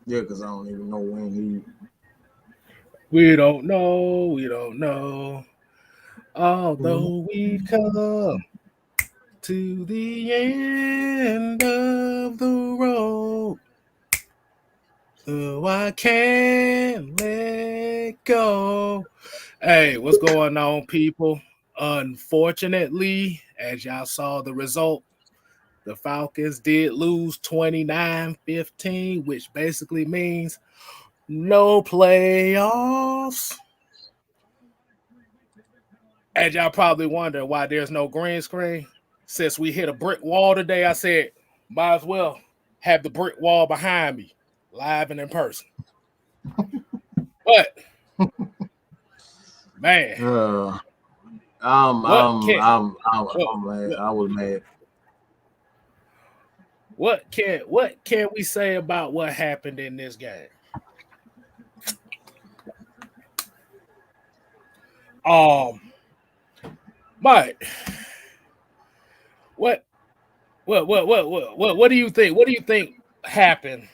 Yeah, because I don't even know when he. We don't know. We don't know. Although we've come to the end of the road, so I can't let go. Hey, what's going on, people? Unfortunately, as y'all saw the result, the Falcons did lose 29-15, which basically means no playoffs. As y'all probably wonder why there's no green screen. Since we hit a brick wall today, I said, might as well have the brick wall behind me, live and in person. But man, Uh, what can I'm mad. I was mad. what can we say about what happened in this game? Um, Mike, what what do you think? What do you think happened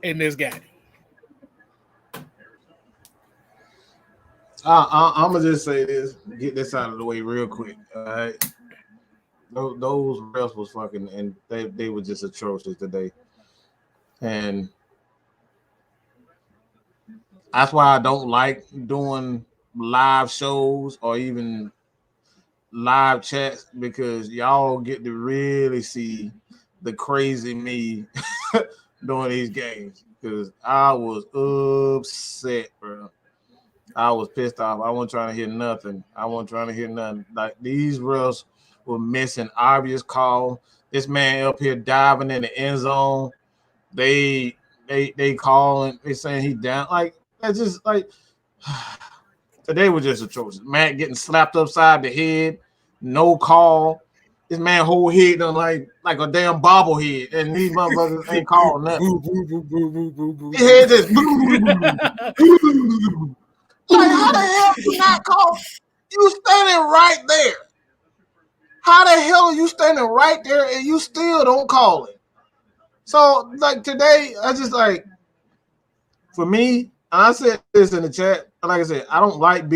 in this game? I'm gonna just say this. Get this out of the way real quick. All right, those refs was fucking, and they were just atrocious today, and that's why I don't like doing live shows or even live chats because y'all get to really see the crazy me during these games because I was upset, bro. I was pissed off. I wasn't trying to hear nothing. I wasn't trying to hear nothing. Like these refs were missing obvious call. This man up here diving in the end zone. They they calling. They saying he down. Like that's just like today was just atrocious. Man getting slapped upside the head. No call. This man whole head done like a damn bobblehead, and these motherfuckers ain't calling nothing. His head just like how the hell you not call? You standing right there. How the hell are you standing right there and you still don't call it? So like today, I just like for me, I said this in the chat. Like I said, I don't like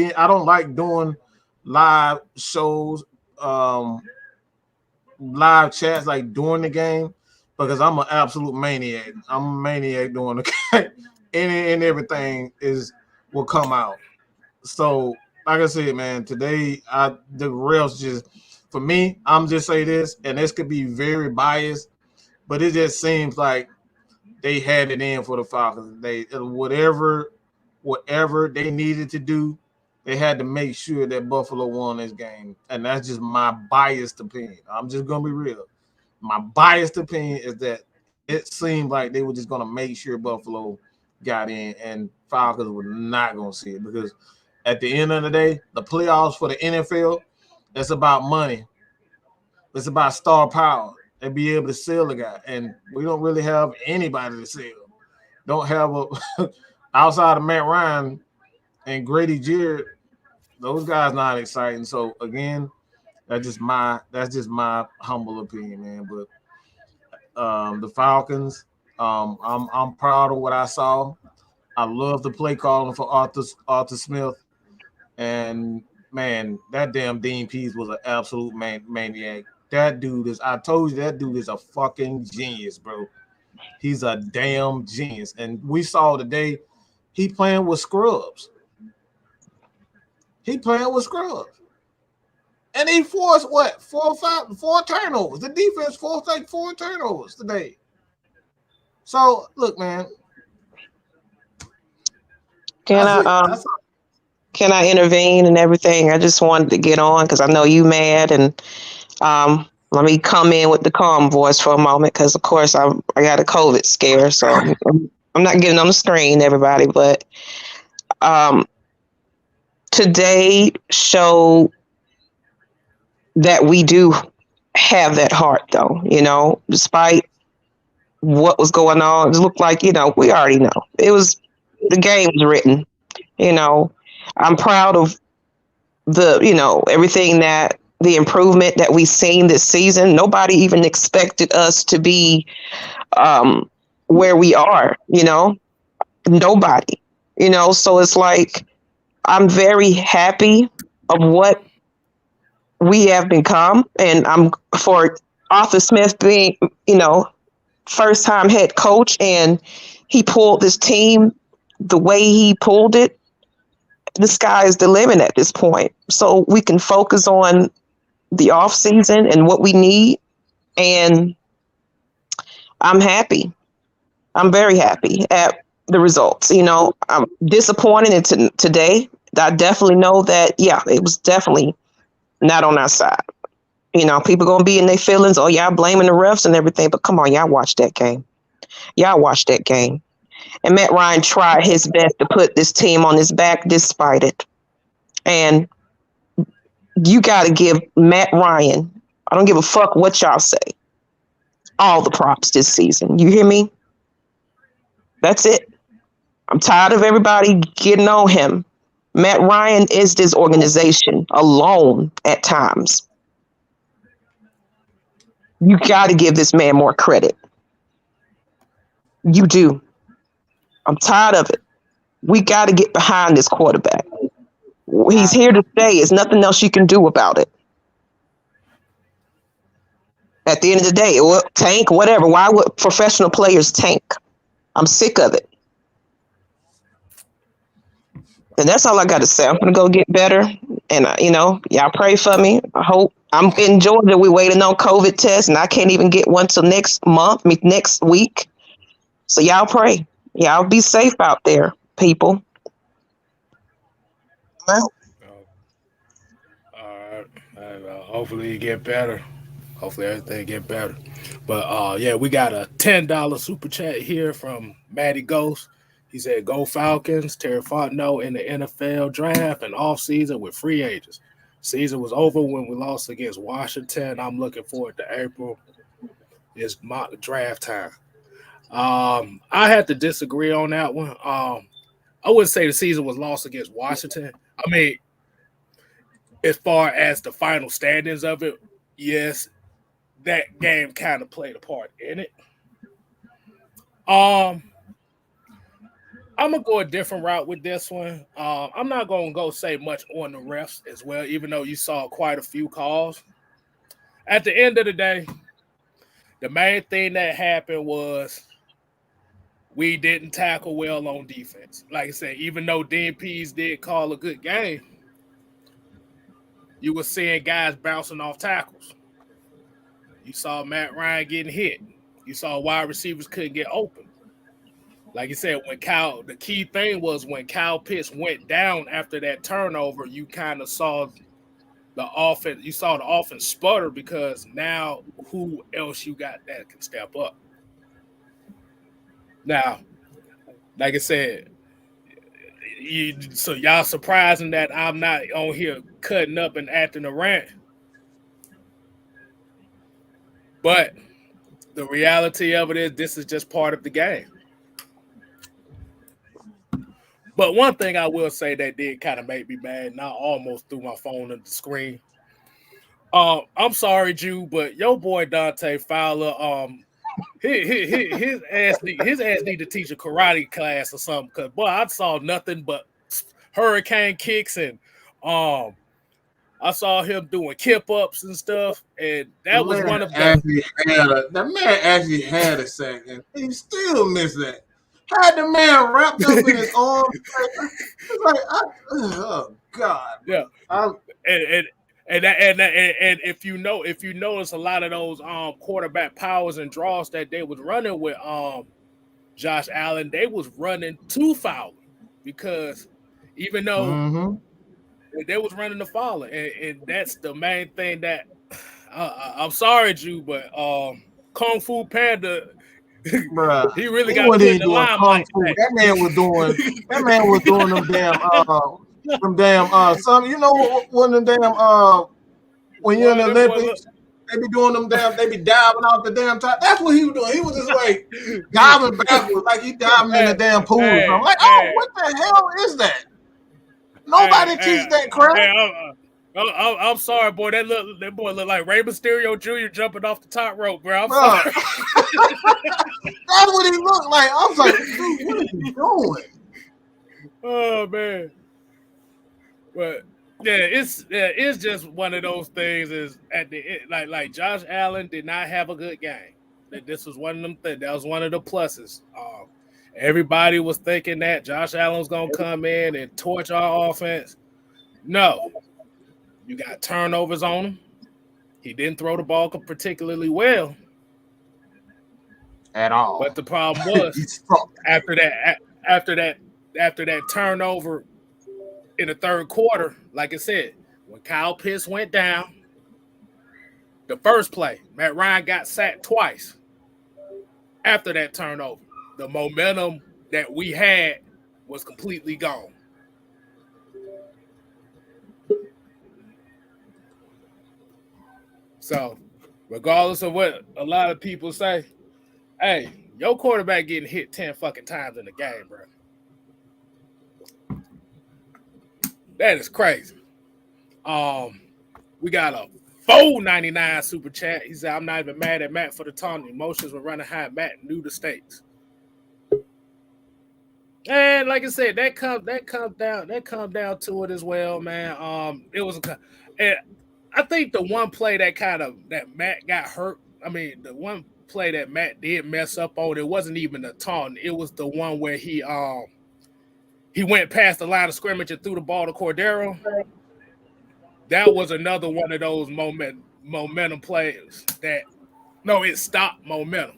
doing live shows, live chats like during the game because I'm an absolute maniac. I'm a maniac doing the game. Any and everything will come out. So, like I said, man, today the refs just for me, I'm just say this, and this could be very biased, but it just seems like they had it in for the Falcons. They whatever they needed to do, they had to make sure that Buffalo won this game, and that's just my biased opinion. I'm just gonna be real. My biased opinion is that it seemed like they were just gonna make sure Buffalo got in, and Falcons were not gonna see it because at the end of the day, the playoffs for the NFL, it's about money. It's about star power and be able to sell a guy. And we don't really have anybody to sell. Don't have a outside of Matt Ryan and Grady Jarrett. Those guys not exciting. So again, that's just my humble opinion, man. But the Falcons, I'm proud of what I saw. I love the play calling for Arthur Smith. And man, that damn Dean Pease was an absolute maniac. That dude is, I told you, that dude is a fucking genius, bro. He's a damn genius. And we saw today he playing with scrubs. He playing with scrubs. And he forced what? Four turnovers. The defense forced like 4 turnovers today. So look, man. Can I intervene and everything? I just wanted to get on because I know you mad, and let me come in with the calm voice for a moment because, of course, I got a COVID scare, so I'm not getting on the screen, everybody. But today showed that we do have that heart, though. You know, despite what was going on, it looked like we already know the game was written. You know, I'm proud of everything that the improvement that we've seen this season. Nobody even expected us to be where we are, nobody, so it's like, I'm very happy of what we have become. And I'm for Arthur Smith being, first time head coach, and he pulled this team the way he pulled it. The sky is the limit at this point. So we can focus on the off season and what we need. And I'm happy. I'm very happy at the results. I'm disappointed in today. I definitely know that, it was definitely not on our side. People going to be in their feelings. Oh, y'all blaming the refs and everything. But come on, y'all watch that game. And Matt Ryan tried his best to put this team on his back despite it. And you got to give Matt Ryan, I don't give a fuck what y'all say, all the props this season. You hear me? That's it. I'm tired of everybody getting on him. Matt Ryan is this organization alone at times. You got to give this man more credit. You do. I'm tired of it. We got to get behind this quarterback. He's here to stay. There's nothing else you can do about it. At the end of the day, tank, whatever. Why would professional players tank? I'm sick of it. And that's all I got to say. I'm going to go get better. And, y'all pray for me. I hope. I'm in Georgia. We're waiting on COVID tests, and I can't even get one till next week. So y'all pray. Y'all be safe out there, people. Well. All right. Hopefully you get better. Hopefully everything get better. But, we got a $10 super chat here from Matty Ghost. He said, go Falcons, Terry Fontenot in the NFL draft and offseason with free agents. Season was over when we lost against Washington. I'm looking forward to April. It's mock draft time. I had to disagree on that one. I wouldn't say the season was lost against Washington. I mean, as far as the final standings of it, yes, that game kind of played a part in it. I'm going to go a different route with this one. I'm not going to go say much on the refs as well, even though you saw quite a few calls. At the end of the day, the main thing that happened was we didn't tackle well on defense. Like I said, even though DNPs did call a good game, you were seeing guys bouncing off tackles. You saw Matt Ryan getting hit. You saw wide receivers couldn't get open. Like you said, the key thing was when Kyle Pitts went down after that turnover, you kind of saw the offense. You saw the offense sputter because now who else you got that can step up? Now, like I said, so y'all surprising that I'm not on here cutting up and acting a rant. But the reality of it is this is just part of the game. But one thing I will say that did kind of make me mad, and I almost threw my phone at the screen. I'm sorry, Jew, but your boy Dante Fowler, his ass need to teach a karate class or something. Cause boy, I saw nothing but hurricane kicks, and I saw him doing kip ups and stuff, and that was one of them. That man actually had a sack, and he still missed that. Had the man wrapped up in his arms. Oh God. Yeah. And if you notice a lot of those quarterback powers and draws that they was running with Josh Allen, they was running too foul because even though they was running the Fowler, and that's the main thing that I'm sorry, Jew, but Kung Fu Panda. Bruh, he really got put in the limelight. That man was doing them damn some, you know, one of them damn when you're in the Olympics, they be doing them damn, they be diving off the damn top. That's what he was doing. He was just like diving backwards, like he diving in the damn pool. I'm like, oh, what the hell is that? Nobody teaches that crap. I'm sorry, boy. That boy look like Rey Mysterio Jr. jumping off the top rope, bro. I'm sorry. That's what he looked like. I was like, dude, what are you doing? Oh man. But it's just one of those things. Is at the end, like Josh Allen did not have a good game. This was one of them things. That was one of the pluses. Everybody was thinking that Josh Allen was gonna come in and torch our offense. No, you got turnovers on him. He didn't throw the ball particularly well at all. But the problem was after that turnover in the third quarter, like I said, when Kyle Pitts went down, the first play, Matt Ryan got sacked twice. After that turnover, the momentum that we had was completely gone. So, regardless of what a lot of people say, hey, your quarterback getting hit 10 fucking times in the game, bro. That is crazy. We got a $4.99 super chat. He said, I'm not even mad at Matt for the taunting. Emotions were running high. Matt knew the stakes. And like I said, that comes down to it as well, man. It was and I think the one play that Matt got hurt. I mean, the one play that Matt did mess up on, it wasn't even a taunt. It was the one where he went past the line of scrimmage and threw the ball to Cordero. That was another one of those momentum plays it stopped momentum.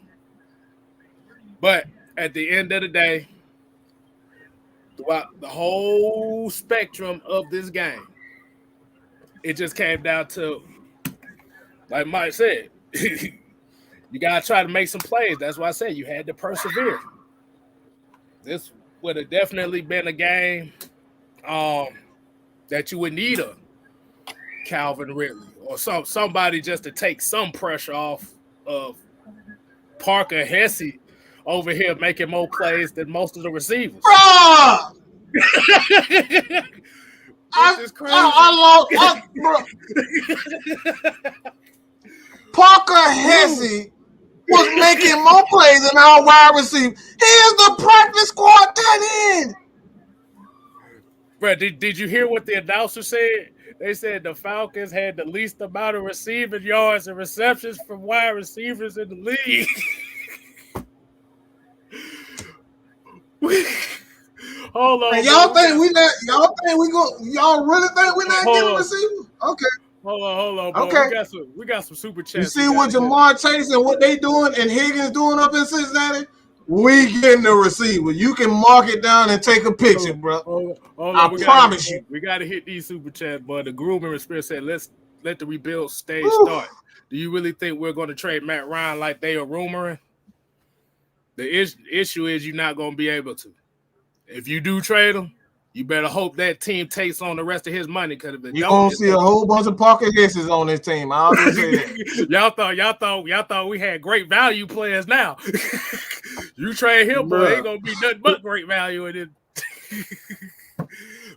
But at the end of the day, throughout the whole spectrum of this game, it just came down to, like Mike said, you got to try to make some plays. That's why I said you had to persevere. This would have definitely been a game that you would need a Calvin Ridley or somebody just to take some pressure off of Parker Hesse over here making more plays than most of the receivers. This is crazy. Parker Hesse was making more plays than our wide receiver. He is the practice squad tight end. Bro, did you hear what the announcer said? They said the Falcons had the least amount of receiving yards and receptions from wide receivers in the league. Hold on. And y'all think we not? Y'all think we go? Y'all really think we're not getting a receiver? Okay. Hold on. Bro. Okay. We got some super chats. You see what Jamar Chase and what they doing and Higgins doing up in Cincinnati? We getting the receiver. You can mark it down and take a picture, bro. Hold on. I promise you. We got to hit these super chats, but the grooming spirit said, "Let's let the rebuild stage start." Do you really think we're going to trade Matt Ryan like they are rumoring? The issue is you're not going to be able to. If you do trade him, you better hope that team takes on the rest of his money. Because if you're gonna see a whole bunch of Parker Hesses on this team. I'll just say that. y'all thought we had great value players. Now you trade him, boy, ain't gonna be nothing but great value in it.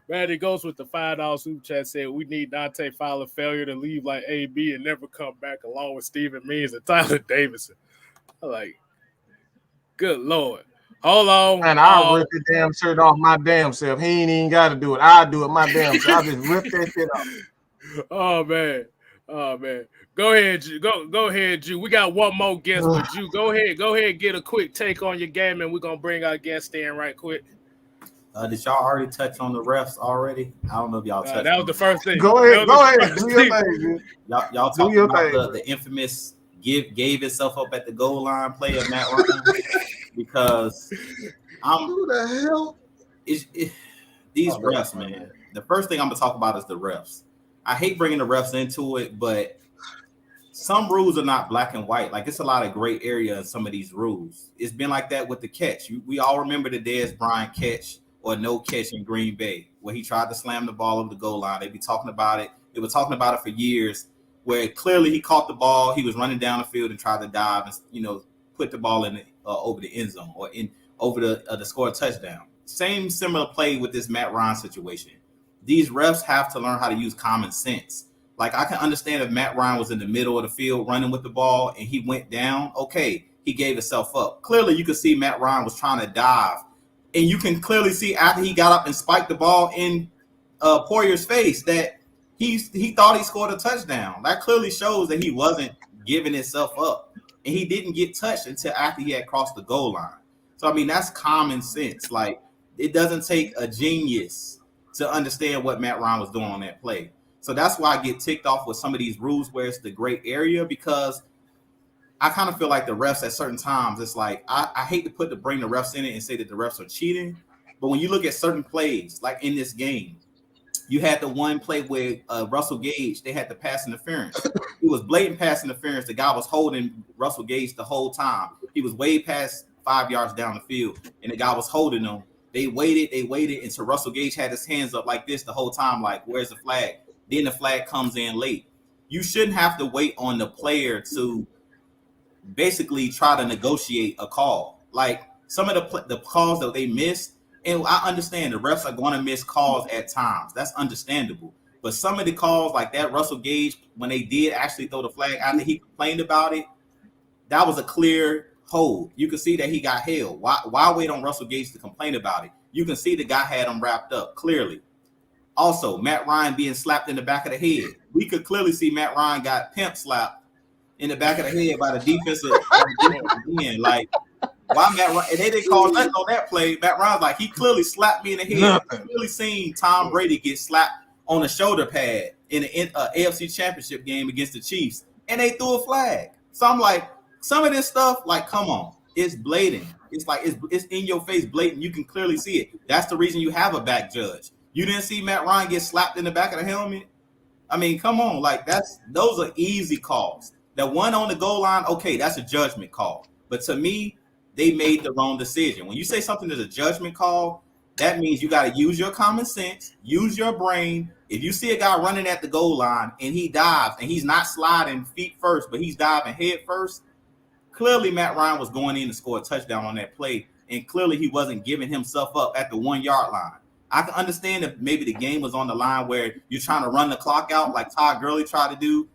Man, it goes with the $5 super chat. Said we need Dante Fowler failure to leave like AB and never come back, along with Steven Means and Tyler Davidson. I'm like, good Lord. Hold on. Man, I'll rip the damn shirt off my damn self. He ain't even got to do it. I'll do it my damn self. I'll just rip that shit off. Oh, man. Go ahead, Jew. Go ahead, Jew. We got one more guest, but Jew, go ahead, get a quick take on your game, and we're going to bring our guest in right quick. Did y'all already touch on the refs already? I don't know if y'all touched. That was the first thing. Go ahead. Do your thing, dude. Y'all talking about the infamous gave itself up at the goal line play of Matt Ryan. Because who the hell? These refs, man. The first thing I'm gonna talk about is the refs. I hate bringing the refs into it, but some rules are not black and white. Like, it's a lot of gray area in some of these rules. It's been like that with the catch. We all remember the Dez Bryant catch or no catch in Green Bay, where he tried to slam the ball over the goal line. They be talking about it. They were talking about it for years, where clearly he caught the ball, he was running down the field and tried to dive and put the ball in over the end zone or over the score touchdown. Similar play with this Matt Ryan situation. these refs have to learn how to use common sense. Like, I can understand if Matt Ryan was in the middle of the field running with the ball and he went down. Okay, he gave himself up. Clearly, you could see Matt Ryan was trying to dive. And you can clearly see after he got up and spiked the ball in Poyer's face that he thought he scored a touchdown. That clearly shows that he wasn't giving himself up. And he didn't get touched until after he had crossed the goal line. So, I mean, that's common sense. Like, it doesn't take a genius to understand what Matt Ryan was doing on that play. So that's why I get ticked off with some of these rules where it's the gray area, because I kind of feel like the refs at certain times, it's like, I hate to bring the refs in it and say that the refs are cheating. But when you look at certain plays, like in this game, you had the one play with Russell Gage, they had the pass interference. It was blatant pass interference. The guy was holding Russell Gage the whole time. He was way past 5 yards down the field, and the guy was holding him. They waited until Russell Gage had his hands up like this the whole time, like, where's the flag? Then the flag comes in late. You shouldn't have to wait on the player to basically try to negotiate a call. Like, some of the calls that they missed, and I understand the refs are going to miss calls at times. That's understandable. But some of the calls, like that Russell Gage, when they did actually throw the flag after he complained about it, that was a clear hold. You can see that he got held. Why wait on Russell Gage to complain about it? You can see the guy had him wrapped up clearly. Also, Matt Ryan being slapped in the back of the head. We could clearly see Matt Ryan got pimp slapped in the back of the head by the defensive end. Like, why Matt Ryan? And they didn't call nothing on that play. Matt Ryan's like, he clearly slapped me in the head. I clearly seen Tom Brady get slapped on the shoulder pad in the AFC Championship game against the Chiefs, and they threw a flag. So I'm like, some of this stuff, like, come on, it's blatant. It's like it's in your face, blatant. You can clearly see it. That's the reason you have a back judge. You didn't see Matt Ryan get slapped in the back of the helmet? I mean, come on, like, those are easy calls. The one on the goal line, okay, that's a judgment call. But to me, they made the wrong decision. When you say something is a judgment call, that means you got to use your common sense, use your brain. If you see a guy running at the goal line and he dives and he's not sliding feet first, but he's diving head first, clearly Matt Ryan was going in to score a touchdown on that play, and clearly he wasn't giving himself up at the 1 yard line. I can understand if maybe the game was on the line where you're trying to run the clock out like Todd Gurley tried to do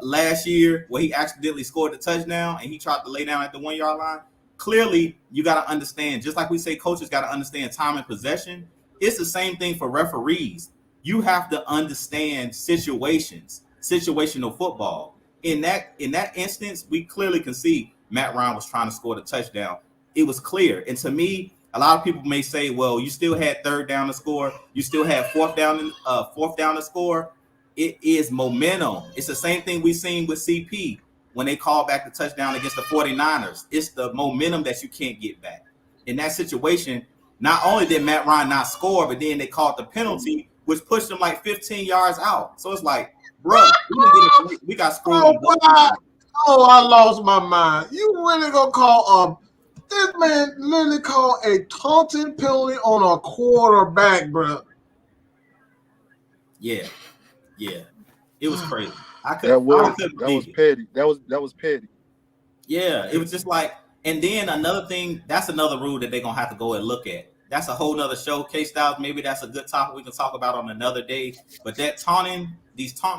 last year, where he accidentally scored a touchdown and he tried to lay down at the 1 yard line. Clearly, you got to understand, just like we say coaches got to understand time and possession, it's the same thing for referees. You have to understand situations, situational football. In that instance, we clearly can see Matt Ryan was trying to score the touchdown. It was clear. And to me, a lot of people may say, well, you still had third down to score. You still had fourth down to score. It is momentum. It's the same thing we've seen with CP when they called back the touchdown against the 49ers. It's the momentum that you can't get back. In that situation, not only did Matt Ryan not score, but then they called the penalty, which pushed him like 15 yards out. So it's like, bro, we got screwed. Oh, I lost my mind. You really gonna call this man literally called a taunting penalty on a quarterback, bro? Yeah. It was crazy. That was petty. That was petty. Yeah, it was just like, and then another thing, that's another rule that they're gonna have to go and look at. That's a whole nother show. K-Styles, maybe that's a good topic we can talk about on another day. But these taunting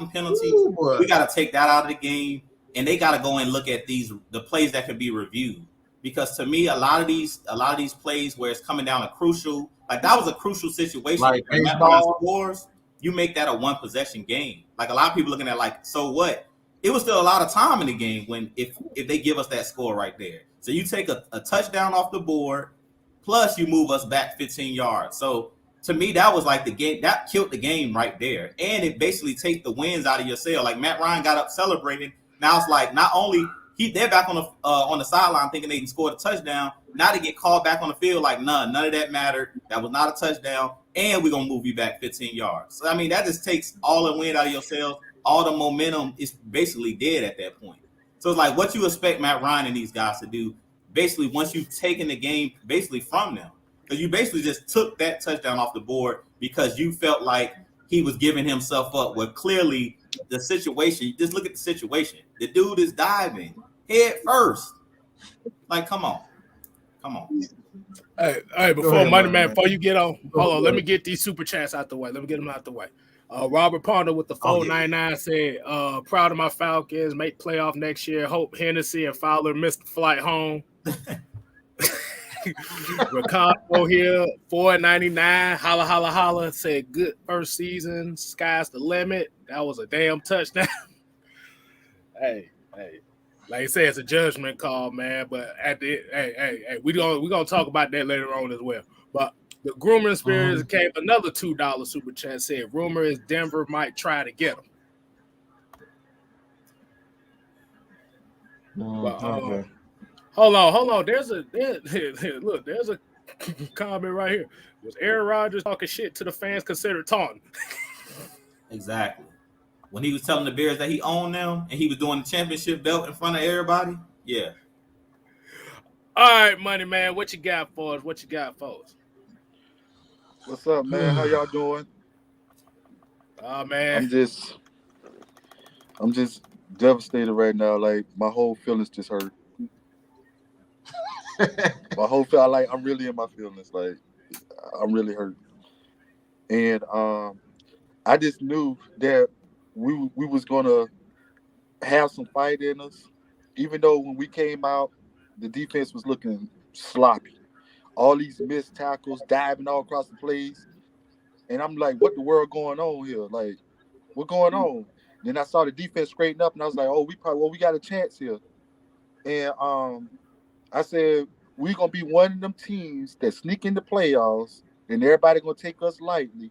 penalties, we got to take that out of the game, and they got to go and look at the plays that can be reviewed. Because to me, a lot of these plays where it's coming down to crucial, like that was a crucial situation. Like scores, you make that a one possession game. Like a lot of people looking at like, so what? It was still a lot of time in the game if they give us that score right there. So you take a touchdown off the board, plus you move us back 15 yards. So to me, that was like the game that killed the game right there, and it basically take the wins out of your sail. Like Matt Ryan got up celebrating. Now it's like not only they're back on the sideline thinking they can score the touchdown. Now they get called back on the field like none of that mattered. That was not a touchdown, and we're gonna move you back 15 yards. So I mean, that just takes all the wind out of your sails. All the momentum is basically dead at that point. So it's like what you expect Matt Ryan and these guys to do. Basically, once you've taken the game basically from them, because you basically just took that touchdown off the board because you felt like he was giving himself up. Where clearly the situation, just look at the situation. The dude is diving head first. Like, come on. Hey, before Money Man, before you get on, hold on. Let me get these super chats out the way. Let me get them out the way. Robert Ponder with the 499 said, proud of my Falcons, make playoff next year. Hope Hennessy and Fowler missed the flight home. Ricardo here, 499. Holla, holla, holla. Said, good first season. Sky's the limit. That was a damn touchdown. Hey. Like I said, it's a judgment call, man. But at the we gonna talk about that later on as well. But the Groomer Experience came another $2 super chat. Said, rumor is Denver might try to get him. Okay. Hold on. There's a comment right here. Was Aaron Rodgers talking shit to the fans considered taunting? Exactly. When he was telling the Bears that he owned them and he was doing the championship belt in front of everybody. Yeah. All right, Money Man, what you got for us? What's up, man? How y'all doing? Man. I'm just devastated right now. Like, my whole feelings just hurt. I'm really in my feelings. Like, I'm really hurt. And I just knew that we was gonna have some fight in us, even though when we came out, the defense was looking sloppy. All these missed tackles, diving all across the plays, and I'm like, "What the world going on here? Like, what's going on?" Then I saw the defense straighten up, and I was like, "Oh, we got a chance here." And I said, "We're gonna be one of them teams that sneak in the playoffs, and everybody gonna take us lightly,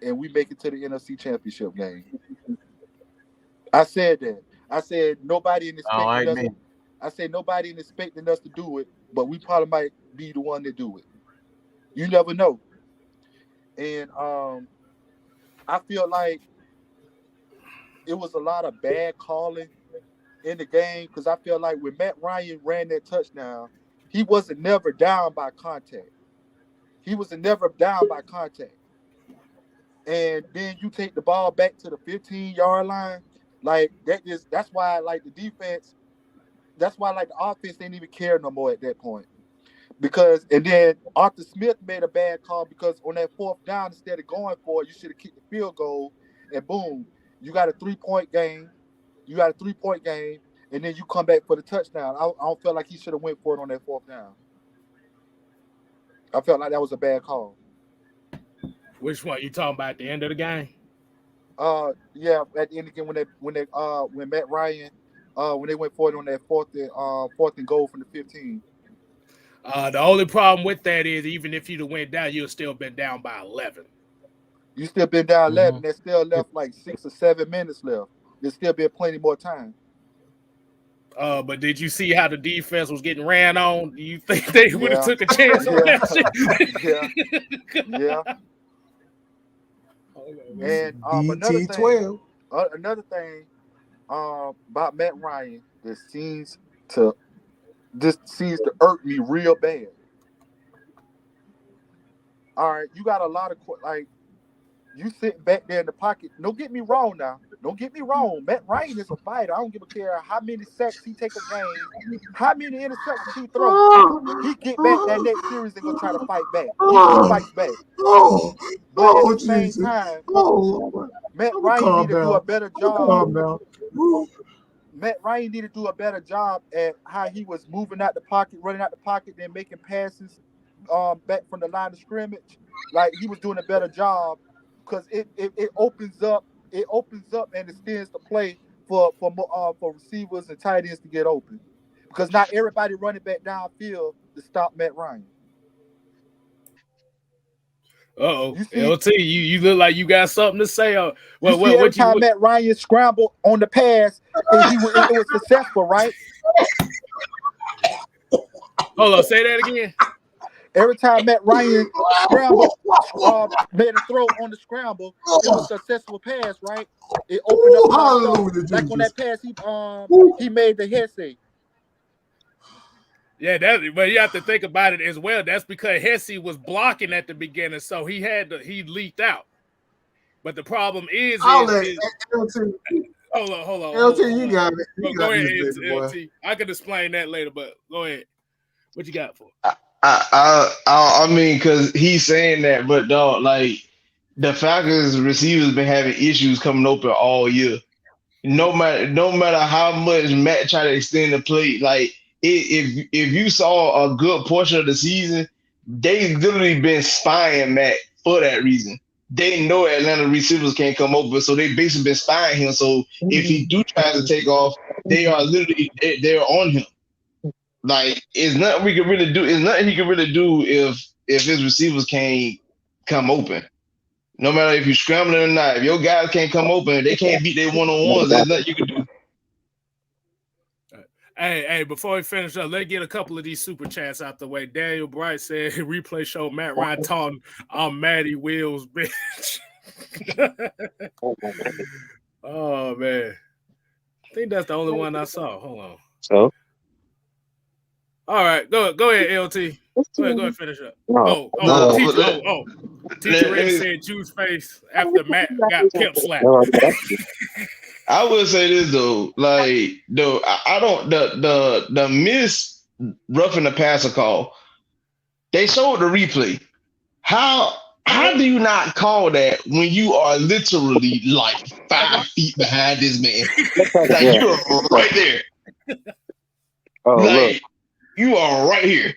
and we make it to the NFC Championship game." I said that. I said nobody expecting us. I said nobody expecting us to do it, but we probably might be the one to do it. You never know. And I feel like it was a lot of bad calling in the game because I feel like when Matt Ryan ran that touchdown, he wasn't never down by contact. And then you take the ball back to the 15-yard line. Like that's why like the defense, that's why like the offense didn't even care no more at that point. Because and then Arthur Smith made a bad call because on that fourth down, instead of going for it, you should have kicked the field goal and boom, you got a 3-point game. And then you come back for the touchdown. I don't feel like he should have went for it on that fourth down. I felt like that was a bad call. Which one you talking about? At the end of the game? Yeah, at the end of the game when Matt Ryan, when they went for it on that fourth and goal from the 15. The only problem with that is even if you'd have went down, you'd still been down by 11. You still been down 11. There's still left like 6 or 7 minutes left. There's still been plenty more time. But did you see how the defense was getting ran on? Do you think they would have took a chance on that shit? Yeah. And another thing about Matt Ryan that seems to irk me real bad. All right, you got a lot of like you sitting back there in the pocket. Don't get me wrong now. Don't get me wrong. Matt Ryan is a fighter. I don't give a care how many sacks he take a game, how many interceptions he throws. He get back that next series and go try to fight back. He fights back. But at the same time, Matt Ryan need to do a better job. Matt Ryan need to do a better job at how he was moving out the pocket, running out the pocket, then making passes back from the line of scrimmage. Like he was doing a better job because it opens up and extends the play for receivers and tight ends to get open. Because not everybody running back downfield to stop Matt Ryan. LT, you look like you got something to say. Every time Matt Ryan scrambled on the pass, it was successful, right? Hold on, say that again. Every time Matt Ryan scrambled, made a throw on the scramble, it was a successful pass, right? It opened up like on that pass he made the Hesse. Yeah, but you have to think about it as well. That's because Hesse was blocking at the beginning, so he leaked out. But the problem is, hold on. LT, you got it. Go ahead, LT. I can explain that later, but go ahead. What you got for? I mean, because he's saying that, but dog, like the Falcons receivers been having issues coming open all year. No matter how much Matt try to extend the play, like if you saw a good portion of the season, they literally been spying Matt for that reason. They know Atlanta receivers can't come over, so they basically been spying him. So if he do try to take off, they are literally they're on him. Like it's nothing we can really do. It's nothing he can really do if his receivers can't come open. No matter if you're scrambling or not, if your guys can't come open, they can't beat their one-on-ones. There's nothing you can do. Hey, before we finish up, let's get a couple of these super chats out the way. Daniel Bright said, replay show Matt Ryan taunting on Matty Wills, bitch. Oh, man. I think that's the only one I saw. Hold on. So? All right, go ahead, LT. Go ahead, and finish up. No. Teacher Red said Juice face after Matt got pimp slapped. I will say this though, like I don't the miss roughing the passer call. They showed the replay. How do you not call that when you are literally like 5 feet behind this man? Like you are right there. Oh, like look. you are right here.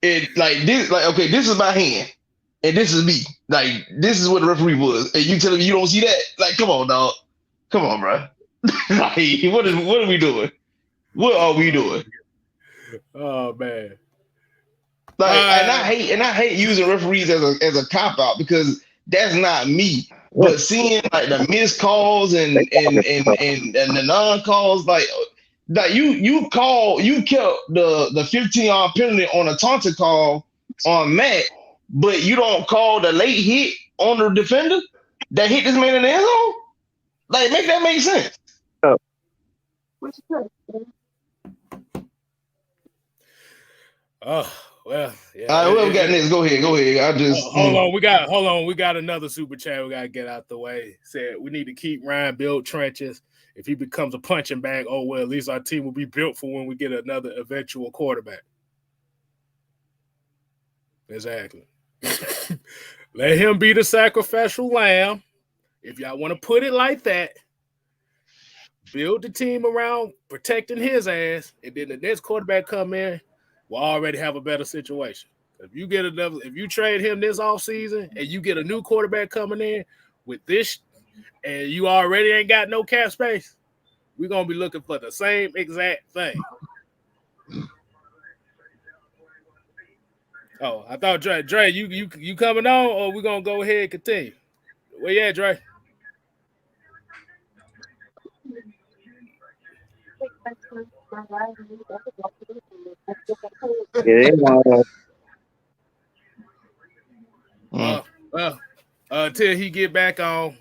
It like this, like okay, this is my hand, and this is me. Like this is what the referee was, and you telling me you don't see that? Like, come on, dog. Come on, bro. Like, what are we doing? What are we doing? Oh man. Like, and I hate using referees as a cop out because that's not me. But seeing like the missed calls and the non calls, like you kept the 15-yard penalty on a taunting call on Matt, but you don't call the late hit on the defender that hit this man in the end zone. Like, make that make sense. Oh well, yeah. All right, what we got next? Go ahead. I just hold on. We got another super chat. We gotta get out the way. Said we need to keep Ryan build trenches. If he becomes a punching bag, oh well, at least our team will be built for when we get another eventual quarterback. Exactly. Let him be the sacrificial lamb. If y'all want to put it like that, build the team around protecting his ass, and then the next quarterback come in, we'll already have a better situation. If you trade him this offseason and you get a new quarterback coming in with this, and you already ain't got no cap space, we're gonna be looking for the same exact thing. Oh, I thought Dre, you coming on, or we gonna go ahead and continue? Where you at, Dre? Until he get back on,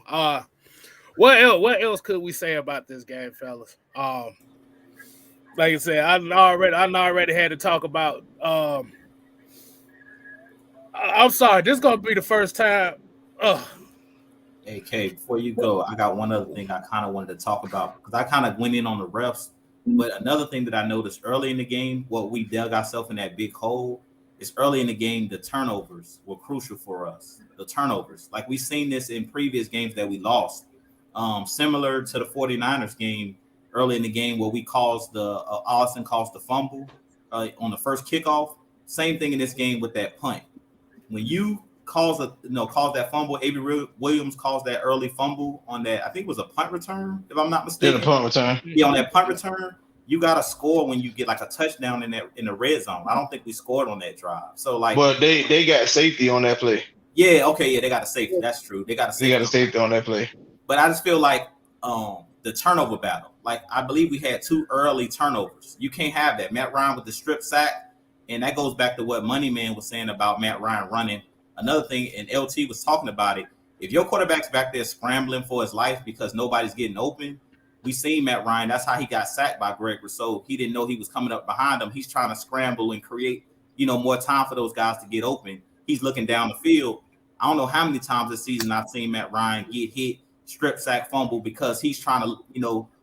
what else could we say about this game, fellas? Like I said, I already had to talk about. I'm sorry, this is gonna be the first time. Hey, K, before you go, I got one other thing I kind of wanted to talk about because I kind of went in on the refs. But another thing that I noticed early in the game, what we dug ourselves in that big hole is early in the game, the turnovers were crucial for us. The turnovers, like we've seen this in previous games that we lost, similar to the 49ers game early in the game where we caused Allison caused the fumble on the first kickoff. Same thing in this game with that punt. When you cause that fumble, Avery Williams caused that early fumble on that. I think it was a punt return, if I'm not mistaken. Yeah, the punt return. Yeah, on that punt return, you got to score when you get like a touchdown in the red zone. I don't think we scored on that drive. So like, but they got safety on that play. Yeah, okay, yeah, they got a safety. That's true. They got a safety on that play. But I just feel like the turnover battle. Like I believe we had 2 early turnovers. You can't have that. Matt Ryan with the strip sack, and that goes back to what Money Man was saying about Matt Ryan running. Another thing, and LT was talking about it, if your quarterback's back there scrambling for his life because nobody's getting open, we seen Matt Ryan, that's how he got sacked by Greg Rousseau. He didn't know he was coming up behind him. He's trying to scramble and create, more time for those guys to get open. He's looking down the field. I don't know how many times this season I've seen Matt Ryan get hit, strip sack, fumble, because he's trying to,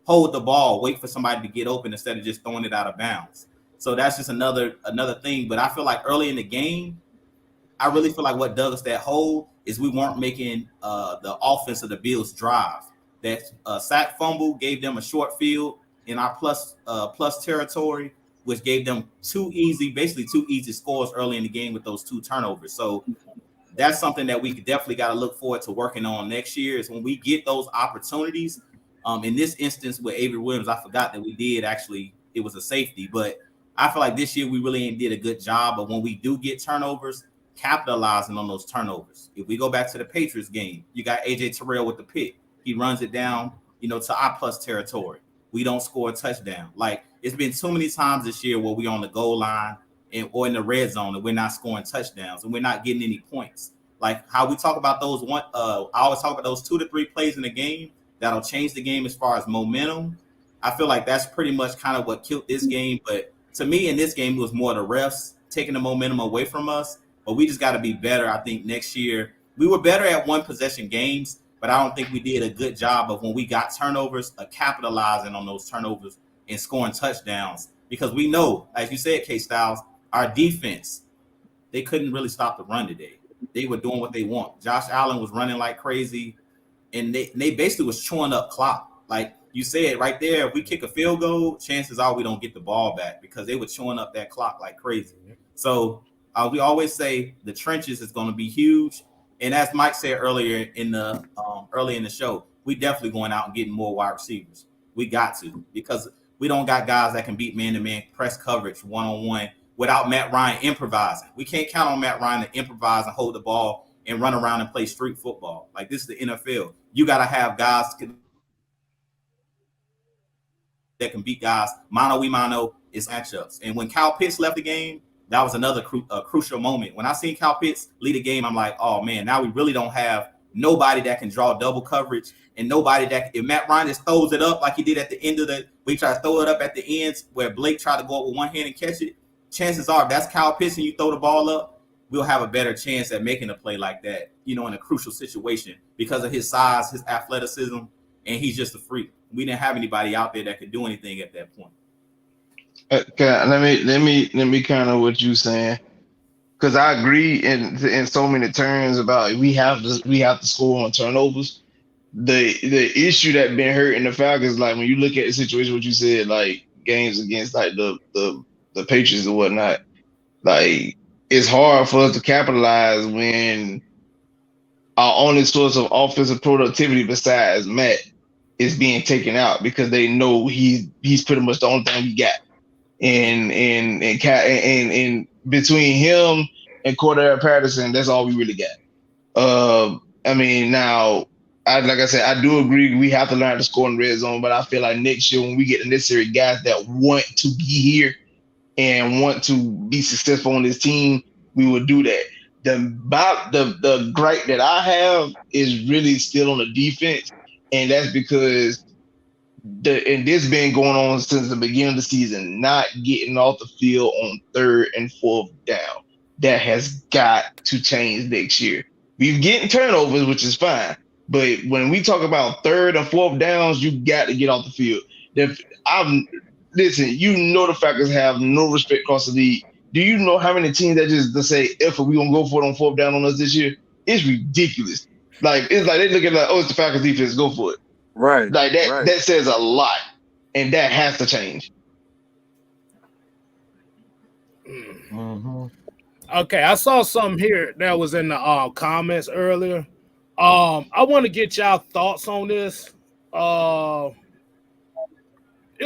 hold the ball, wait for somebody to get open instead of just throwing it out of bounds. So that's just another thing. But I feel like early in the game, I really feel like what dug us that hole is we weren't making the offense of the Bills drive. That sack fumble gave them a short field in our plus territory, which gave them basically two easy scores early in the game with those 2 turnovers. So that's something that we definitely got to look forward to working on next year is when we get those opportunities. In this instance with Avery Williams, I forgot that we did actually, it was a safety, but I feel like this year we really did a good job of when we do get turnovers, capitalizing on those turnovers. If we go back to the Patriots game, you got AJ Terrell with the pick. He runs it down, to our plus territory. We don't score a touchdown. Like it's been too many times this year where we're on the goal line or in the red zone and we're not scoring touchdowns and we're not getting any points. Like how we talk about those I always talk about those 2 to 3 plays in the game that'll change the game as far as momentum. I feel like that's pretty much kind of what killed this game. But to me, in this game, it was more the refs taking the momentum away from us. But we just got to be better. I think next year we were better at 1 possession games, but I don't think we did a good job of when we got turnovers, capitalizing on those turnovers and scoring touchdowns. Because we know, as you said, K-Styles, our defense, they couldn't really stop the run today. They were doing what they want. Josh Allen was running like crazy, and they basically was chewing up clock. Like you said right there, if we kick a field goal, chances are we don't get the ball back because they were chewing up that clock like crazy. So we always say the trenches is going to be huge. And as Mike said earlier early in the show, we definitely going out and getting more wide receivers. We got to, because we don't got guys that can beat man-to-man press coverage one-on-one without Matt Ryan improvising. We can't count on Matt Ryan to improvise and hold the ball and run around and play street football. Like this is the NFL. You got to have guys that can beat guys mano-a-mano is matchups. And when Kyle Pitts left the game, that was another crucial moment. When I seen Kyle Pitts lead a game, I'm like, oh man, now we really don't have nobody that can draw double coverage and nobody that, if Matt Ryan just throws it up like he did at the end of we try to throw it up at the ends where Blake tried to go up with one hand and catch it. Chances are, if that's Kyle Pitts and you throw the ball up, we'll have a better chance at making a play like that, in a crucial situation because of his size, his athleticism, and he's just a freak. We didn't have anybody out there that could do anything at that point. Okay, let me kind of what you saying, because I agree in so many terms about we have to score on turnovers. The issue that been hurting the Falcons, like when you look at the situation, what you said, like games against like the Patriots or whatnot, like it's hard for us to capitalize when our only source of offensive productivity besides Matt is being taken out because they know he's pretty much the only thing we got. And between him and Cordell Patterson, that's all we really got. I mean, now, like I said, I do agree we have to learn to score in the red zone, but I feel like next year when we get the necessary guys that want to be here and want to be successful on this team, we will do that. The gripe that I have is really still on the defense, and that's because and this been going on since the beginning of the season, not getting off the field on 3rd and 4th down. That has got to change next year. We're getting turnovers, which is fine. But when we talk about 3rd and 4th downs, you got to get off the field. Listen, the Falcons have no respect across the league. Do you know how many teams that just say, if we going to go for it on 4th down on us this year? It's ridiculous. Like, it's like they look at it's the Falcons defense, go for it. Right. Like that, right. That says a lot, and that has to change. Mm-hmm. Okay, I saw something here that was in the comments earlier. I want to get y'all thoughts on this. It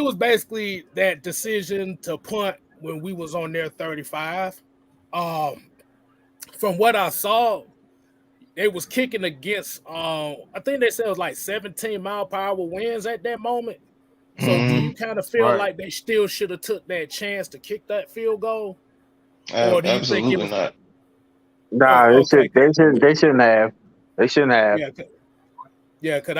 was basically that decision to punt when we was on their 35. From what I saw, they was kicking against, I think they said it was like 17-mile-per-hour winds at that moment. So do you kind of feel like they still should have took that chance to kick that field goal? Or do you Absolutely think it was not. Nah, they shouldn't have. They shouldn't have. Cause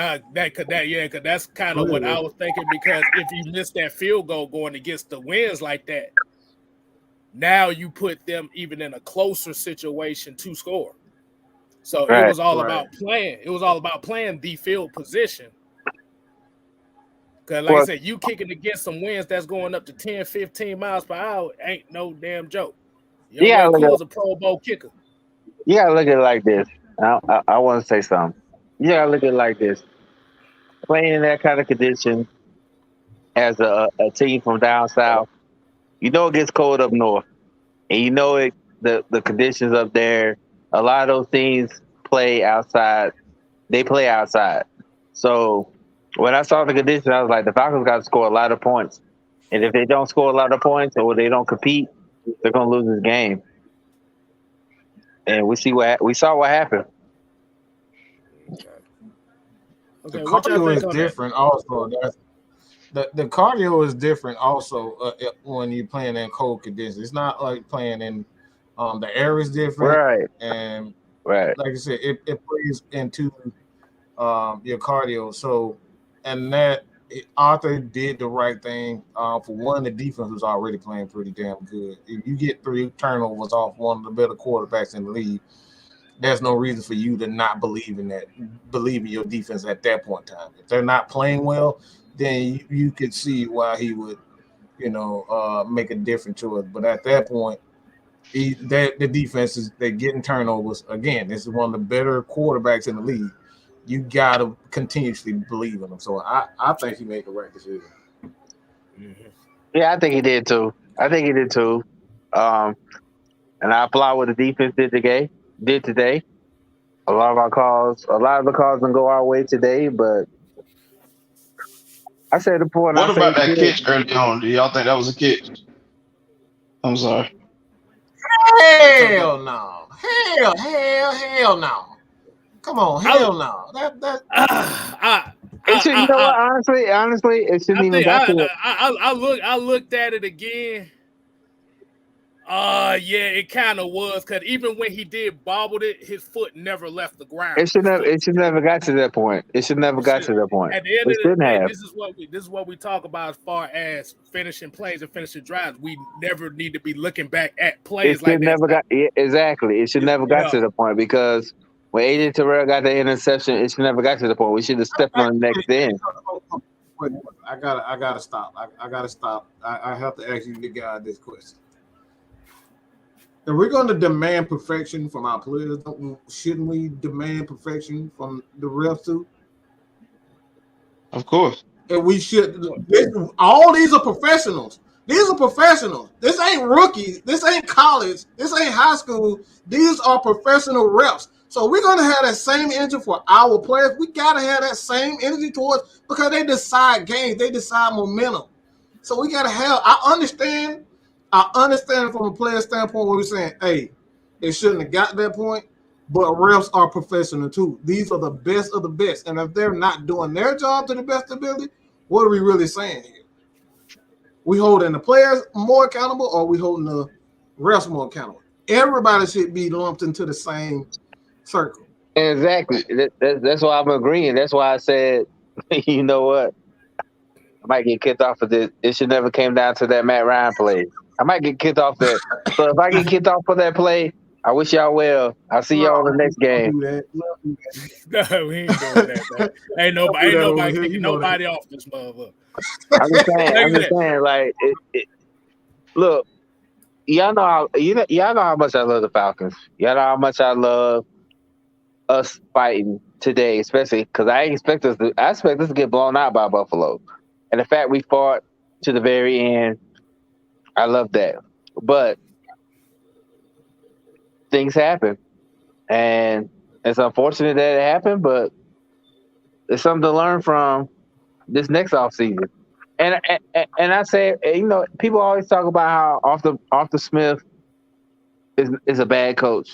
that's kind of what I was thinking, because if you miss that field goal going against the winds like that, now you put them even in a closer situation to score. So it was all about playing. It was all about playing the field position. Because, like I said, you kicking against some winds that's going up to 10, 15 miles per hour ain't no damn joke. Young Cool's a Pro Bowl kicker. You gotta look at it like this. I want to say something. You gotta look at it like this. Playing in that kind of condition as a team from down south, you know it gets cold up north, and you know it. The conditions up there, a lot of those teams play outside. They play outside. So when I saw the conditions, I was like, the Falcons got to score a lot of points, and if they don't score a lot of points or they don't compete, they're gonna lose this game. And we saw what happened. The cardio is different also. The cardio is different also when you're playing in cold conditions. It's not like playing in the air is different. Right. And right. Like I said, it plays into your cardio. So, and that Arthur did the right thing. For one, the defense was already playing pretty damn good. If you get 3 turnovers off one of the better quarterbacks in the league, there's no reason for you to not believe in your defense at that point in time. If they're not playing well, then you could see why he would, make a different choice. But at that point, the defense they're getting turnovers. Again, this is one of the better quarterbacks in the league. You got to continuously believe in him. So I think he made the right decision. Mm-hmm. Yeah, I think he did too. And I applaud what the defense did today. A lot of the calls didn't go our way today, but I said the point. What about that catch early on? Do y'all think that was a catch? I'm sorry. Hell no. Hell no. Come on, hell no. You know what? Honestly, it shouldn't even got to it. I looked at it again. Yeah, it kind of was, because even when he did bobbled it, his foot never left the ground. It should never got to that point. At the end of the day, this is what we talk about as far as finishing plays and finishing drives. We never need to be looking back at plays like that. Exactly. It should never got to the point, because when AJ Terrell got the interception, it should never got to the point. We should have stepped on the next end. I gotta stop. I have to ask you the guy this question. If we're going to demand perfection from our players, shouldn't we demand perfection from the refs too? Of course. And we should. All these are professionals. These are professionals. This ain't rookies. This ain't college. This ain't high school. These are professional refs. So we're going to have that same energy for our players. We got to have that same energy towards, because they decide games. They decide momentum. So we got to have. I understand from a player standpoint when we're saying, hey, it shouldn't have got to that point, but refs are professional too. These are the best of the best. And if they're not doing their job to the best ability, what are we really saying here? We holding the players more accountable, or we holding the refs more accountable? Everybody should be lumped into the same circle. Exactly. That's why I'm agreeing. That's why I said, you know what? I might get kicked off of this. It should never came down to that Matt Ryan play. I might get kicked off that. So if I get kicked off for that play, I wish y'all well. I'll see y'all in the next game. No, we ain't doing that, man. Ain't nobody kicking nobody off this motherfucker. I'm just saying, like, look, y'all know how much I love the Falcons. Y'all know how much I love us fighting today, especially because I expect us to get blown out by Buffalo. And the fact we fought to the very end, I love that. But things happen. And it's unfortunate that it happened, but it's something to learn from this next offseason. And I say, people always talk about how Arthur Smith is a bad coach.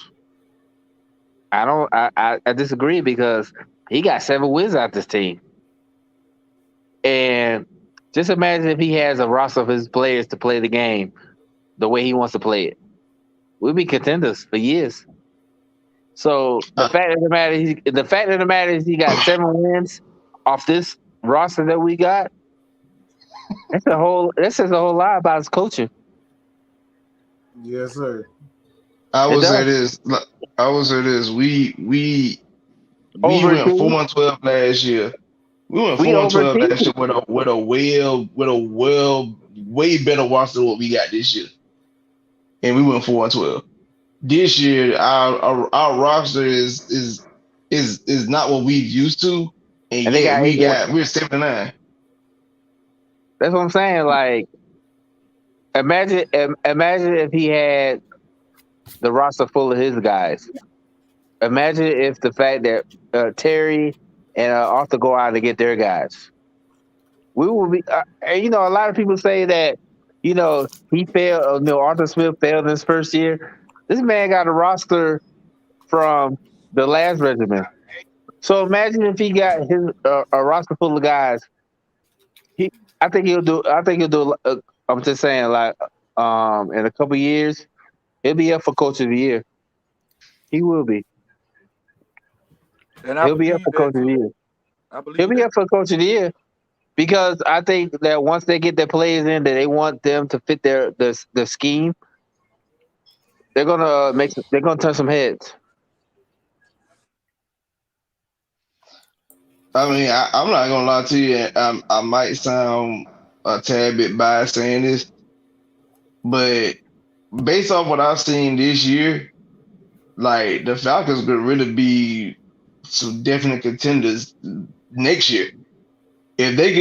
I disagree, because he got 7 wins out this team. And just imagine if he has a roster of his players to play the game the way he wants to play it. We'll be contenders for years. So the fact of the matter is he got 7 wins off this roster that we got. That says a whole lot about his coaching. Yes, sir. I will say this. We went 4-12 last year. We went We 4-12 overachieved. last year with a way better roster than what we got this year, and we went 4-12. This year, our roster is not what we've used to, and And they yet got 8 wins. we're 7-9. That's what I'm saying. Like, imagine if he had the roster full of his guys. Imagine if the fact that Terry and Arthur go out to get their guys. We will be. And, a lot of people say that he failed. Arthur Smith failed in his first year. This man got a roster from the last regiment. So imagine if he got his a roster full of guys. I think he'll do. I'm just saying, like, in a couple years, he'll be up for Coach of the Year. He will be. And He'll be up for Coach of the Year. He'll be up for Coach of the Year because I think that once they get their players in, that they want them to fit their scheme. They're gonna turn some heads. I mean, I'm not gonna lie to you. I might sound a tad bit biased saying this, but based off what I've seen this year, like the Falcons could really be some definite contenders next year. If they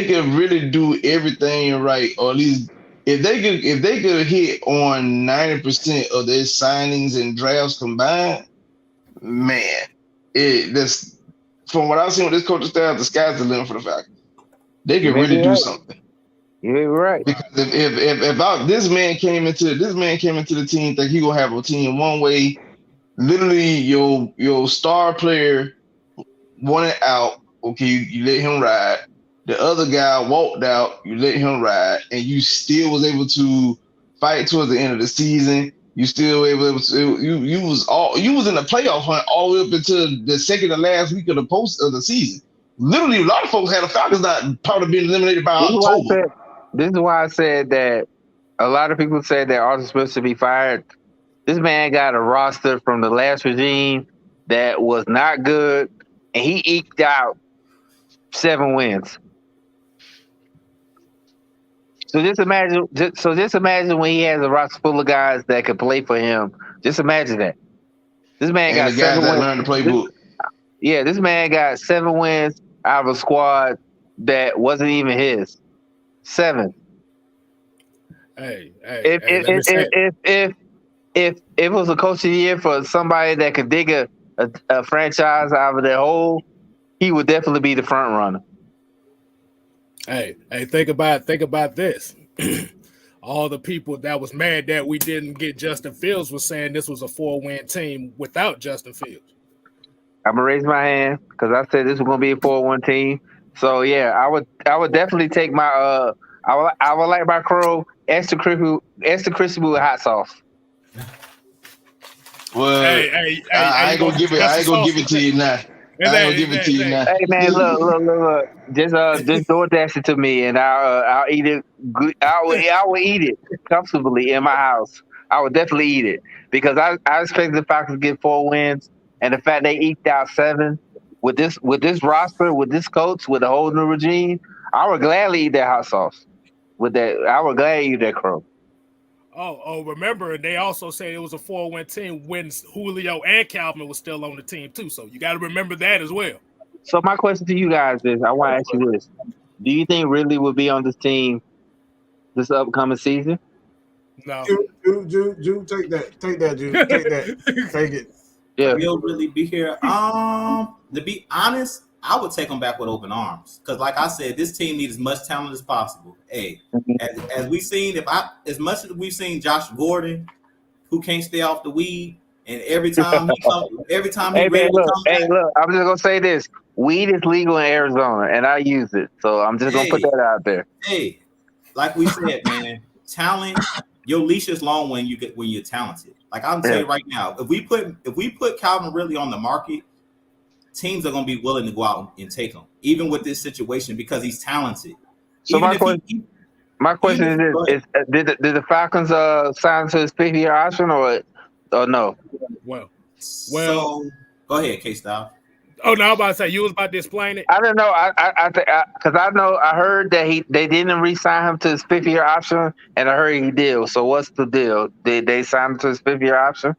could really do everything right, or at least if they could hit on 90% of their signings and drafts combined, man, this. From what I've seen with this coaching staff, the sky's the limit for the Falcons. They can really do something. You're right. Because if this man came into the team think he gonna have a team one way, literally your star player wanted out, okay, you let him ride. The other guy walked out, you let him ride, and you still was able to fight towards the end of the season. You still able to you was in the playoff hunt all the way up until the second to last week of the season. Literally, a lot of folks had the Falcons not probably being eliminated by October. This is why I said that a lot of people said that Arthur Smith should be fired. This man got a roster from the last regime that was not good, and he eked out 7 wins. So just imagine when he has a roster full of guys that could play for him. Just imagine that. This man got 7 wins. Learned the playbook. This man got 7 wins out of a squad that wasn't even his. 7. If it was a coach of the year for somebody that could dig a franchise out of their hole, he would definitely be the front runner. Hey, think about this. All the people that was mad that we didn't get Justin Fields was saying this was a 4-win team without Justin Fields. I'm gonna raise my hand because I said this was gonna be a 4-1 team. So yeah, I would definitely take my I would like my crow extra crispy with hot sauce. Well, I ain't gonna give it to you now. Hey man, look. Just DoorDash it to me, and I'll eat it. Good. I will eat it comfortably in my house. I would definitely eat it because I expect the Falcons to get 4 wins, and the fact they eked out 7 with this roster, with this coach, with a whole new regime, I would gladly eat that hot sauce. With that, I would gladly eat that crow. Oh, remember, they also said it was a 4-win team when Julio and Calvin was still on the team too. So you got to remember that as well. So my question to you guys is, I want to ask you this. Do you think Ridley will be on this team this upcoming season? No. Jude, take that, Jude. Take it. Yeah. He'll really be here. To be honest, I would take him back with open arms because, like I said, this team needs as much talent as possible. Hey, as we've seen, as much as we've seen Josh Gordon, who can't stay off the weed, and every time he comes, look, I'm just gonna say this: weed is legal in Arizona, and I use it, so I'm just gonna put that out there. Hey, like we said, man, talent. Your leash is long when you're talented. Like I'm telling you right now, if we put Calvin Ridley on the market, teams are going to be willing to go out and take him, even with this situation, because he's talented. So my question is did the Falcons sign to his 5th-year option or no? Well, so go ahead, K-Style. Oh no, I'm about to say you was about to explain it. I don't know. Because I heard that they didn't re-sign him to his 5th-year option, and I heard he did. So what's the deal? Did they sign him to his 5th-year option?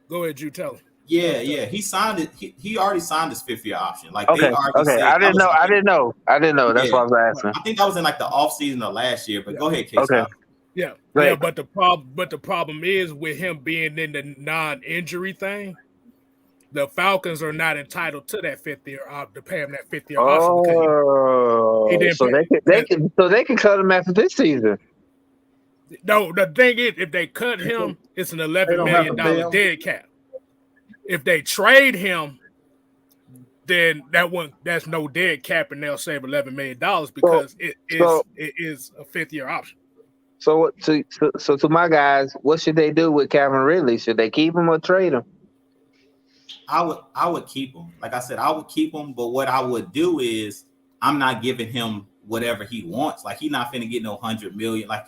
Go ahead, you tell him. Yeah. He signed it. He already signed his 5th-year option. Like Okay, they already said. I didn't know. That's why I was asking. I think that was in like the off season of last year. But go ahead, K. Okay. Yeah, Right. yeah. But the problem is with him being in the non-injury thing, the Falcons are not entitled to that 5th-year to pay him that 5th-year option. Oh, He didn't so they can cut him after this season. No, the thing is, if they cut him, it's an $11 million dead cap. If they trade him, then that's no dead cap, and they'll save $11 million because it is a 5th-year option. So to my guys, what should they do with Calvin Ridley? Should they keep him or trade him? I would keep him. Like I said, I would keep him. But what I would do is I'm not giving him whatever he wants. Like he's not finna get no $100 million. Like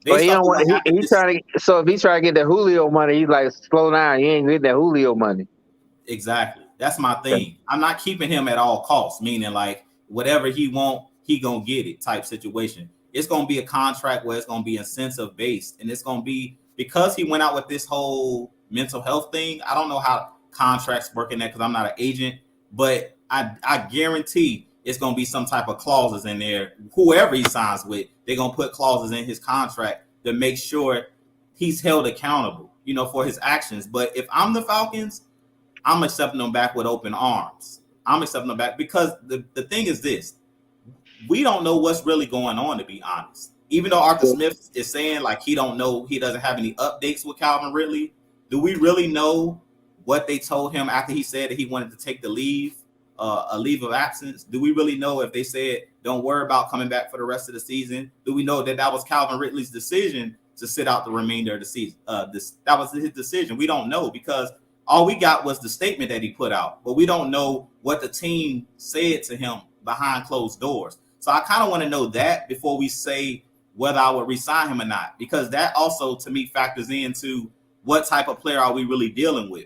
but he don't want. He's trying to. So if he's trying to get that Julio money, he's like, slow down. You ain't getting that Julio money. Exactly. That's my thing. I'm not keeping him at all costs. Meaning like whatever he want, he gonna get it type situation. It's gonna be a contract where it's gonna be incentive based, and it's gonna be because he went out with this whole mental health thing. I don't know how contracts work in that because I'm not an agent, but I guarantee it's going to be some type of clauses in there. Whoever he signs with, they're going to put clauses in his contract to make sure he's held accountable, for his actions. But if I'm the Falcons, I'm accepting them back with open arms. I'm accepting them back because the thing is this. We don't know what's really going on, to be honest. Even though Arthur Smith is saying like he don't know, he doesn't have any updates with Calvin Ridley, do we really know what they told him after he said that he wanted to take the leave, a leave of absence? Do we really know if they said, don't worry about coming back for the rest of the season? Do we know that was Calvin Ridley's decision to sit out the remainder of the season? That was his decision. We don't know because all we got was the statement that he put out, but we don't know what the team said to him behind closed doors. So I kind of want to know that before we say whether I would re-sign him or not, because that also, to me, factors into what type of player are we really dealing with.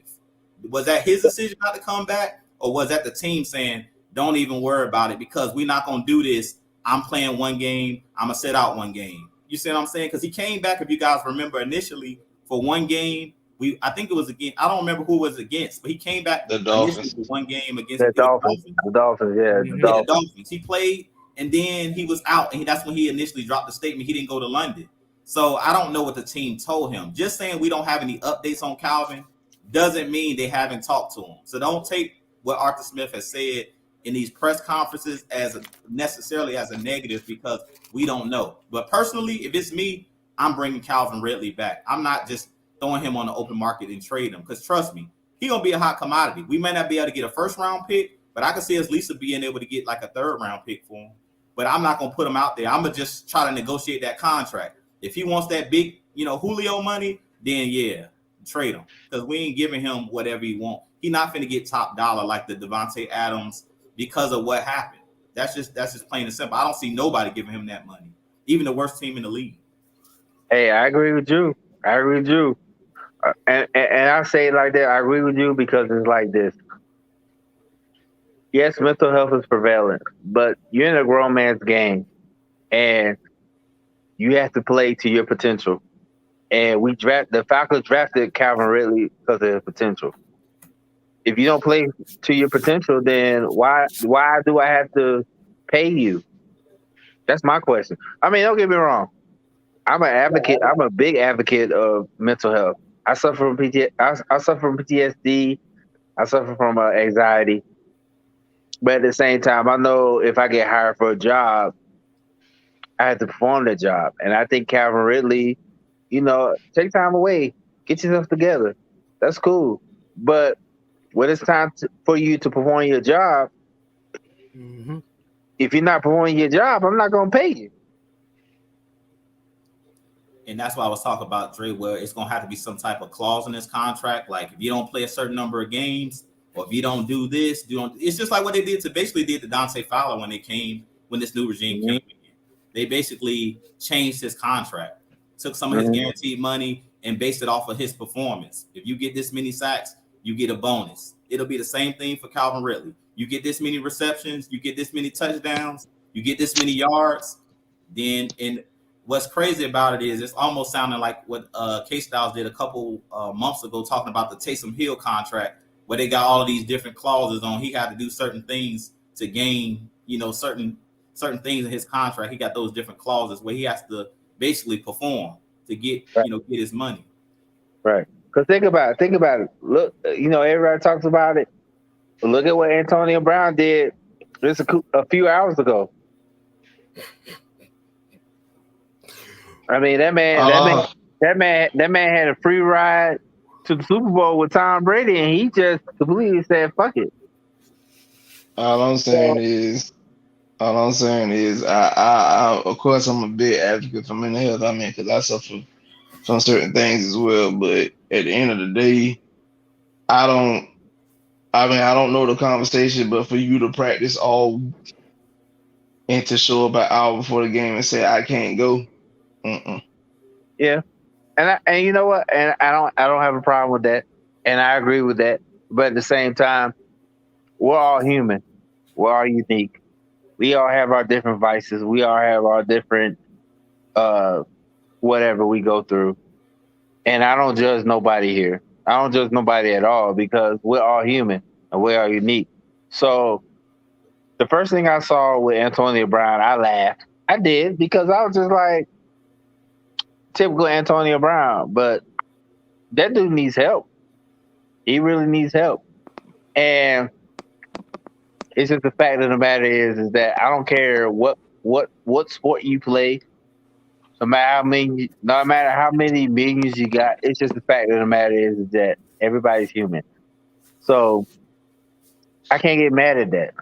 Was that his decision not to come back, or was that the team saying, don't even worry about it because we're not going to do this. I'm playing one game. I'm going to sit out one game. You see what I'm saying? Because he came back, if you guys remember, initially for one game. I think it was against, I don't remember who it was against, but he came back the Dolphins. For one game against the Dolphins. The Dolphins. The Dolphins. He played, and then he was out, and that's when he initially dropped the statement. He didn't go to London. So I don't know what the team told him. Just saying we don't have any updates on Calvin doesn't mean they haven't talked to him. So don't take what Arthur Smith has said in these press conferences necessarily as a negative because we don't know. But personally, if it's me, I'm bringing Calvin Ridley back. I'm not just throwing him on the open market and trade him because trust me, he's going to be a hot commodity. We may not be able to get a first-round pick, but I can see us Lisa being able to get like a third-round pick for him. But I'm not going to put him out there. I'm going to just try to negotiate that contract. If he wants that big, Julio money, then yeah, trade him because we ain't giving him whatever he wants. He's not finna get top dollar like the Devontae Adams because of what happened. That's just plain and simple. I don't see nobody giving him that money, even the worst team in the league. Hey, I agree with you. And I say it like that. I agree with you because it's like this. Yes, mental health is prevalent, but you're in a grown man's game, and you have to play to your potential. And the Falcons drafted Calvin Ridley because of his potential. If you don't play to your potential, then why do I have to pay you? That's my question. I mean, don't get me wrong. I'm an advocate. I'm a big advocate of mental health. I suffer from PTSD. I suffer from anxiety. But at the same time, I know if I get hired for a job, I have to perform that job. And I think Calvin Ridley, take time away, get yourself together. That's cool. But when it's time for you to perform your job, if you're not performing your job, I'm not going to pay you. And that's why I was talking about, Dre, where it's going to have to be some type of clause in this contract. Like if you don't play a certain number of games, or if you don't do this, it's just like what they did to Dante Fowler when this new regime came in. They basically changed his contract, took some of his guaranteed money and based it off of his performance. If you get this many sacks, you get a bonus. It'll be the same thing for Calvin Ridley. You get this many receptions, you get this many touchdowns, you get this many yards. Then, and what's crazy about it is it's almost sounding like what K-Styles did a couple months ago, talking about the Taysom Hill contract, where they got all of these different clauses on. He had to do certain things to gain, certain things in his contract. He got those different clauses where he has to basically perform to get, get his money. Right. Because think about it. Look, everybody talks about it. But look at what Antonio Brown did just a few hours ago. I mean, that man had a free ride to the Super Bowl with Tom Brady, and he just completely said, "Fuck it." All I'm saying is, I of course I'm a big advocate for mental health. I mean, because I suffer from certain things as well. But at the end of the day, I don't know the conversation, but for you to practice all week and to show up an hour before the game and say I can't go. Yeah, and you know what? And I don't have a problem with that, and I agree with that. But at the same time, we're all human. We're all unique. We all have our different vices. We all have our different whatever we go through. And I don't judge nobody here. I don't judge nobody at all because we're all human and we're all unique. So the first thing I saw with Antonio Brown, I laughed. I did because I was just like, typical Antonio Brown, but that dude needs help. He really needs help. And it's just the fact of the matter is that I don't care what sport you play, no matter how many millions you got, it's just the fact of the matter is that everybody's human. So I can't get mad at that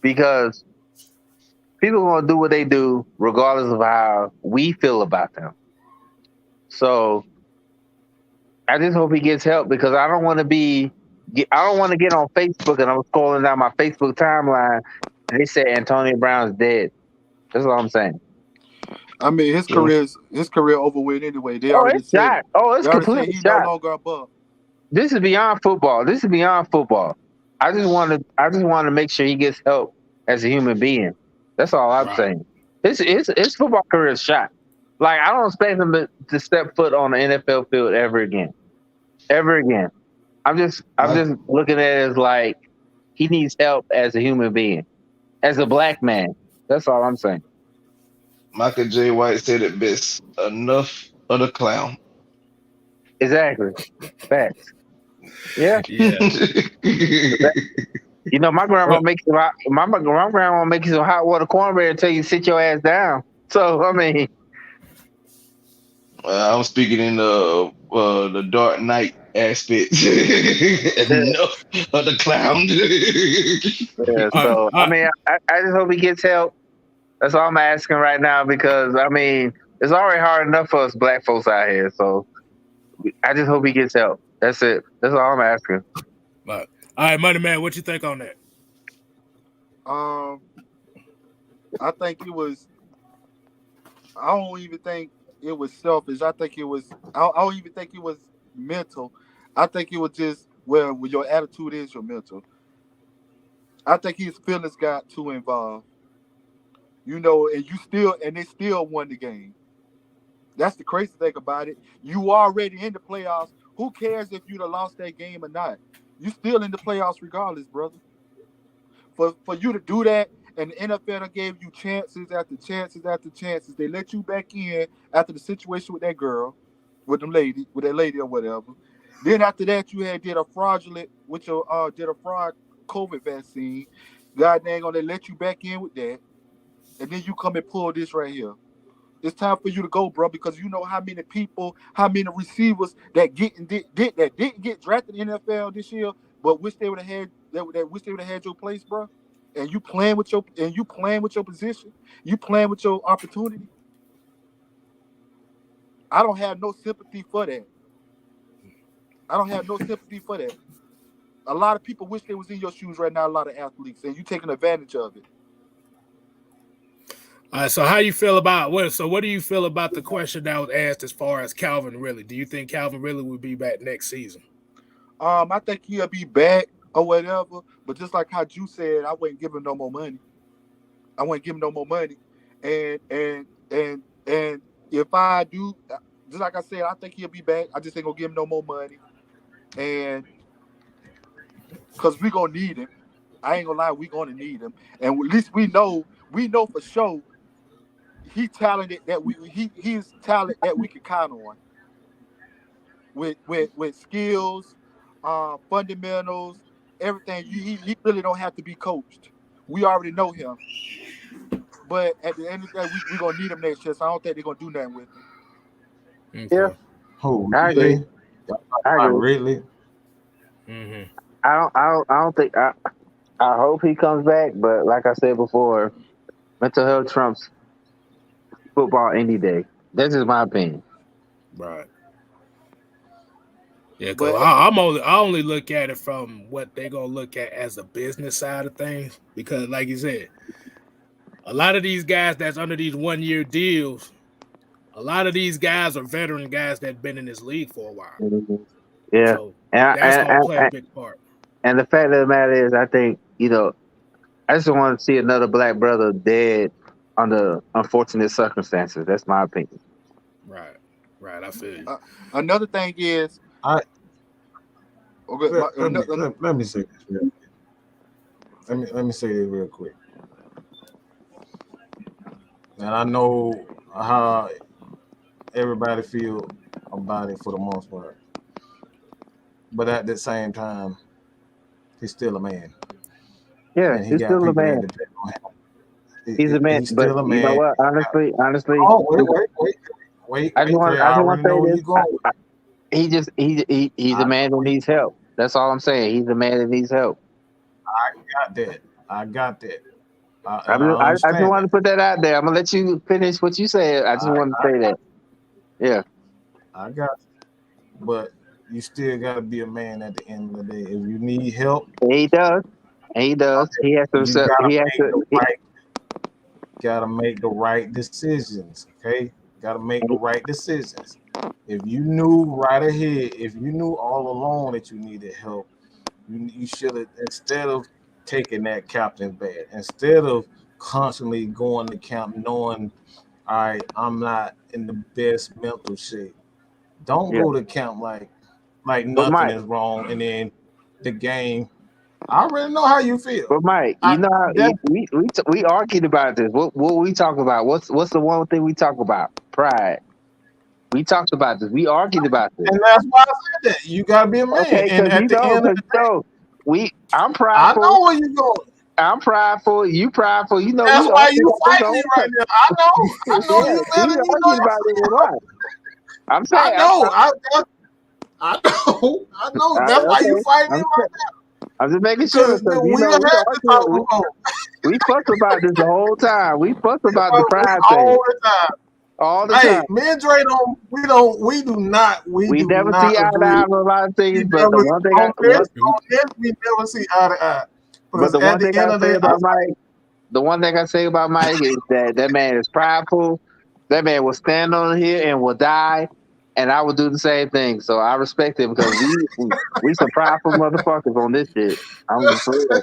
because people are gonna do what they do regardless of how we feel about them. So I just hope he gets help because I don't want to get on Facebook and I'm scrolling down my Facebook timeline and they say Antonio Brown's dead. That's all I'm saying. I mean, his career over with anyway. They already it's shot. It's completely he's shot. no longer above. This is beyond football. I just want to make sure he gets help as a human being. That's all I'm saying. His football career is shot. Like I don't expect him to step foot on the NFL field ever again. I'm just looking at it as like he needs help as a human being, as a black man. That's all I'm saying. Michael J. White said it best. Enough of the clown. Exactly. Facts. Yeah. My grandma makes some hot water cornbread until you sit your ass down. So I mean, I'm speaking in the Dark Knight aspect. Enough of the clown. Yeah, so I mean, I just hope he gets help. That's all I'm asking right now because I mean, it's already hard enough for us black folks out here. So I just hope he gets help. That's it. That's all I'm asking. All right, Money Man, what you think on that? I think it was. I don't even think it was selfish. I think it was. I don't even think it was mental. I think it was just where your attitude is your mental. I think his feelings got too involved. And they still won the game. That's the crazy thing about it. You already in the playoffs. Who cares if you'd have lost that game or not? You still in the playoffs regardless, brother. For you to do that, and the NFL gave you chances after chances after chances. They let you back in after the situation with that girl, with that lady or whatever. Then after that, you did a fraud COVID vaccine. God dang on, they let you back in with that. And then you come and pull this right here. It's time for you to go, bro, because you know how many receivers that didn't get drafted in the NFL this year, but wish they would have had your place, bro. And you playing with your position, you playing with your opportunity. I don't have no sympathy for that. A lot of people wish they was in your shoes right now, a lot of athletes, and you taking advantage of it. All right, so how you feel about what do you feel about the question that was asked as far as Calvin Ridley? Do you think Calvin Ridley will be back next season? I think he'll be back or whatever. But just like how you said, I wouldn't give him no more money. I wouldn't give him no more money. And if I do, just like I said, I think he'll be back. I just ain't gonna give him no more money. And because we gonna need him. I ain't gonna lie, we gonna need him. And at least we know for sure he's talented that he's talent that we can count on with skills, fundamentals, everything. He really don't have to be coached. We already know him. But at the end of the day, we're gonna need him next year. So I don't think they're gonna do nothing with him. Okay. Yeah, Who? I agree. Really? I agree. Really? Mm-hmm. I don't think. I hope he comes back, but like I said before, mental health trumps football any day. That's just my opinion. Right. Yeah, because But I only look at it from what they're gonna look at as the business side of things. Because, like you said, a lot of these guys that's under these 1-year deals, a lot of these guys are veteran guys that've been in this league for a while. Mm-hmm. Yeah, So that's gonna play a big part. And the fact of the matter is, I think, I just want to see another black brother dead under unfortunate circumstances. That's my opinion. Right. I feel you. another thing is, Let me say this real quick. Let me say this real quick. And I know how everybody feel about it for the most part. But at the same time, he's still a man. Yeah, And he's still a man. He's a man. He's but still a man. You know what? Honestly. Oh, wait. I just want to say this. He's a man who needs help. That's all I'm saying. He's a man that needs help. I got that. I just want to put that out there. I'm gonna let you finish what you said. I just want to say that. Yeah. I got you. But you still got to be a man at the end of the day. If you need help, he does. He has to. Gotta make the right decisions. Okay, gotta make the right decisions. If you knew right ahead, if you knew all along that you needed help, you should have, instead of taking that captain's bad, instead of constantly going to camp knowing, all right, I'm not in the best mental shape. Don't go to camp like nothing is wrong, and then the game. I already know how you feel. But Mike, how we argued about this. What we talk about? What's the one thing we talk about? Pride. We talked about this. We argued about this. And that's why I said that. You gotta be a man. Okay, and at the end of the day, I'm prideful. I know where you're going. I'm prideful. You prideful. That's why you fighting me right now. I know you better. You know. I'm saying. I know. That's why you fighting me right now. I'm just making sure. We fuss about this the whole time. We fuss about the pride thing all the time. Me and Dre we do not never see eye to eye on a lot of things. But the one thing we never see eye to eye. But the one thing I say about Mike, the one thing I say about Mike is that man is prideful. That man will stand on here and will die. And I would do the same thing. So I respect him because we some prideful motherfuckers on this shit. I'm just real.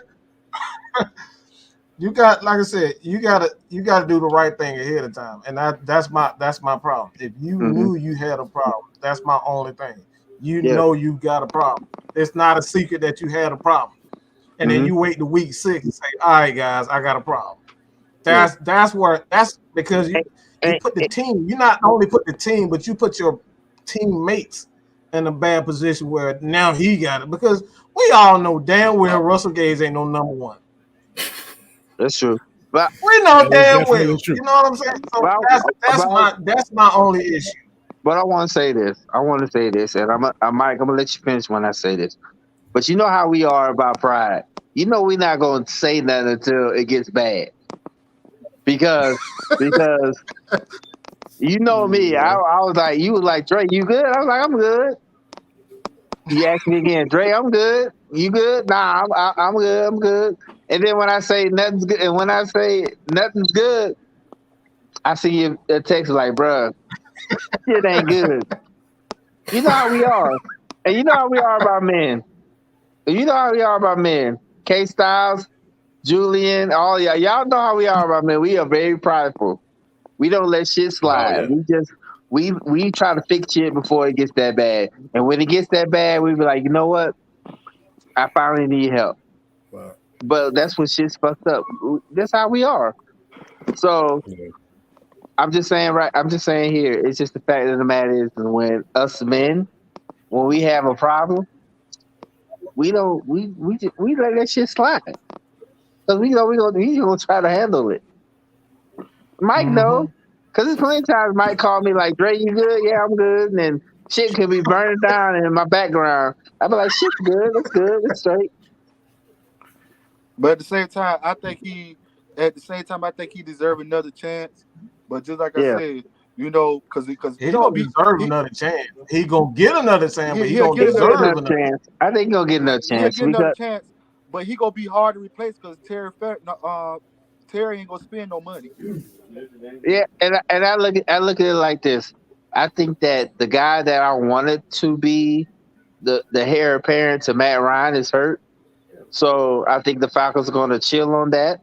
You got, like I said, you gotta do the right thing ahead of time. And that's my problem. If you knew you had a problem, that's my only thing. You know you got a problem. It's not a secret that you had a problem. And then you wait to week 6 and say, all right, guys, I got a problem. That's because you put the team, you not only put the team, but you put your teammates in a bad position where now he got it, because we all know damn well Russell Gage ain't no number one. That's true, but we know damn well. You know what I'm saying? So that's my only issue. But I want to say this. And I'm gonna let you finish when I say this. But you know how we are about pride. You know we're not gonna say nothing until it gets bad, because. You know me. I was like, you was like, Dre, you good? I was like, I'm good. You asked me again, Dre, I'm good. You good? Nah, I'm good. I'm good. And then when I say nothing's good, and when I say nothing's good, I see you a text like, bruh, shit ain't good. You know how we are. And you know how we are about men. You know how we are about men. K Styles, Julian, all y'all. Y'all know how we are about men. We are very prideful. We don't let shit slide. yeah. We try to fix shit before it gets that bad. And when it gets that bad, we be like, you know what? I finally need help. Wow. But that's when shit's fucked up. That's how we are. So Yeah. I'm just saying here, it's just the fact of the matter is when us men, when we have a problem, we let that shit slide. Because we gonna try to handle it. Mike know. Cause there's plenty of times Mike called me like, Dre, you good? Yeah, I'm good. And then shit could be burning down in my background. I'd be like, shit's good, it's good, it's straight. But at the same time, I think he deserves another chance. But just like I said, you know, because he don't deserve another chance. He gonna get another chance, but he he'll don't get deserve another another chance. I think he'll get another chance. He'll get another chance, but he gonna be hard to replace because Terry ain't gonna spend no money. Yeah, and I look at it like this. I think that the guy that I wanted to be the heir apparent to Matt Ryan is hurt. So I think the Falcons are going to chill on that,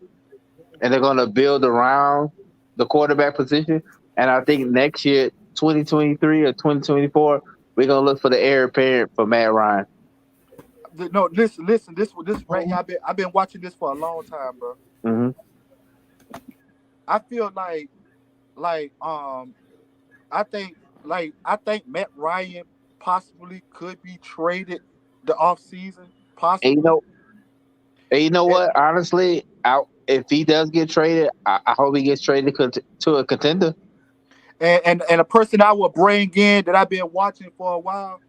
and they're going to build around the quarterback position. And I think next year, 2023 or 2024, we're going to look for the heir apparent for Matt Ryan. No, listen. This right here. I've been watching this for a long time, bro. Mm-hmm. I feel like I think Matt Ryan possibly could be traded the offseason. Possibly. And you know what? Honestly, if he does get traded, I hope he gets traded to a contender. And a person I would bring in that I've been watching for a while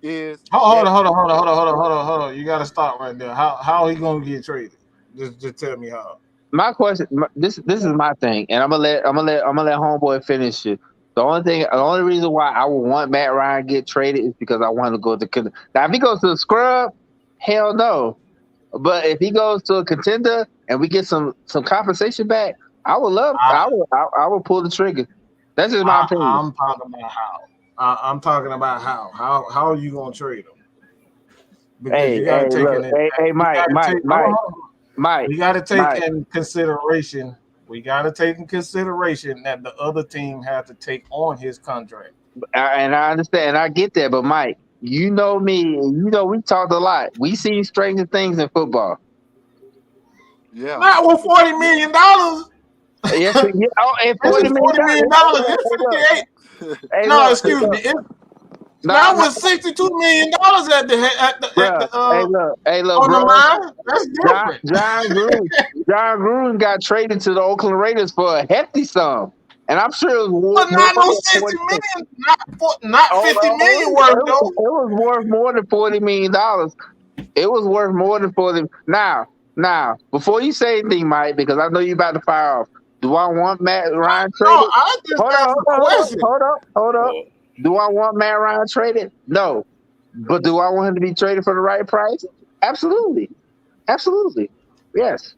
is hold on. You gotta stop right there. How he gonna get traded? Just tell me how. My question, this is my thing, and I'm gonna let homeboy finish it. The only reason why I would want Matt Ryan to get traded is because I want him to go to contender. Now, if he goes to the scrub, hell no. But if he goes to a contender and we get some compensation back, I would pull the trigger. That's just my opinion. I'm talking about how. I'm talking about how. How are you gonna trade him? Because you gotta take Mike. We gotta take in consideration. We gotta take in consideration that the other team has to take on his contract. And I understand, and I get that, but Mike, you know me, you know we talked a lot. We see stranger things in football. Yeah. Not with $40 million. Yes, and $40 million. No, excuse me. That was $62 million at the on the line. That's different. John Gruden got traded to the Oakland Raiders for a hefty sum, and I'm sure it was but not no $60 million, not $50 million worth though. It was worth more than $40 million. It was worth more than $40. Now, before you say anything, Mike, because I know you about to fire off. Do I want Matt Ryan traded? No, I just asked a question. Hold up. Do I want Matt Ryan traded? No. But do I want him to be traded for the right price? Absolutely. Yes.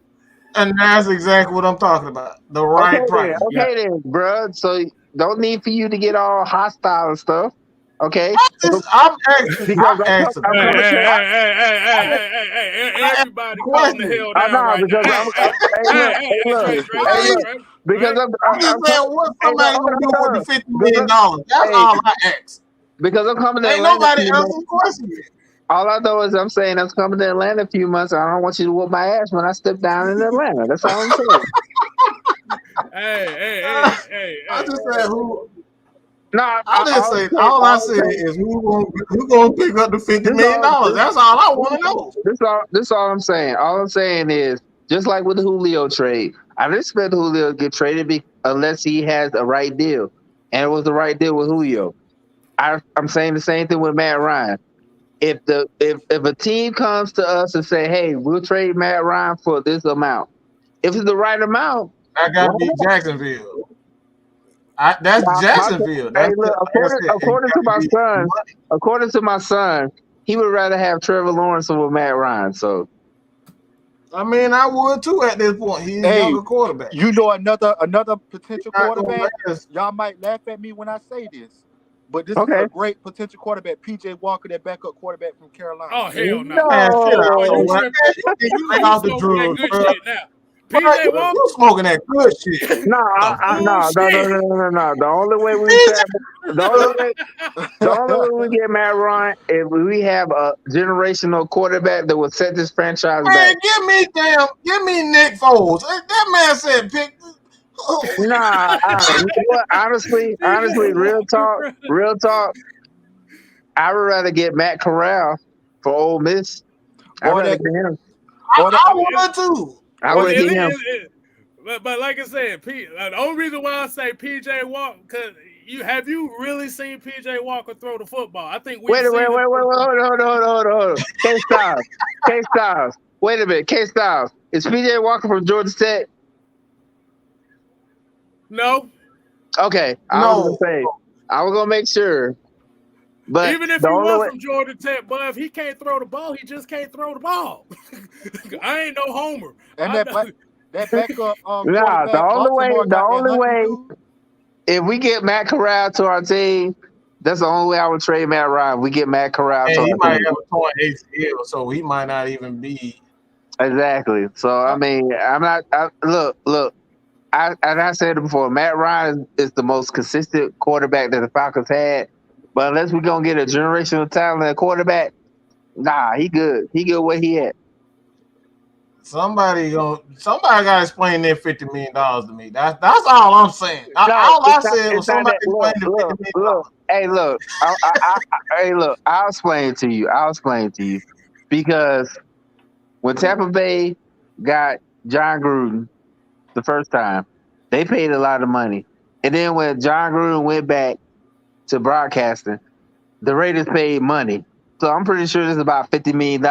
And that's exactly what I'm talking about. The right price. Then, bro. So don't need for you to get all hostile and stuff. Okay. I'm asking. Everybody calling the hell down right now. Because I'm just saying what somebody gonna do with the $50 million. That's all I ask. Because I'm coming to Atlanta. Ain't nobody answering questions. All I know is I'm saying I'm coming to Atlanta in a few months. I don't want you to whoop my ass when I step down in Atlanta. That's all I'm saying. I just said who. No, all I said is who gonna pick up the $50 million. That's all I want to know. This all I'm saying. All I'm saying is just like with the Julio trade, I didn't expect Julio to get traded unless he has a right deal, and it was the right deal with Julio. I'm saying the same thing with Matt Ryan. If a team comes to us and say, "Hey, we'll trade Matt Ryan for this amount," if it's the right amount, I gotta be Jacksonville. That's Jacksonville. According to my son, he would rather have Trevor Lawrence over Matt Ryan. So, I mean, I would too at this point. He's a younger quarterback. You know, another potential quarterback. Y'all might laugh at me when I say this. But this is a great potential quarterback, PJ Walker, that backup quarterback from Carolina. Oh hell no! Man, shit, I don't know You what. tripping. You You off the smoking that drugs, good bro. shit now. Bro, PJ Walker. You smoking that good shit. No, no. The only way we we get Matt Ryan if we have a generational quarterback that will set this franchise Man, back. give me Nick Foles. That man said pick. Nah, you know what? Honestly, real talk. I would rather get Matt Corral for Ole Miss. I'd rather get him. I would too. I would get him. But like I said, the only reason why I say PJ Walker, because have you really seen PJ Walker throw the football? I think Wait, hold on. K Styles. Wait a minute, K Styles. Is PJ Walker from Georgia Tech? No. Okay, I was gonna make sure. But even if he was from Georgia Tech, but if he can't throw the ball, he just can't throw the ball. I ain't no homer. And that backup. The only way, if we get Matt Corral to our team, that's the only way I would trade Matt Ryan. We get Matt Corral. Hey, he might have a torn ACL, so he might not even be. Exactly. So I mean, I'm not. Look. I said it before. Matt Ryan is the most consistent quarterback that the Falcons had. But unless we're gonna get a generational talent at quarterback, nah, he good. He good where he at. Somebody gotta explain that $50 million to me. That's all I'm saying. All I said was somebody explain the $50 million. Hey, look. I'll explain it to you. Because when Tampa Bay got John Gruden the first time, they paid a lot of money. And then when John Gruden went back to broadcasting, the Raiders paid money. So I'm pretty sure there's about $50 million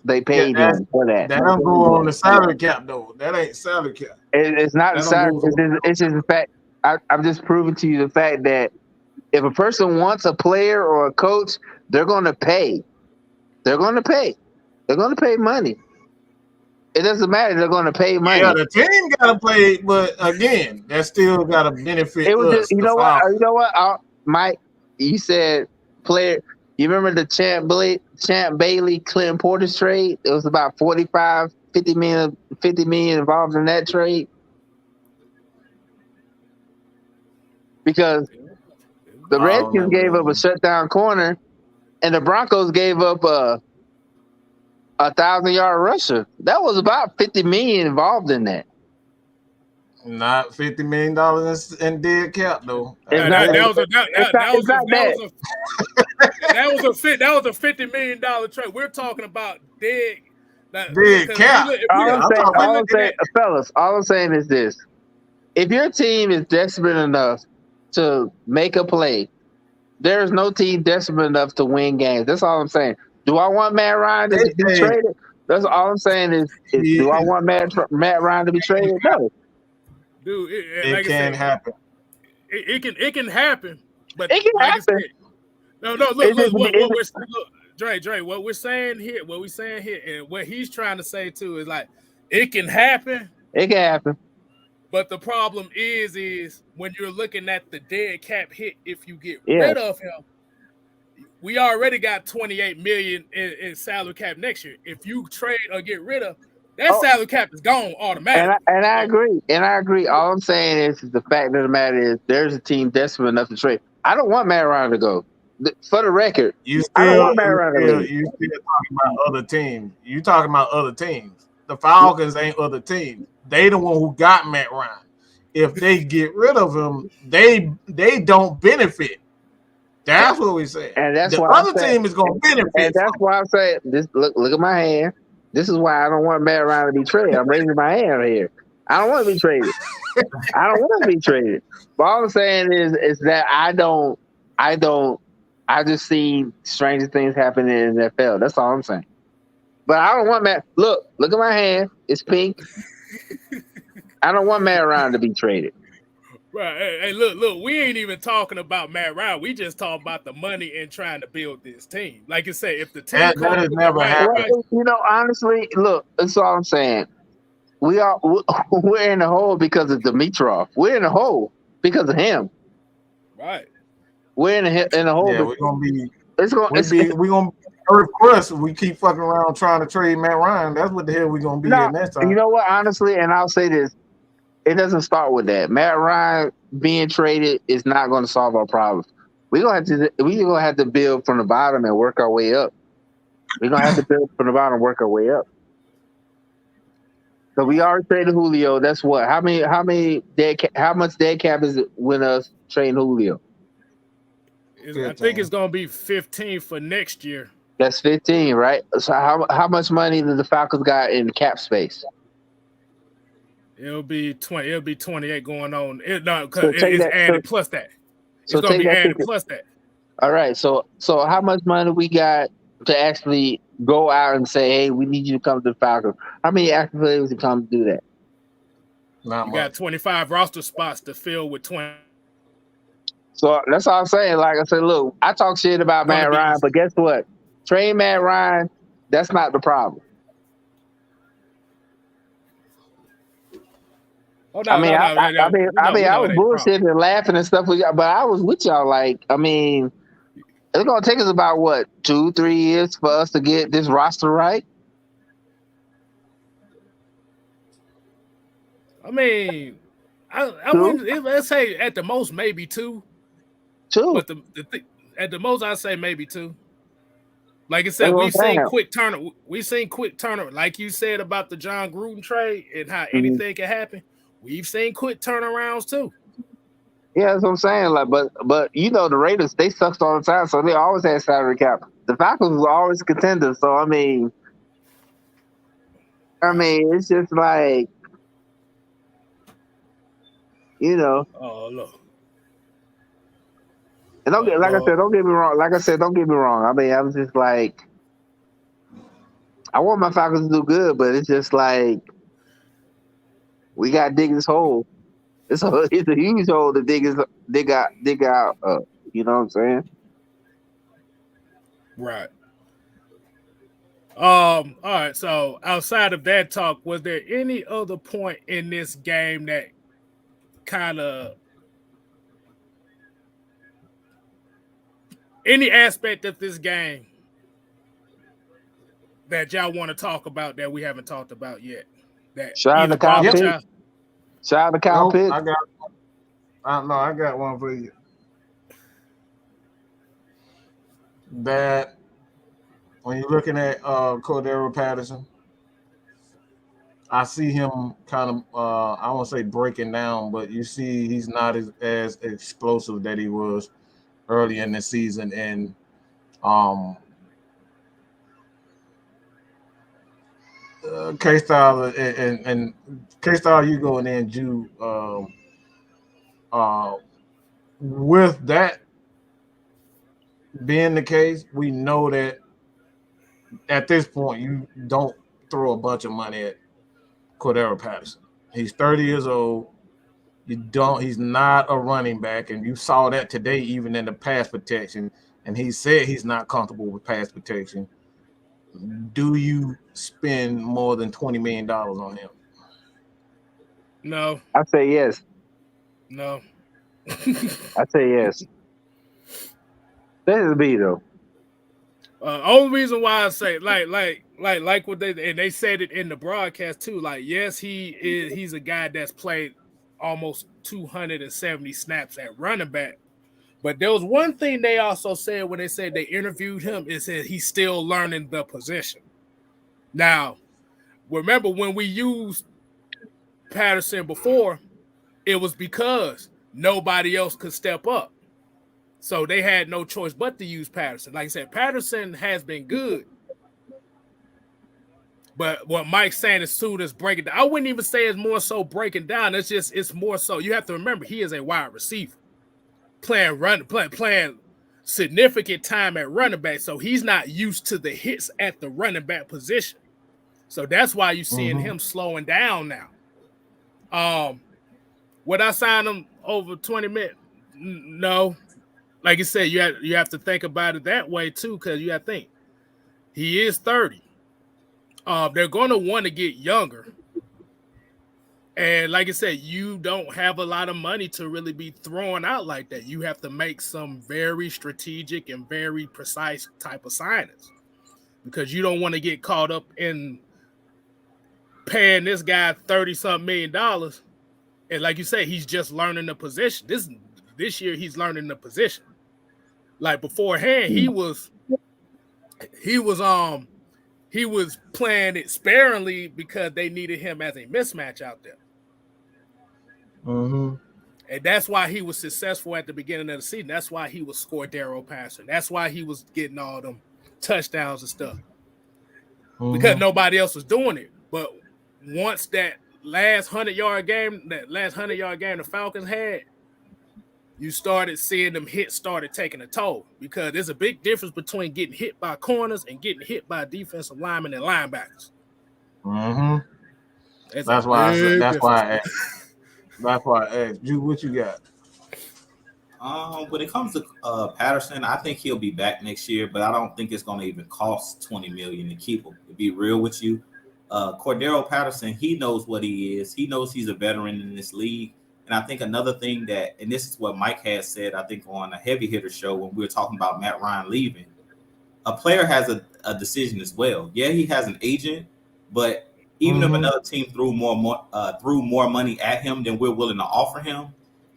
they paid him for that. That don't go on the salary cap, though. That ain't salary cap. It's not salary. It's just the fact. I'm just proving to you the fact that if a person wants a player or a coach, they're going to pay. They're going to pay money. It doesn't matter. They're going to pay money. Yeah, the team got to play, but again, that still got to benefit it was us. Just, you know what? Mike, you said player. You remember the Champ Bailey, Clinton Portis trade? It was about 50 million involved in that trade. Because the Redskins gave up a shutdown corner, and the Broncos gave up a 1,000-yard rusher. That was about $50 million involved in that. Not $50 million in dead cap though. That was a $50 million trade. We're talking about dead cap. All I'm saying is this: if your team is desperate enough to make a play, there is no team desperate enough to win games. That's all I'm saying. Do I want Matt Ryan to be traded? That's all I'm saying is do I want Matt Ryan to be traded? No. Dude, it can happen. It can happen, but it can happen. Look, Dre, what we're saying here, and what he's trying to say too is like it can happen. It can happen. But the problem is when you're looking at the dead cap hit, if you get rid of him, we already got $28 million in salary cap next year. If you trade or get rid of that salary cap is gone automatically. And I agree. All I'm saying is the fact of the matter is there's a team desperate enough to trade. I don't want Matt Ryan to go. For the record, I don't want Matt Ryan to leave. You still talking about other teams. You talking about other teams. The Falcons ain't other teams. They the one who got Matt Ryan. If they get rid of him, they don't benefit. That's what we say. And that's the why other team is going to benefit. And that's why I'm saying this. Look at my hand. This is why I don't want Matt Ryan to be traded. I'm raising my hand here. I don't want to be traded. But all I'm saying is that I just seen stranger things happen in the NFL. That's all I'm saying. But I don't want Matt. Look at my hand. It's pink. I don't want Matt Ryan to be traded. Right. Hey, look, we ain't even talking about Matt Ryan. We just talking about the money and trying to build this team. Like you say, if the team that has never happened. Honestly, look, that's all I'm saying. We're in the hole because of Dimitrov. We're in the hole because of him. Right. we're in a hole. Yeah, we're gonna be. It's gonna. We're gonna earth crust. We keep fucking around trying to trade Matt Ryan. That's what the hell we're gonna be No, at next time. you know what? Honestly, and I'll say this: it doesn't start with that. Matt Ryan being traded is not going to solve our problems. We're gonna have to build from the bottom and work our way up. We're gonna have to build from the bottom and work our way up. So we already traded Julio. That's what? How much dead cap is it when us trading Julio? I think it's gonna be 15 for next year. That's 15, right? So how much money do the Falcons got in cap space? It'll be 20. It'll be 28 going on. It's that, added plus that. It's gonna be added plus that. All right. So how much money we got to actually go out and say, hey, we need you to come to the Falcons? How many active players to come do that? You got 25 roster spots to fill with 20. So that's all I'm saying. Like I said, look, I talk shit about Matt Ryan, but guess what? Trade Matt Ryan, that's not the problem. I was bullshitting and laughing and stuff with y'all, but I was with y'all. Like, I mean, it's gonna take us about what 2-3 years for us to get this roster right. I mean, I wouldn't. Let's say at the most maybe 2. But at the most I'd say maybe 2. Like I said, we've seen quick turnover. We've seen quick turnover, like you said about the John Gruden trade and how anything can happen. We've seen quick turnarounds too. Yeah, that's what I'm saying. Like, but you know, the Raiders, they sucked all the time, so they always had salary cap. The Falcons were always contenders. So I mean, it's just like, you know. Oh look. And don't get me wrong. Like I said, don't get me wrong. I mean, I was just like, I want my Falcons to do good, but it's just like, we got to dig this hole. It's a huge hole to dig out. You know what I'm saying? Right. All right. So outside of that talk, was there any other point in this game that kind of any aspect of this game that y'all want to talk about that we haven't talked about yet? Shout out to Kyle Pitt. Shout out to Kyle Pitt. I got one for you. That when you're looking at Cordero Patterson, I see him kind of I won't say breaking down, but you see he's not as explosive that he was early in the season, and K-Style and K-Style, you go in there and Jew. With that being the case, we know that at this point you don't throw a bunch of money at Cordero Patterson. He's 30 years old. He's not a running back, and you saw that today even in the pass protection, and he said he's not comfortable with pass protection. Do you spend more than $20 million on him? No. I say yes. No. I say yes. This is B though. Only reason why I say like what they said it in the broadcast too. Like, yes, he's a guy that's played almost 270 snaps at running back. But there was one thing they also said when they said they interviewed him, is that he's still learning the position. Now, remember when we used Patterson before, it was because nobody else could step up. So they had no choice but to use Patterson. Like I said, Patterson has been good. But what Mike's saying is soon as breaking down, I wouldn't even say it's more so breaking down. It's more so you have to remember he is a wide receiver. Playing significant time at running back, so he's not used to the hits at the running back position. So that's why you're seeing him slowing down now. Would I sign him over 20 minutes? No. Like you said, you have to think about it that way too, because you have to think he is 30. They're going to want to get younger. And like I said, you don't have a lot of money to really be throwing out like that. You have to make some very strategic and very precise type of signings because you don't want to get caught up in paying this guy $30-something million. And like you say, he's just learning the position. This year he's learning the position. Like beforehand, he was playing it sparingly because they needed him as a mismatch out there. Mm-hmm. And that's why he was successful at the beginning of the season. That's why he was Scordero passing. That's why he was getting all them touchdowns and stuff. Because nobody else was doing it. But once that last 100-yard game the Falcons had, you started seeing them hits started taking a toll because there's a big difference between getting hit by corners and getting hit by defensive linemen and linebackers. Mm-hmm. That's why I asked you what you got. When it comes to Patterson, I think he'll be back next year, but I don't think it's going to even cost $20 million to keep him. To be real with you, Cordero Patterson, he knows what he is. He knows he's a veteran in this league. And I think another thing that, and this is what Mike has said, I think on a heavy hitter show when we were talking about Matt Ryan leaving, a player has a decision as well. Yeah, he has an agent, but even if another team threw more money at him than we're willing to offer him,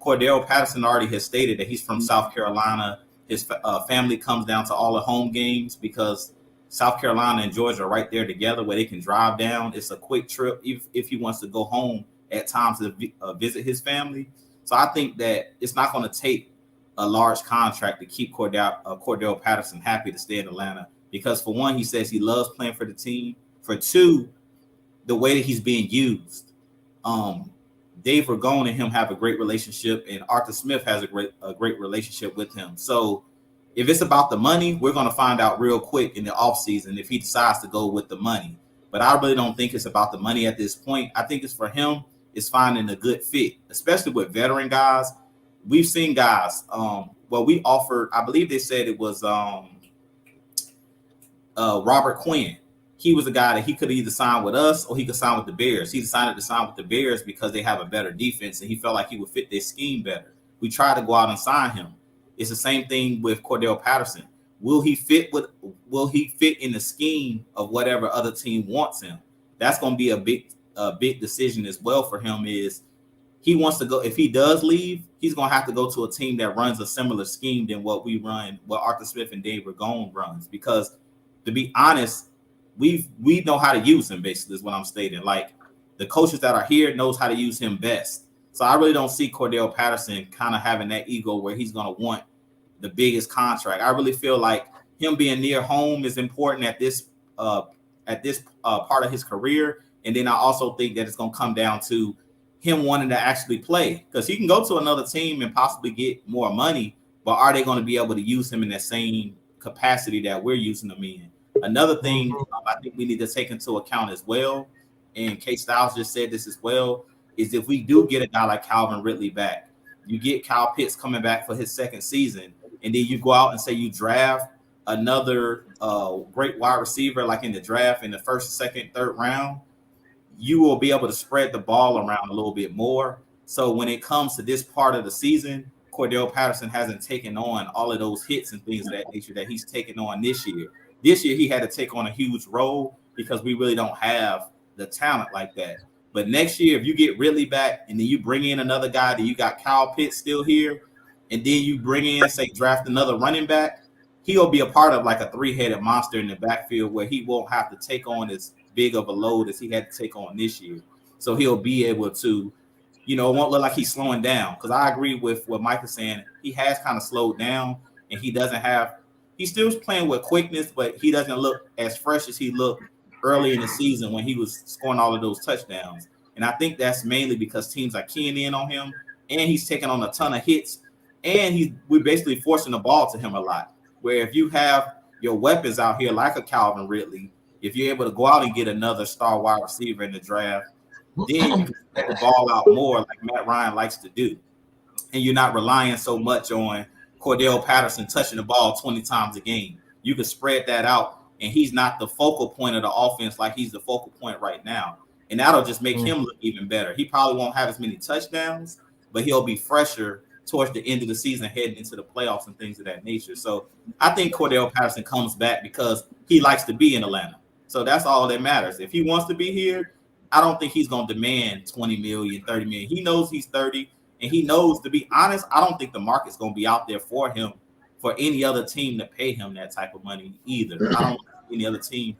Cordero Patterson already has stated that he's from South Carolina. His family comes down to all the home games because South Carolina and Georgia are right there together where they can drive down. It's a quick trip if he wants to go home at times to visit his family. So I think that it's not going to take a large contract to keep Cordero Patterson happy to stay in Atlanta because, for one, he says he loves playing for the team. For two, the way that he's being used. Dave Ragone and him have a great relationship, and Arthur Smith has a great relationship with him. So if it's about the money, we're going to find out real quick in the offseason if he decides to go with the money. But I really don't think it's about the money at this point. I think it's for him, it's finding a good fit, especially with veteran guys. We've seen guys, we offered, I believe they said it was Robert Quinn. He was a guy that he could either sign with us or he could sign with the Bears. He decided to sign with the Bears because they have a better defense and he felt like he would fit their scheme better. We tried to go out and sign him. It's the same thing with Cordero Patterson. Will he fit in the scheme of whatever other team wants him? That's going to be a big decision as well for him. Is he wants to go, if he does leave, he's going to have to go to a team that runs a similar scheme than what we run, what Arthur Smith and Dave Ragone runs. Because to be honest, we know how to use him, basically, is what I'm stating. Like, the coaches that are here knows how to use him best. So I really don't see Cordero Patterson kind of having that ego where he's going to want the biggest contract. I really feel like him being near home is important at this part of his career. And then I also think that it's going to come down to him wanting to actually play, because he can go to another team and possibly get more money, but are they going to be able to use him in that same capacity that we're using him in? Another thing I think we need to take into account as well, and K Styles just said this as well, is if we do get a guy like Calvin Ridley back, you get Kyle Pitts coming back for his second season, and then you go out and say you draft another great wide receiver like in the draft in the first, second, third round, you will be able to spread the ball around a little bit more. So when it comes to this part of the season, Cordero Patterson hasn't taken on all of those hits and things of that nature that he's taken on this year. This year, he had to take on a huge role because we really don't have the talent like that. But next year, if you get Ridley back and then you bring in another guy, then you got Kyle Pitts still here, and then you bring in, say, draft another running back, he'll be a part of like a three-headed monster in the backfield where he won't have to take on as big of a load as he had to take on this year. So he'll be able to, it won't look like he's slowing down, because I agree with what Mike is saying. He has kind of slowed down, and he's still playing with quickness, but he doesn't look as fresh as he looked early in the season when he was scoring all of those touchdowns. And I think that's mainly because teams are keying in on him, and he's taking on a ton of hits, and we're basically forcing the ball to him a lot. Where if you have your weapons out here like a Calvin Ridley, if you're able to go out and get another star wide receiver in the draft, then you can spread the ball out more like Matt Ryan likes to do. And you're not relying so much on Cordero Patterson touching the ball 20 times a game. You can spread that out, and he's not the focal point of the offense like he's the focal point right now. and that'll just make him look even better. He probably won't have as many touchdowns, but he'll be fresher towards the end of the season, heading into the playoffs and things of that nature. So I think Cordell Patterson comes back because he likes to be in Atlanta. So that's all that matters. If he wants to be here, I don't think he's going to demand 20 million, 30 million. He knows he's 30, and he knows, to be honest, I don't think the market's going to be out there for him, for any other team to pay him that type of money either. I don't see any other team,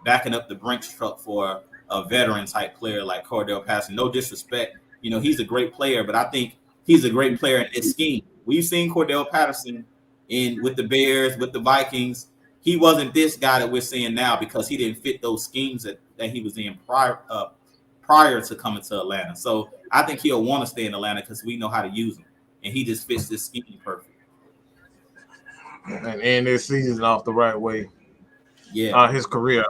backing up the Brinks truck for a veteran type player like Cordell Patterson. No disrespect. He's a great player, but I think he's a great player in this scheme. We've seen Cordell Patterson with the Bears, with the Vikings. He wasn't this guy that we're seeing now because he didn't fit those schemes that he was in prior to coming to Atlanta. So I think he'll want to stay in Atlanta because we know how to use him, and he just fits this scheme perfect. And end this season off the right way. Yeah. His career.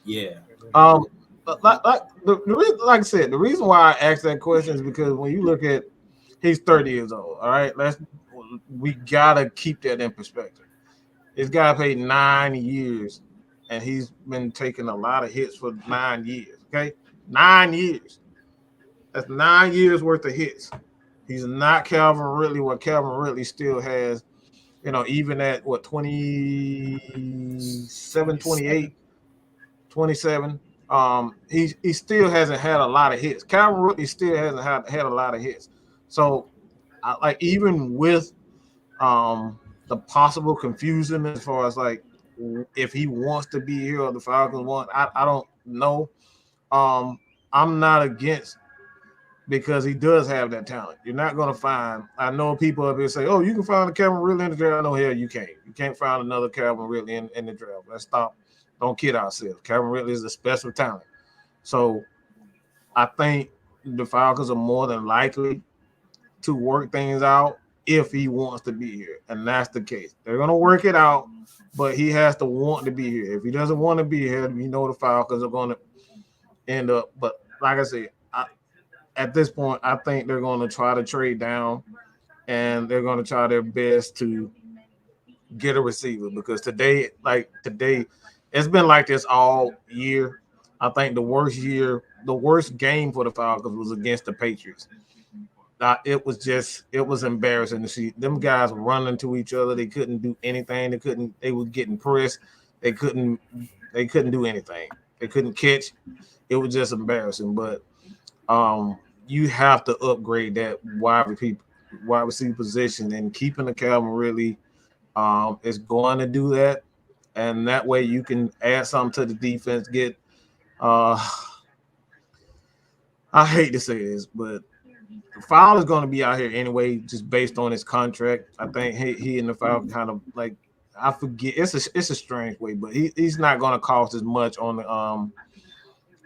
Yeah. Like I said, the reason why I asked that question is because when you look at, he's 30 years old. All right, we gotta keep that in perspective. This guy played 9 years, and he's been taking a lot of hits for 9 years. Okay, 9 years. That's 9 years worth of hits. He's not Calvin Ridley. What Calvin Ridley still has, even at 27, 28, 27. He still hasn't had a lot of hits. Calvin Ridley still hasn't had a lot of hits. So, even with the possible confusion as far as if he wants to be here or the Falcons want, I don't know. I'm not against, because he does have that talent. You're not going to find. I know people up here say, "Oh, you can find a Calvin Ridley in the draft." No, hell, you can't. You can't find another Calvin Ridley in the draft. Let's stop. Don't kid ourselves. Calvin Ridley is a special talent. So I think the Falcons are more than likely to work things out if he wants to be here. And that's the case. They're going to work it out, but he has to want to be here. If he doesn't want to be here, the Falcons are going to end up. But like I said, at this point, I think they're going to try to trade down, and they're going to try their best to get a receiver, because today, it's been like this all year. I think the worst game for the Falcons was against the Patriots. It was embarrassing to see them guys running to each other. They couldn't do anything. They were getting pressed. They couldn't do anything. They couldn't catch. It was just embarrassing. But you have to upgrade that wide receiver position, and keeping the Calvin Ridley is going to do that. And that way you can add something to the defense. Get I hate to say this, but Fowler's going to be out here anyway, just based on his contract. I think he and the Falcons kind of I forget. It's a strange way, but he's not going to cost as much on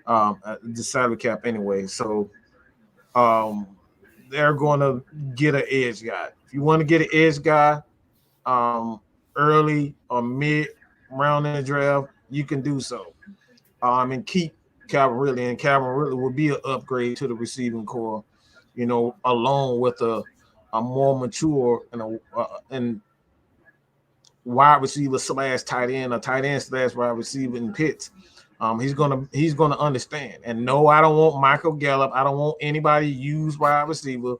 the salary cap anyway. So they're going to get an edge guy. If you want to get an edge guy early or mid round in the draft, you can do so. And keep Calvin Ridley, and Calvin Ridley will be an upgrade to the receiving core, along with a more mature and wide receiver / tight end, or tight end / wide receiver in Pitts. He's gonna understand. And no, I don't want Michael Gallup. I don't want anybody use wide receiver.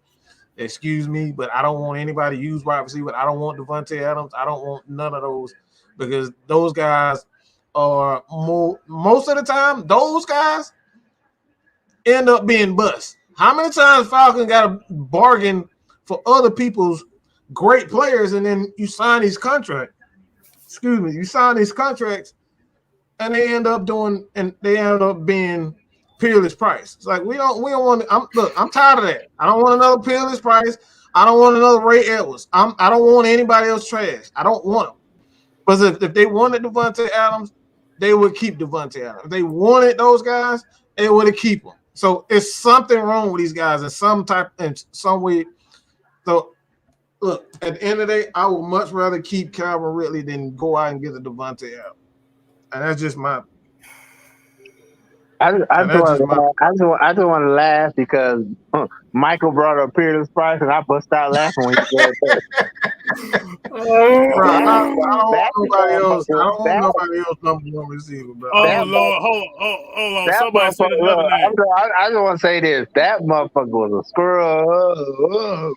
Excuse me, but I don't want anybody use wide receiver. I don't want Devontae Adams. I don't want none of those, because those guys are most of the time, those guys end up being busts. How many times Falcons got to bargain for other people's great players, and then you sign these contracts? You sign these contracts, and they end up being Peerless Price. It's like we don't want to. I'm tired of that. I don't want another Peerless Price. I don't want another Ray Edwards. I don't want anybody else trash. I don't want them. But if they wanted Devontae Adams, they would keep Devontae Adams. If they wanted those guys, they would keep them. So it's something wrong with these guys in some way. So look, at the end of the day, I would much rather keep Calvin Ridley than go out and get a Devontae Adams. And that's just my. I just want to laugh because Michael brought up Peerless Price, and I bust out laughing when he said that. Bro, I don't want nobody else. I don't want That, nobody else number one receiver, bro. Oh Lord, hold on. that Somebody said motherfucker. another Look, name. I just want to say this. That motherfucker was a screw.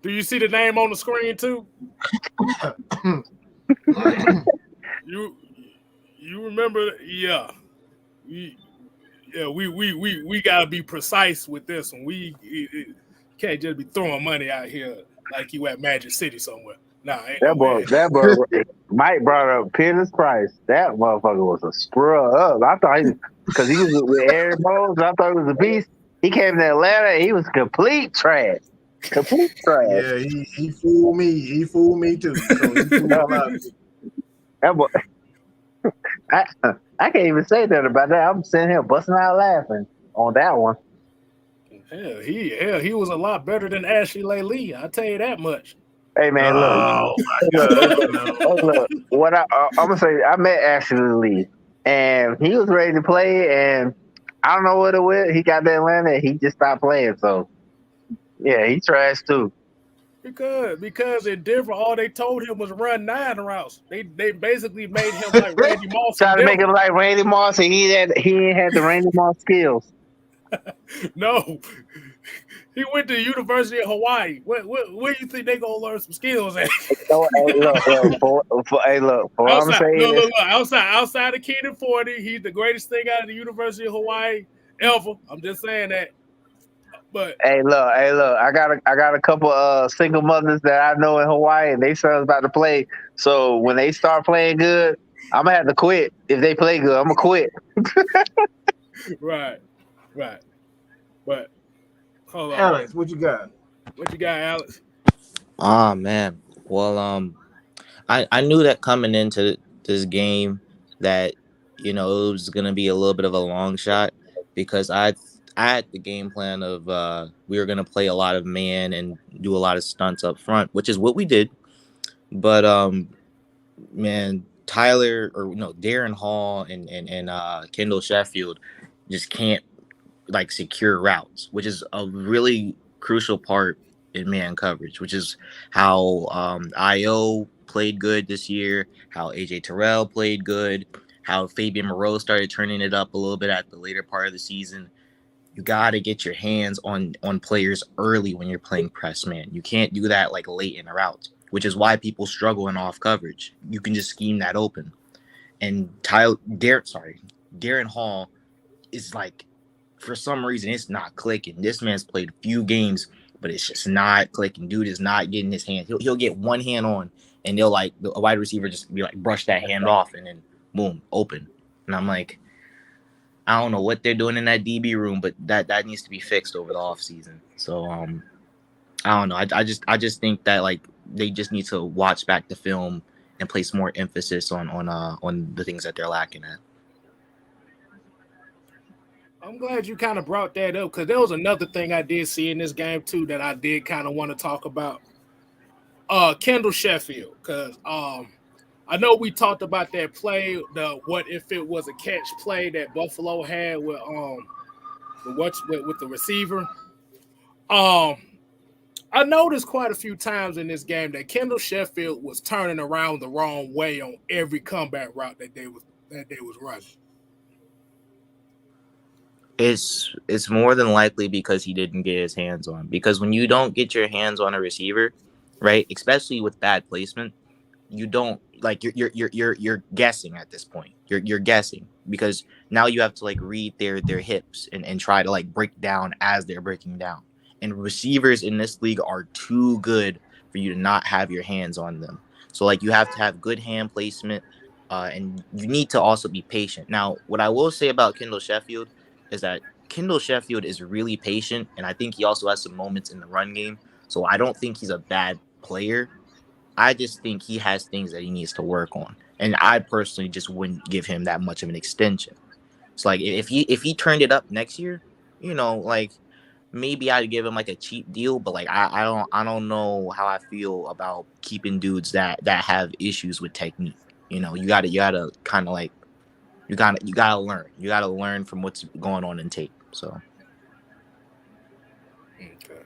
Do you see the name on the screen too? You remember? Yeah. We gotta be precise with this one. We can't just be throwing money out here like you at Magic City somewhere. Nah, ain't no way. That boy, Mike brought up Pennis Price. That motherfucker was a scrub. I thought because he was with Aaron Moses. I thought he was a beast. He came to Atlanta. And he was complete trash. Complete trash. Yeah, he fooled me. He fooled me too. So he fooled a lot of people. That boy, I can't even say that about that. I'm sitting here busting out laughing on that one. Hell, he was a lot better than Ashley Lee. I'll tell you that much. Hey man, look. What I'm gonna say, I met Ashley Lee, and he was ready to play, and I don't know what it was. He got to Atlanta, and he just stopped playing. So, yeah, he trash too. Because in Denver, all they told him was run 9 routes. They basically made him like Randy Moss. Trying to make him like Randy Moss, and he ain't had the Randy Moss skills. No. He went to the University of Hawaii. Where do you think they gonna learn some skills at? Outside of Keenan 40, he's the greatest thing out of the University of Hawaii ever. I'm just saying that. But hey, look, I got a couple single mothers that I know in Hawaii, and they sons about to play. So when they start playing good, I'm gonna have to quit. If they play good, I'm gonna quit. Right. But hold on, Alex, what you got? What you got, Alex? Oh man. Well, I knew that coming into this game that it was gonna be a little bit of a long shot because I had the game plan of we were gonna play a lot of man and do a lot of stunts up front, which is what we did. But man, Darren Hall and Kendall Sheffield just can't secure routes, which is a really crucial part in man coverage, which is how IO played good this year, how AJ Terrell played good, how Fabian Moreau started turning it up a little bit at the later part of the season. You got to get your hands on players early when you're playing press man. You can't do that late in a route, which is why people struggle in off coverage. You can just scheme that open. And Darren Hall is for some reason it's not clicking. This man's played a few games, but it's just not clicking. Dude is not getting his hand. He'll get one hand on, and they'll a wide receiver just be brush that hand off, and then boom, open. And I'm like, I don't know what they're doing in that DB room, but that needs to be fixed over the offseason. So I don't know. I just think that they just need to watch back the film and place more emphasis on the things that they're lacking at. I'm glad you kind of brought that up because there was another thing I did see in this game too that I did kind of want to talk about. Kendall Sheffield, because I know we talked about that play, the what if it was a catch play that Buffalo had with the receiver. I noticed quite a few times in this game that Kendall Sheffield was turning around the wrong way on every comeback route that they was running. It's more than likely because he didn't get his hands on. Because when you don't get your hands on a receiver, right, especially with bad placement, you don't you're guessing at this point. You're guessing because now you have to read their hips and try to break down as they're breaking down. And receivers in this league are too good for you to not have your hands on them. So you have to have good hand placement, and you need to also be patient. Now, what I will say about Kendall Sheffield is that Kendall Sheffield is really patient, and I think he also has some moments in the run game. So I don't think he's a bad player. I just think he has things that he needs to work on. And I personally just wouldn't give him that much of an extension. So if he turned it up next year, maybe I'd give him a cheap deal, but I don't know how I feel about keeping dudes that have issues with technique. You gotta kind of you gotta learn. You gotta learn from what's going on in tape. So okay.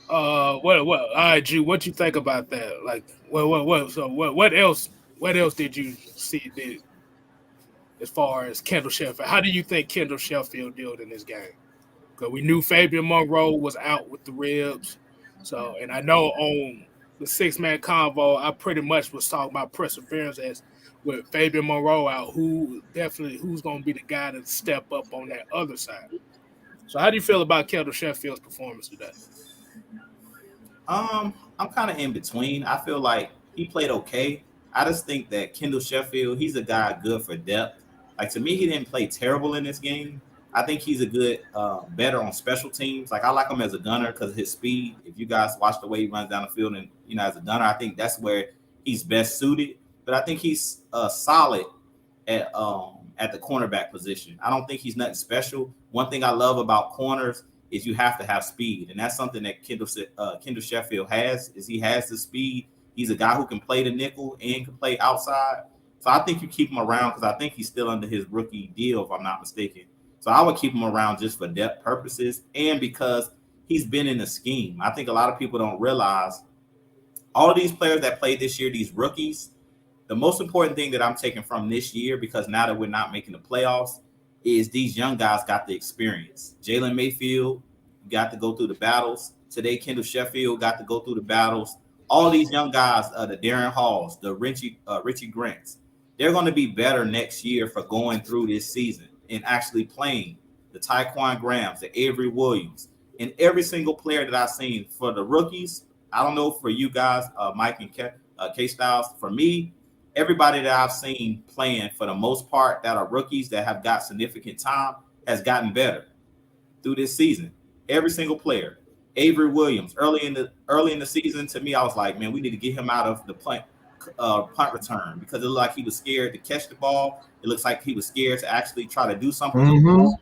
What? All right, Drew. What you think about that? Like, what? So, what else? What else did you see did as far as Kendall Sheffield? How do you think Kendall Sheffield did in this game? Because we knew Fabian Monroe was out with the ribs. So, and I know on the 6-man convo, I pretty much was talking about perseverance as with Fabian Monroe out, who's going to be the guy to step up on that other side. So, how do you feel about Kendall Sheffield's performance today? I'm kind of in between. I feel like he played okay. I just think that Kendall Sheffield, he's a guy good for depth. Like to me, he didn't play terrible in this game. I think he's a good better on special teams. Like I like him as a gunner because of his speed. If you guys watch the way he runs down the field and as a gunner, I think that's where he's best suited. But I think he's solid at the cornerback position. I don't think he's nothing special. One thing I love about corners is you have to have speed, and that's something that Kendall Sheffield has. Is he has the speed. He's a guy who can play the nickel and can play outside. So I think you keep him around because I think he's still under his rookie deal, if I'm not mistaken. So I would keep him around just for depth purposes and because he's been in the scheme. I think a lot of people don't realize all of these players that played this year, these rookies, the most important thing that I'm taking from this year, because now that we're not making the playoffs, is these young guys got the experience. Jalen Mayfield got to go through the battles. Today, Kendall Sheffield got to go through the battles. All these young guys, the Darren Halls, the Richie Grants, they're going to be better next year for going through this season and actually playing. The Tyquan Grahams, the Avery Williams, and every single player that I've seen for the rookies. I don't know for you guys, Mike and K-Styles. For me, everybody that I've seen playing for the most part that are rookies that have got significant time has gotten better through this season. Every single player. Avery Williams, early in the season, to me, I was like, man, we need to get him out of the punt return because it looked like he was scared to catch the ball. It looks like he was scared to actually try to do something. Mm-hmm.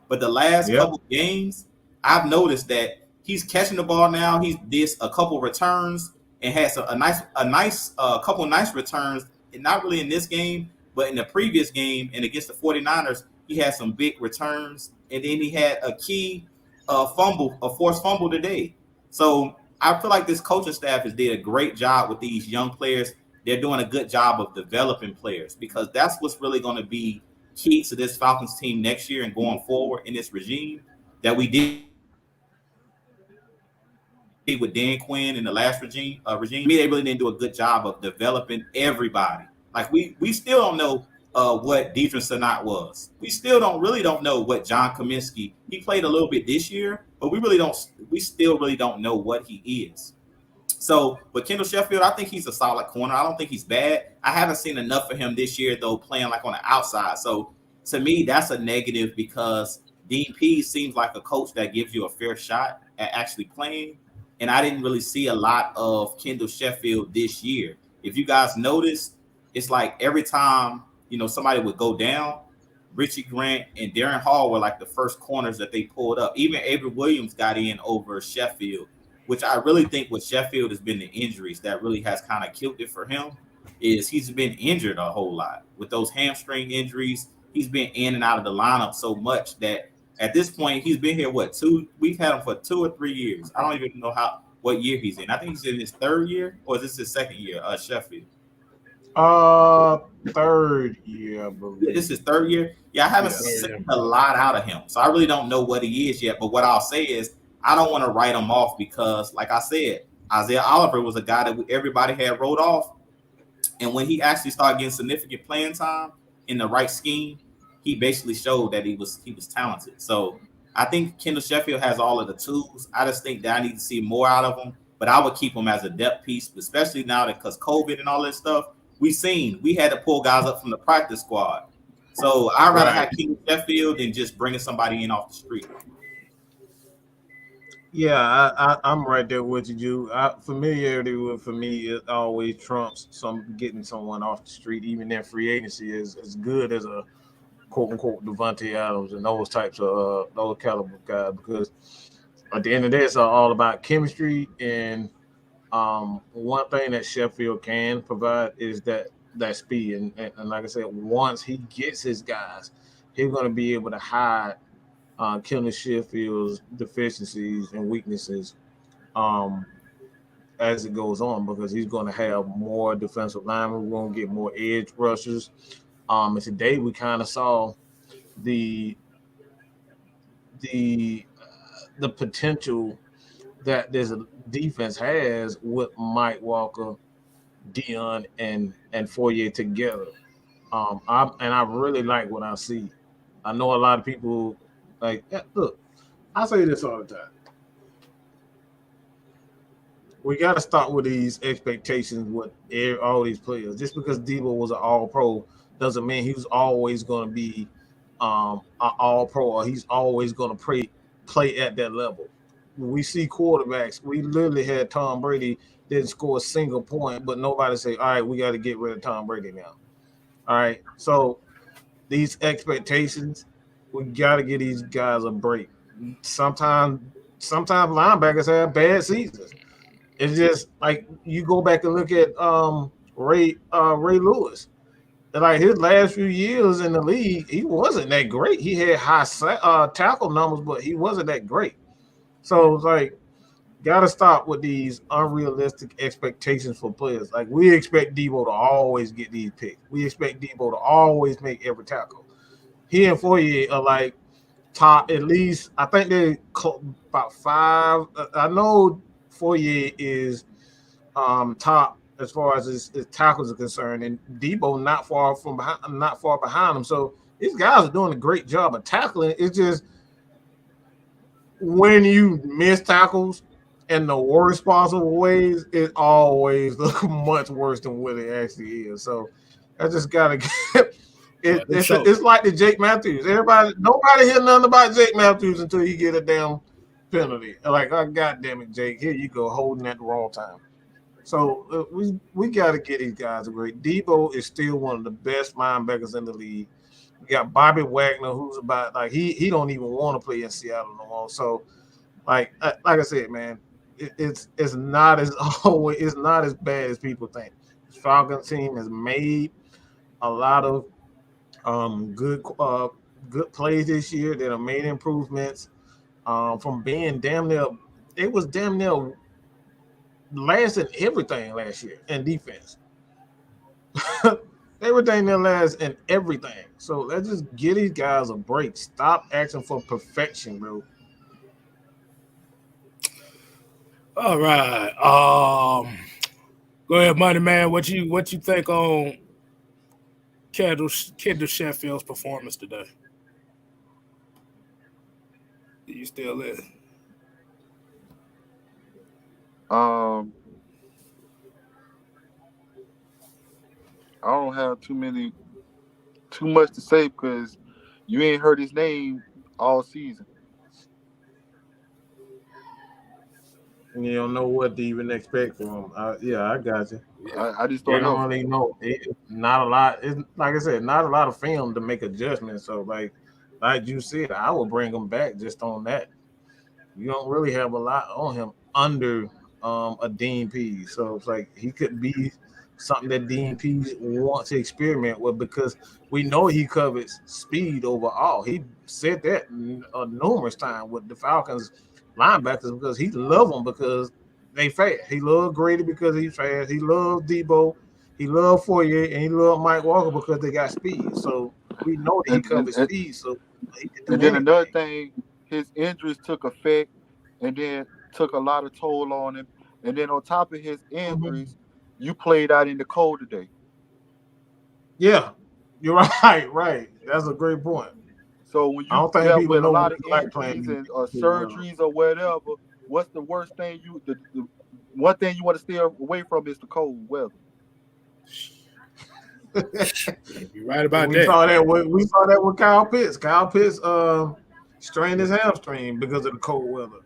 But the last couple games, I've noticed that he's catching the ball now. He's did a couple returns and has a nice couple nice returns. And not really in this game, but in the previous game and against the 49ers, he had some big returns. And then he had a key forced fumble today. So I feel like this coaching staff has did a great job with these young players. They're doing a good job of developing players because that's what's really going to be key to this Falcons team next year and going forward in this regime that we did with Dan Quinn in the last regime. They really didn't do a good job of developing everybody. Like we still don't know what Deidre Sanat was. We still don't know what John Kaminsky. He played a little bit this year, but we still really don't know what he is. So with Kendall Sheffield, I think he's a solid corner. I don't think he's bad. I haven't seen enough for him this year, though, playing like on the outside. So to me, that's a negative because Dean Pease seems like a coach that gives you a fair shot at actually playing. And I didn't really see a lot of Kendall Sheffield this year. If you guys noticed, it's like every time, somebody would go down, Richie Grant and Darren Hall were like the first corners that they pulled up. Even Avery Williams got in over Sheffield, which I really think with Sheffield has been the injuries that really has kind of killed it for him. Is he's been injured a whole lot with those hamstring injuries. He's been in and out of the lineup so much that at this point he's been here. We've had him for 2 or 3 years. I don't even know what year he's in. I think he's in his 3rd year, or is this his 2nd year? Sheffield. 3rd year, I believe. This is 3rd year. Yeah, I haven't seen a lot out of him, so I really don't know what he is yet. But what I'll say is, I don't want to write him off because, like I said, Isaiah Oliver was a guy that everybody had wrote off, and when he actually started getting significant playing time in the right scheme, he basically showed that he was talented. So I think Kendall Sheffield has all of the tools. I just think that I need to see more out of him, but I would keep him as a depth piece, especially now that because COVID and all this stuff, we had to pull guys up from the practice squad. So I'd rather have Kendall Sheffield than just bringing somebody in off the street. Yeah, I'm right there with you. Familiarity for me, it always trumps getting someone off the street, even in free agency, is as good as a quote unquote Devontae Adams and those types of those caliber guys. Because at the end of the day, it's all about chemistry. And one thing that Sheffield can provide is that speed. And like I said, once he gets his guys, he's going to be able to hide Kendall Sheffield's deficiencies and weaknesses as it goes on because he's going to have more defensive linemen. We're going to get more edge rushers. And today we kind of saw the potential that this defense has with Mike Walker, Dion, and Fourier together. I really like what I see. I know a lot of people like look. I say this all the time. We got to start with these expectations with all these players. Just because Debo was an All-Pro doesn't mean he was always going to be an All-Pro or he's always going to play at that level. We see quarterbacks. We literally had Tom Brady didn't score a single point, but nobody say, all right, we got to get rid of Tom Brady now. All right, so these expectations, we got to give these guys a break. Sometimes linebackers have bad seasons. It's just like you go back and look at Ray Lewis. Like his last few years in the league, he wasn't that great. He had high tackle numbers, but he wasn't that great. So it's like, gotta stop with these unrealistic expectations for players. Like we expect Debo to always get these picks. We expect Debo to always make every tackle. He and Fourier are like top at least. I think they're about 5. I know Fourier is top as far as his tackles are concerned, and Debo not far behind him. So these guys are doing a great job of tackling. It's just when you miss tackles in the worst possible ways, it always looks much worse than what it actually is. So I just gotta get it's like the Jake Matthews. Nobody hear nothing about Jake Matthews until you get a damn penalty. Like, oh, God damn it, Jake, here you go, holding at the wrong time. So we got to get these guys a break. Debo is still one of the best linebackers in the league. We got Bobby Wagner, who's about like he don't even want to play in Seattle no more. So, like I said, man, it's not as bad as people think. The Falcons team has made a lot of good plays this year that have made improvements. From being damn near last in everything last year in defense. Everything that last in everything. So let's just give these guys a break. Stop asking for perfection, bro. All right. Go ahead, Money Man. What you think on Kendall Sheffield's performance today? You still there? I don't have too much to say because you ain't heard his name all season. You don't know what to even expect from him. I got you. I just don't know. Really know. It's not a lot. It's like I said, not a lot of film to make adjustments. So like you said, I will bring him back just on that. You don't really have a lot on him under a Dean Pease. So it's like he could be something that Dean Pease wants to experiment with because we know he covets speed overall. He said that numerous times with the Falcons linebackers because he loves them because they fast. He loves Grady because he's fast. He loves Debo. He loves Fourier, and he loves Mike Walker because they got speed. So we know that he covers speed. So he can do and then anything. Another thing, his injuries took effect and then took a lot of toll on him. And then on top of his injuries, you played out in the cold today. Yeah, you're right. Right. That's a great point. So when you dealt with a lot of injuries or surgeries or whatever, what's the worst thing the one thing you want to stay away from is the cold weather. You're right about that. We saw that with Kyle Pitts. Kyle Pitts strained his hamstring because of the cold weather.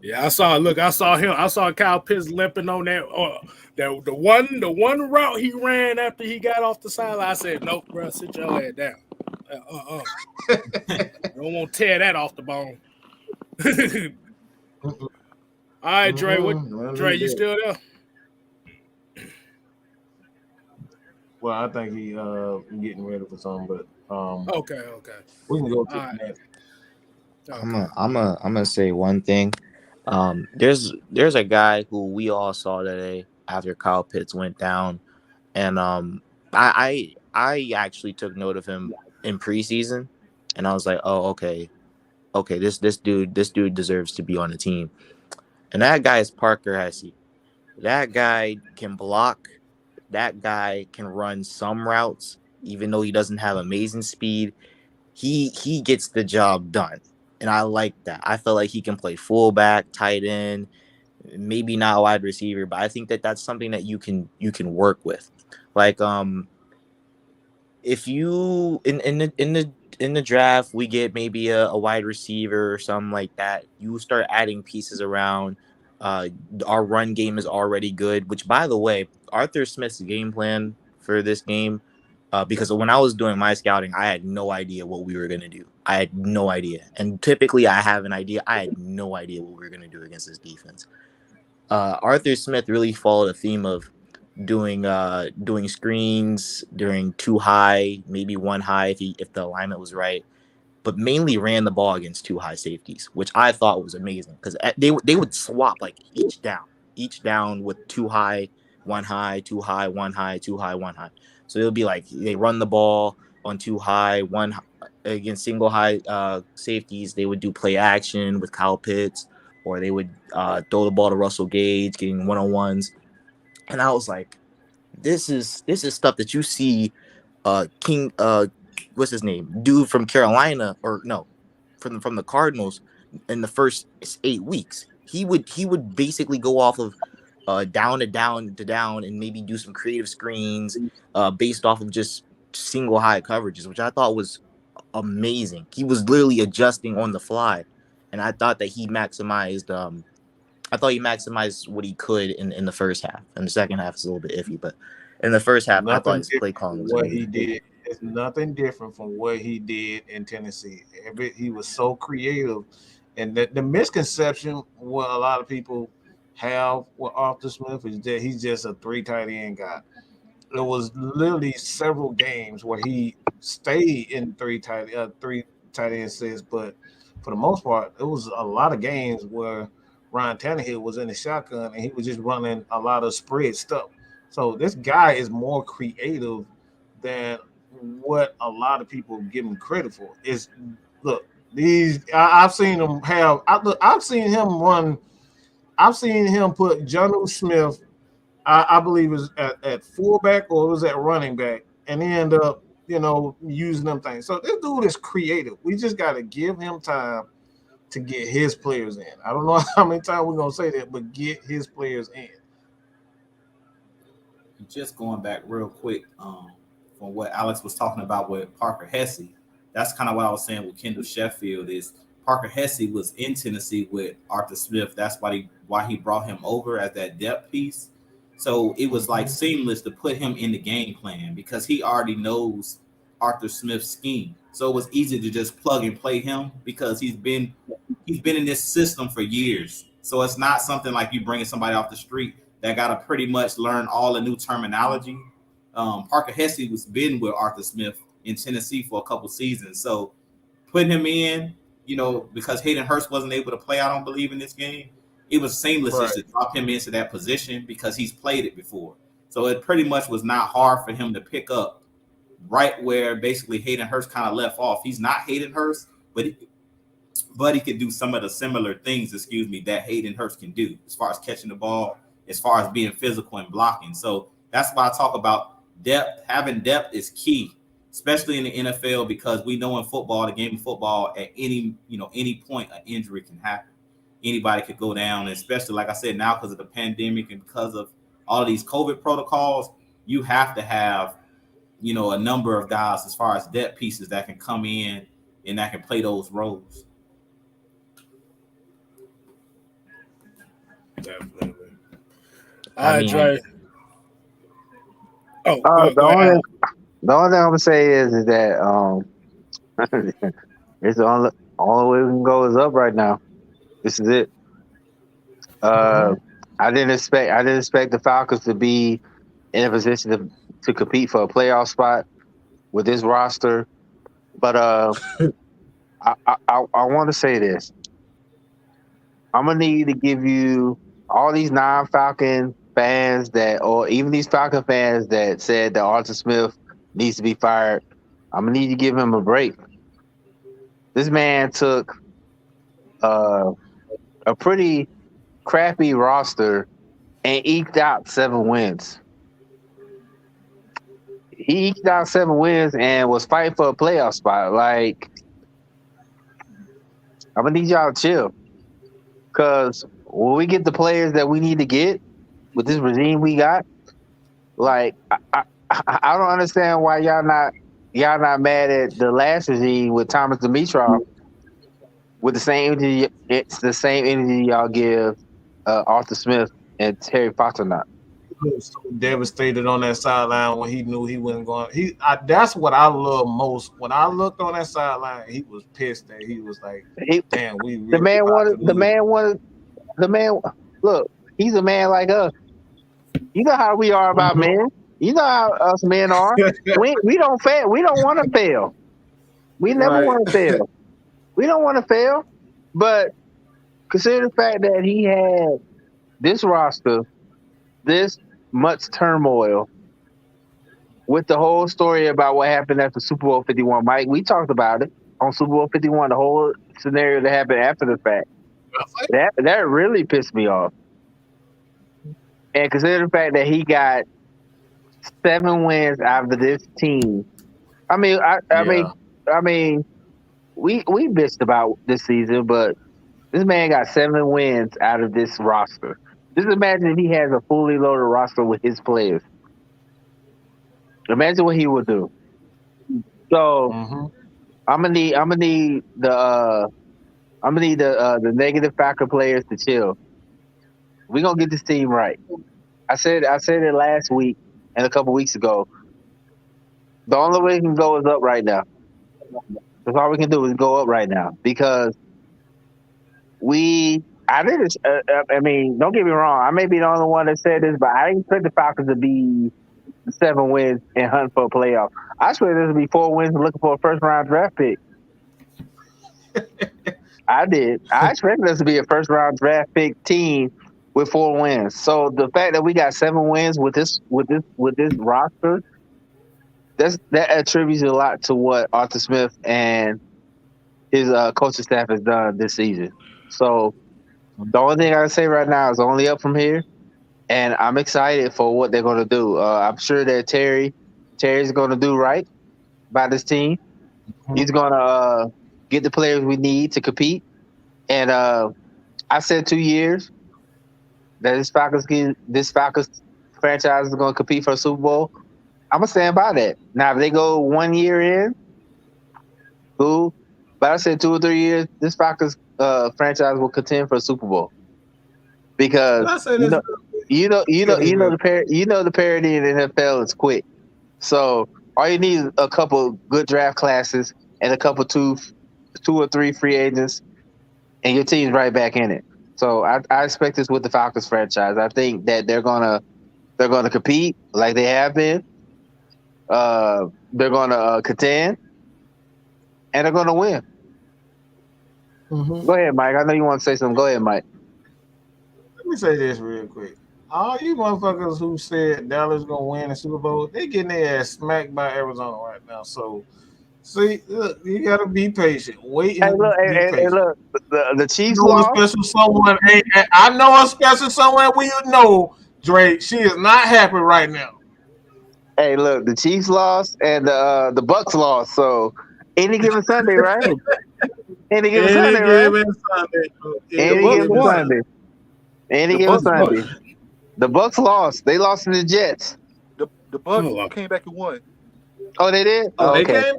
Yeah, I saw him. I saw Kyle Pitts limping on that. The one route he ran after he got off the sideline. I said, "Nope, bro, sit your head down. Don't want to tear that off the bone." All right, Dre. Dre, you still there? Well, I think he getting ready for something, but okay. We can go to the next. I'm gonna say one thing. There's a guy who we all saw today after Kyle Pitts went down, and I actually took note of him in preseason, and I was like, oh, okay, this dude deserves to be on the team, and that guy is Parker Hesse. That guy can block. That guy can run some routes, even though he doesn't have amazing speed. He gets the job done, and I like that. I feel like he can play fullback, tight end, maybe not wide receiver, but I think that that's something that you can work with. Like if you in the draft we get maybe a wide receiver or something like that, you start adding pieces around. uh our run game is already good, which by the way, Arthur Smith's game plan for this game, because when I was doing my scouting, I had no idea what we were going to do. I had no idea, and typically I have an idea. I had no idea what we were going to do against this defense. Arthur Smith really followed a theme of doing screens during two high, maybe one high if the alignment was right, but mainly ran the ball against two high safeties, which I thought was amazing because they would swap like each down with two high, one high, two high, one high, two high, one high. So it would be like they run the ball on two high, against single high safeties. They would do play action with Kyle Pitts, or they would throw the ball to Russell Gage, getting 1-on-1s. And I was like, this is stuff that you see King what's his name? Dude from Carolina, or no, from the Cardinals in the first 8 weeks. He would basically go off of down to down to down and maybe do some creative screens based off of just single high coverages, which I thought was amazing. He was literally adjusting on the fly, and I thought that he maximized what he could in the first half. And the second half is a little bit iffy, but in the first half, I thought Nothing his play different calling from was what he amazing. did. It's nothing different from what he did in Tennessee. He was so creative, and the misconception what a lot of people have with Arthur Smith is that he's just a three tight end guy. There was literally several games where he stayed in three tight end sets, but for the most part, it was a lot of games where Ryan Tannehill was in the shotgun and he was just running a lot of spread stuff. So this guy is more creative than what a lot of people give him credit for. Is look, I've seen him have. I've seen him run. I've seen him put Jonnu Smith, I believe, is at fullback or it was at running back, and he ended up, using them things. So this dude is creative. We just got to give him time to get his players in. I don't know how many times we're gonna say that, but get his players in. Just going back real quick from what Alex was talking about with Parker Hesse, that's kind of what I was saying with Kendall Sheffield is Parker Hesse was in Tennessee with Arthur Smith. That's why he brought him over as that depth piece. So it was like seamless to put him in the game plan because he already knows Arthur Smith's scheme. So it was easy to just plug and play him because he's been in this system for years. So it's not something like you bringing somebody off the street that got to pretty much learn all the new terminology. Parker Hesse was been with Arthur Smith in Tennessee for a couple seasons. So putting him in, because Hayden Hurst wasn't able to play, I don't believe, in this game, it was seamless just to drop him into that position because he's played it before. So it pretty much was not hard for him to pick up right where basically Hayden Hurst kind of left off. He's not Hayden Hurst, but he could do some of the similar things, that Hayden Hurst can do as far as catching the ball, as far as being physical and blocking. So that's why I talk about depth. Having depth is key, especially in the NFL, because we know in football, the game of football, at any point, an injury can happen. Anybody could go down, and especially, like I said, now because of the pandemic and because of all of these COVID protocols, you have to have, a number of guys as far as depth pieces that can come in and that can play those roles. Definitely. I mean, Dre. The only thing I'm gonna say is that it's the only way we can go is up right now. This is it. I didn't expect the Falcons to be in a position to compete for a playoff spot with this roster, but I want to say this. I'm gonna need to give you all these non-Falcon fans or even these Falcon fans that said that Arthur Smith needs to be fired. I'm gonna need to give him a break. This man took a pretty crappy roster and eked out 7 wins. He eked out 7 wins and was fighting for a playoff spot. Like, I'm gonna need y'all to chill, because when we get the players that we need to get with this regime we got, like, I don't understand why y'all not mad at the last regime with Thomas Dimitrov with the same energy. It's the same energy y'all give Arthur Smith and Terry Fontenot. He was so devastated on that sideline when he knew he wasn't going. That's what I love most. When I looked on that sideline, he was pissed that he was like, "Damn, we really the man wanted. Look, he's a man like us. You know how we are about men. You know how us men are. we don't fail. We don't want to fail. We never want to fail. We don't want to fail. But consider the fact that he had this roster, this much turmoil, with the whole story about what happened after Super Bowl 51. Mike, we talked about it on Super Bowl 51, the whole scenario that happened after the fact. That really pissed me off. And consider the fact that he got 7 wins out of this team. I mean, we bitched about this season, but this man got 7 wins out of this roster. Just imagine if he has a fully loaded roster with his players. Imagine what he would do. So I'm gonna need the negative Falcon players to chill. We're gonna get this team right. I said it last week and a couple weeks ago. The only way we can go is up right now. That's all we can do is go up right now, because I mean, don't get me wrong. I may be the only one that said this, but I didn't expect the Falcons to be 7 wins and hunt for a playoff. I expected this to be 4 wins and looking for a first-round draft pick. I did. I expected us to be a first-round draft pick team with 4 wins. So the fact that we got 7 wins with this roster, that attributes a lot to what Arthur Smith and his coaching staff has done this season. So the only thing I can say right now is only up from here, and I'm excited for what they're going to do. I'm sure that Terry's going to do right by this team. He's going to get the players we need to compete. And I said 2 years that this Falcons franchise is going to compete for a Super Bowl. I'm going to stand by that. Now, if they go 1 year in, cool. But I said 2 or 3 years, this Falcons franchise will contend for a Super Bowl. Because the parity in the NFL is quick. So all you need is a couple good draft classes and a couple two or three free agents, and your team's right back in it. So I expect this with the Falcons franchise. I think that they're gonna compete like they have been. They're gonna contend, and they're gonna win. Go ahead, Mike. I know you want to say something. Go ahead, Mike. Let me say this real quick. All you motherfuckers who said Dallas gonna win the Super Bowl, they getting their ass smacked by Arizona right now. So, see, look, you gotta be patient. Wait. Hey, look, the Chiefs lost. Special someone. I know a special someone. We know, Drake. She is not happy right now. Hey, look, the Chiefs lost and the Bucks lost. So, any given Sunday, right? Any given Sunday, right? Any given Sunday. The Bucks lost. They lost to the Jets. The Bucks came back and won. Oh, they did? Oh, okay.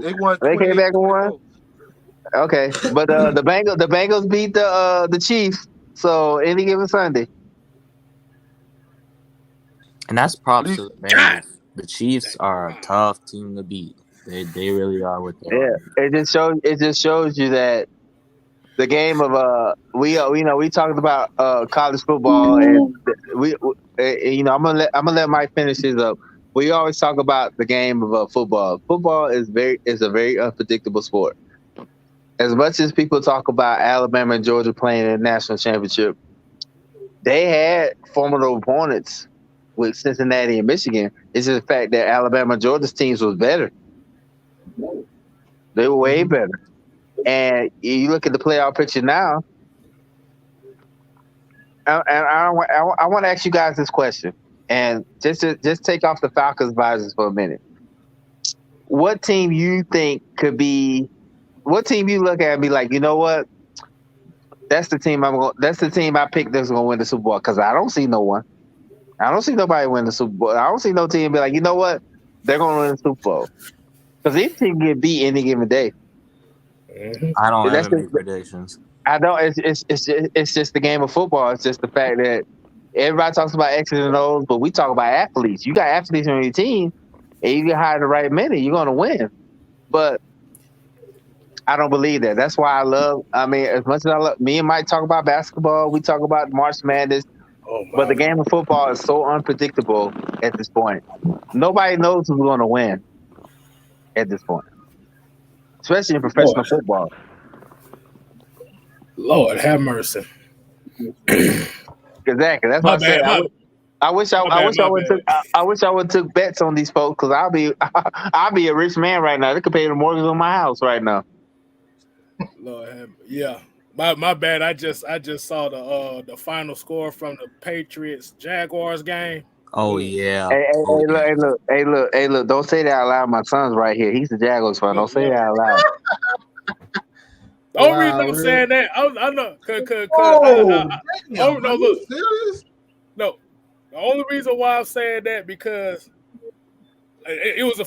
They won. They came back and won? Okay. But the Bengals beat the Chiefs. So any given Sunday. And that's props to the Bengals. The Chiefs are a tough team to beat. They really are with them. Yeah. It just shows you that the game of we talked about college football, and I'm gonna let Mike finish his up. We always talk about the game of football. Football is a very unpredictable sport. as much as people talk about Alabama and Georgia playing in the national championship, they had formidable opponents with Cincinnati and Michigan. It's just the fact that Alabama and Georgia's teams was better. They were way better. And you look at the playoff picture now, and I want to ask you guys this question, and just take off the Falcons visors for a minute. What team you think could be? What team you look at and be like, you know what? That's the team That's the team I picked that's going to win the Super Bowl. Because I don't see no one. I don't see nobody win the Super Bowl. I don't see no team be like, you know what? They're going to win the Super Bowl. Because each team can beat any given day. I don't have any predictions. I don't. It's just the game of football. It's just the fact that everybody talks about X's and O's, but we talk about athletes. You got athletes on your team, and you get hired the right minute, you're going to win. But I don't believe that. That's why I mean, as much as I love, me and Mike talk about basketball, we talk about March Madness, but the game of football is so unpredictable at this point. Nobody knows who's going to win at this point, especially in professional football. Lord have mercy. Exactly. That's what I said. I wish I would took bets on these folks because I'll be a rich man right now. They could pay the mortgage on my house right now. Lord, yeah. My bad. I just saw the final score from the Patriots Jaguars game. Oh yeah. Hey, look! Don't say that out loud. My son's right here. He's the Jaguars fan. Don't say that out loud. The only reason I'm saying that, I know, no, look, serious? No, the only reason why I'm saying that because it was a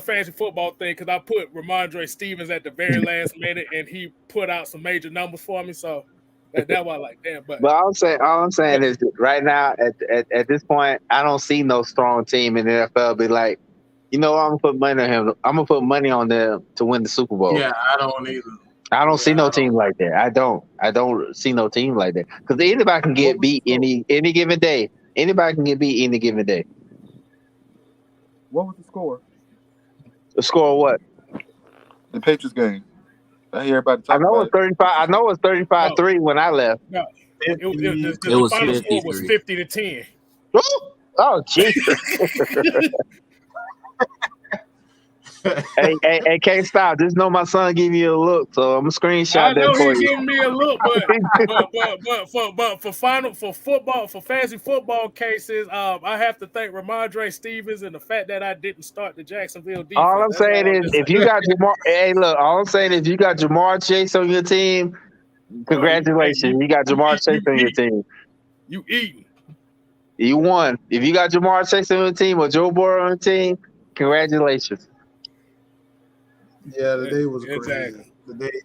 fancy football thing because I put Ramondre Stevens at the very last minute and he put out some major numbers for me, so that's why I like that. But all I'm saying is that right now at this point, I don't see no strong team in the NFL be like, you know, I'm gonna put money on him. I'm gonna put money on them to win the Super Bowl. Yeah, I don't either. I don't see no team like that. I don't see no team like that because anybody can get beat any given day. Anybody can get beat any given day. What was the score? The score of what? The Patriots game. I hear everybody talking. I know it's 35. I know it's 35-3 when I left. No, the final score was 50-10. Oh Jesus! hey, can't stop. Just know my son gave you a look, so I'm gonna screenshot that for you. I know he's giving me a look, but for fantasy football cases, I have to thank Ramondre Stevens and the fact that I didn't start the Jacksonville defense. All I'm saying is, if you got Jamar, all I'm saying is, if you got Jamar Chase on your team, congratulations, you got Jamar Chase on your team. You eating? You won. If you got Jamar Chase on your team or Joe Burrow on your team, congratulations. Yeah, the day was crazy. Exactly.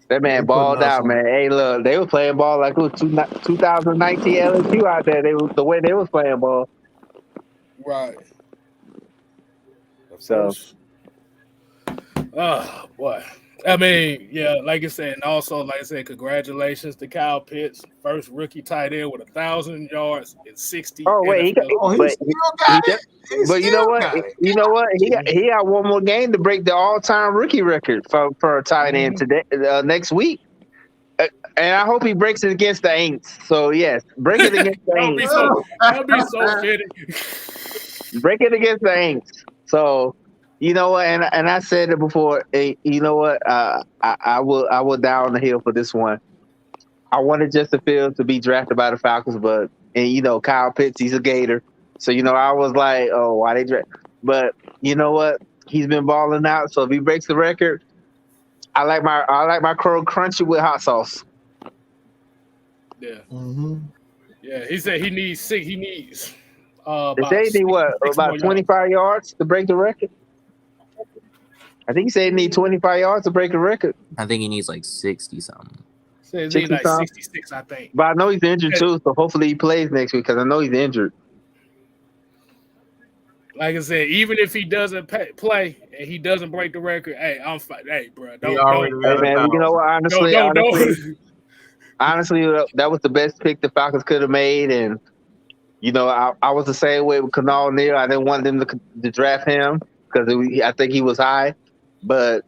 That man balled out, man. Hey, look, they were playing ball like it was 2019 LSU out there. The way they was playing ball. Right. So. Oh, boy. I mean, yeah, like I said, and also, like I said, congratulations to Kyle Pitts, first rookie tight end with 1,000 yards in 60. Oh wait, but you know what? You know what? He got one more game to break the all-time rookie record for a tight end today next week, and I hope he breaks it against the Aints. So yes, break it against the Aints. That'll be so fitting. Break it against the Aints. So. You know what, and I said it before. You know what? I will die on the hill for this one. I wanted Justin Fields to be drafted by the Falcons, but you know Kyle Pitts, he's a Gator, so you know I was like, oh, why they draft? But you know what? He's been balling out. So if he breaks the record, I like my crow crunchy with hot sauce. Yeah. Mm-hmm. Yeah. He said he needs six. He needs. They need what? About 25 yards to break the record. I think he said he needs 25 yards to break a record. I think he needs like 60 something. Says he like 66, I think. But I know he's injured too, so hopefully he plays next week because I know he's injured. Like I said, even if he doesn't play and he doesn't break the record, hey, I'm fine. Hey, bro, Hey, man, you know what? Honestly, that was the best pick the Falcons could have made, and you know, I was the same way with Kanal Neal. I didn't want them to draft him because I think he was high. But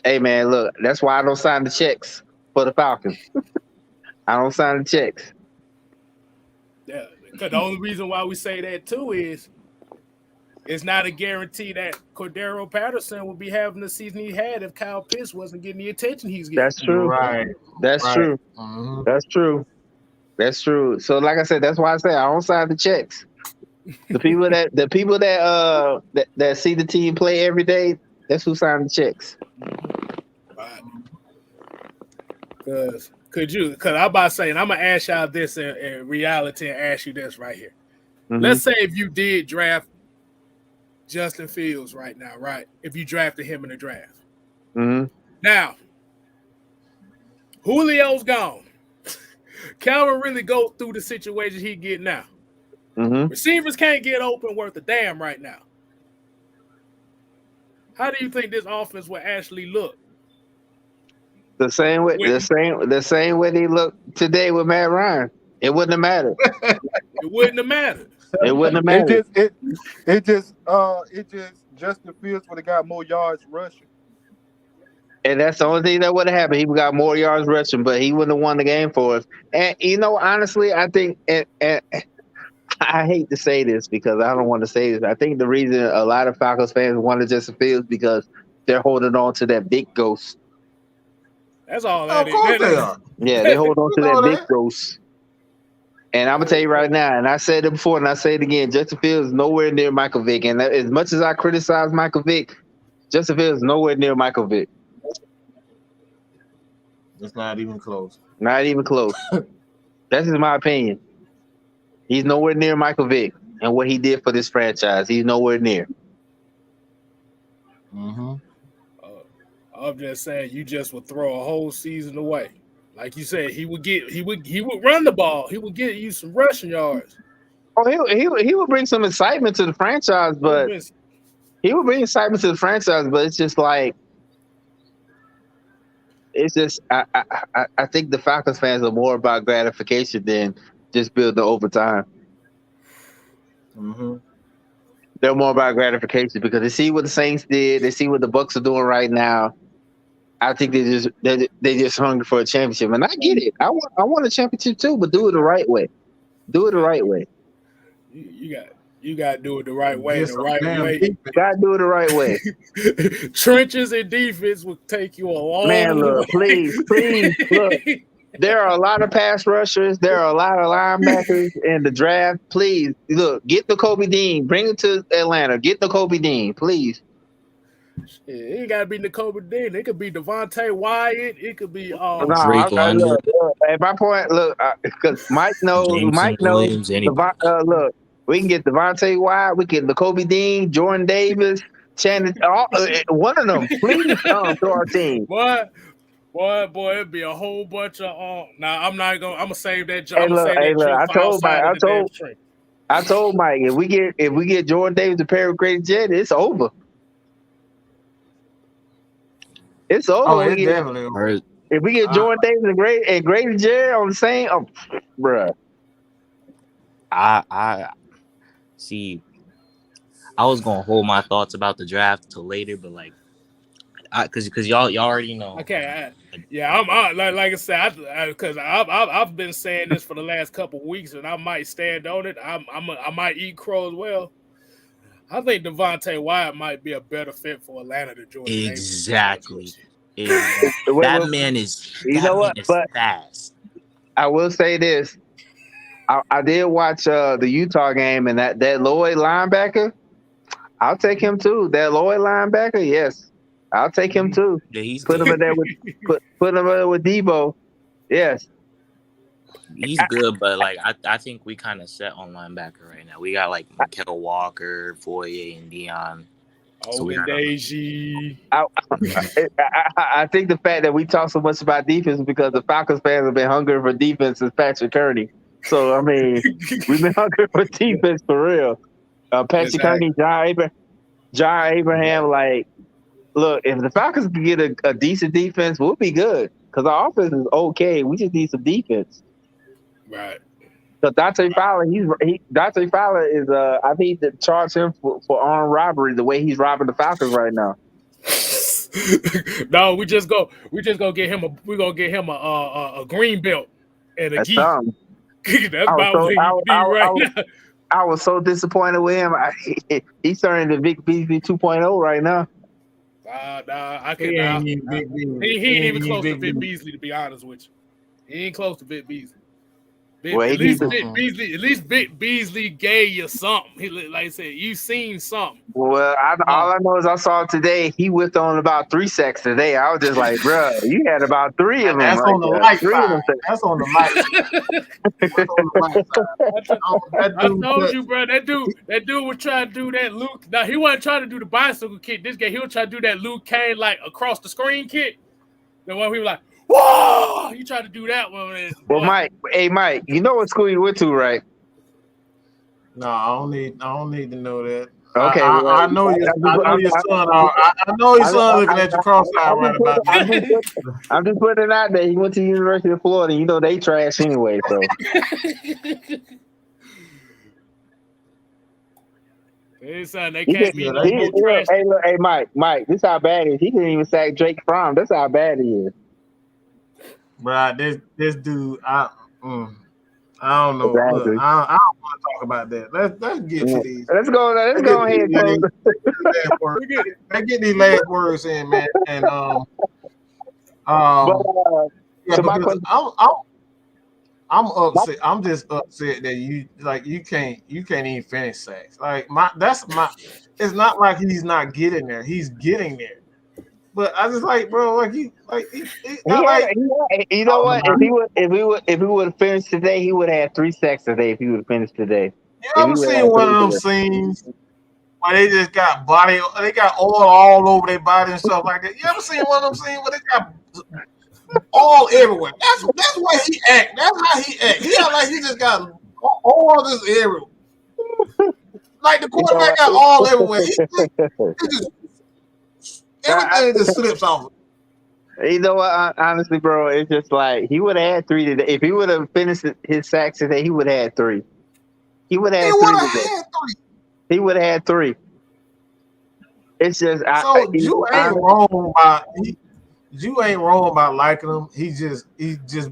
Hey man, look, that's why I don't sign the checks for the Falcons. I don't sign the checks. Yeah, because the only reason why we say that too is it's not a guarantee that Cordero Patterson would be having the season he had if Kyle Pitts wasn't getting the attention he's getting. That's true. Right. That's Right. true. Mhm. That's true. That's true. So, like I said, that's why I say I don't sign the checks. The people that see the team play every day, that's who sign the checks. Right. Because I'm about to say, and I'm gonna ask y'all this in reality and ask you this right here. Mm-hmm. Let's say if you did draft Justin Fields right now, right? If you drafted him in the draft. Mm-hmm. Now, Julio's gone. Calvin really go through the situation he get now. Mm-hmm. Receivers can't get open worth a damn right now. How do you think this offense will actually look? The same way they look today with Matt Ryan. It wouldn't have mattered. It wouldn't have mattered. It wouldn't have mattered. It just Justin Fields would have got more yards rushing. And that's the only thing that would have happened. He got more yards rushing, but he wouldn't have won the game for us. And honestly, I think, and I hate to say this because I don't want to say this. I think the reason a lot of Falcons fans wanted Justin Fields because they're holding on to that big ghost. That's all Of course they are. Yeah, they hold on to that big ghost. And I'm gonna tell you right now, and I said it before, and I say it again: Justin Fields is nowhere near Michael Vick. And as much as I criticize Michael Vick, Justin Fields is nowhere near Michael Vick. It's not even close. Not even close. That's just my opinion. He's nowhere near Michael Vick and what he did for this franchise. He's nowhere near. Mm-hmm. I'm just saying, you just would throw a whole season away. Like you said, he would run the ball. He would get you some rushing yards. Oh, he would bring some excitement to the franchise, but it's just like I think the Falcons fans are more about gratification than just building over time. Mm-hmm. They're more about gratification because they see what the Saints did. They see what the Bucs are doing right now. I think they just hungry for a championship, and I get it. I want a championship too, but do it the right way. Do it the right way. You got to do it the right way. The right way. Got to do it the right way. Trenches and defense will take you a long way. Man, look, please, look. There are a lot of pass rushers. There are a lot of linebackers in the draft. Please, look, get the Kobe Dean. Bring it to Atlanta. Get the Kobe Dean, please. Yeah, it ain't got to be Nakobe Dean. It could be Devontae Wyatt. It could be Drake London. At my point, look, because Mike knows. Williams, look, we can get Devontae Wyatt. We can get Nakobe Dean, Jordan Davis, Shannon. One of them, please come to our team. Boy, it'd be a whole bunch of. Nah, I'm gonna save that. I told Mike if we get Jordan Davis and Perry Grady Jet, it's over. It's over. Oh, it's definitely over. If we get Jordan Davis and Grady Jet on the same, bruh. I see. I was gonna hold my thoughts about the draft till later, but like, because y'all already know. Okay, I'm like I said, because I've been saying this for the last couple of weeks, and I might stand on it. I might eat crow as well. I think Devontae Wyatt might be a better fit for Atlanta than Jordan Davis. Exactly. That man is. But fast. I will say this. I did watch the Utah game, and that Lloyd linebacker, I'll take him too. That Lloyd linebacker, yes, I'll take him too. Yeah, put him in there with Debo. Yes, he's good, but like I think we kind of set on linebacker right now. We got like Mikel Walker, Foye, and Dion. Ogundeji. I think the fact that we talk so much about defense is because the Falcons fans have been hungry for defense since Patrick Kearney. So I mean, we've been hungry for defense for real. Patrick Kearney, John Abraham. Like, look, if the Falcons can get a decent defense, we'll be good. Because our offense is okay. We just need some defense. Right. So Dante Fowler, Dante Fowler is I need to charge him for armed robbery the way he's robbing the Falcons right now. No, we just go get him a green belt and a That's gi. something. That's about what he need right now. I was so disappointed with him. He's turning to Vic Beasley 2.0 right now. Nah, I He can now. ain't even Big Beasley. He ain't even close to Big Vic Beasley. Beasley, to be honest with you. He ain't close to Vic Beasley. Well, At least Vic Beasley gave you something. He, like I said, you seen something. Well, all I know is I saw today he whipped on about 3 sacks today. I was just like, bro, you had about 3 of them. That's right on the there. light 3 of them side. That's on the light side. That's on the light side. I told you, bro. That dude was trying to do that Luke. Now he wasn't trying to do the bicycle kick. This guy, he was trying to do that Luke Kane like across the screen kick. The one we were like, whoa! You tried to do that one. Well, Mike, you know what school you went to, right? No, I don't need to know that. Okay, I know your son. I know your son looking at your cross-eyed right about that. I'm just putting it out there. He went to the University of Florida. You know they trash anyway, so. Hey, son, they can't be no more trash. Hey, Mike, this how bad he is. He didn't even sack Drake Fromm. That's how bad he is. Bro, this dude, I don't know. Exactly. Look, I don't want to talk about that. Let's get to these. Let's go ahead. Let's get these last words in, man. And so my question, I'm upset. I'm just upset that you can't even finish sacks. Like it's not like he's not getting there. He's getting there. But I just like, bro, you know what? If he would have finished today, he would have had 3 sacks today. If he would have finished today, you ever seen one of them scenes where they just got they got oil all over their body and stuff like that? You ever seen one of them scenes where they got all everywhere? That's where he act. That's how he act. He act like he just got all this everywhere. Like the quarterback got all everywhere. He just everything just slips off. You know what? Honestly, bro, it's just like he would have had 3 today. If he would have finished his sacks today, he would have had 3. He would have had 3 today. He would have had 3. It's just you ain't wrong about liking him. He's just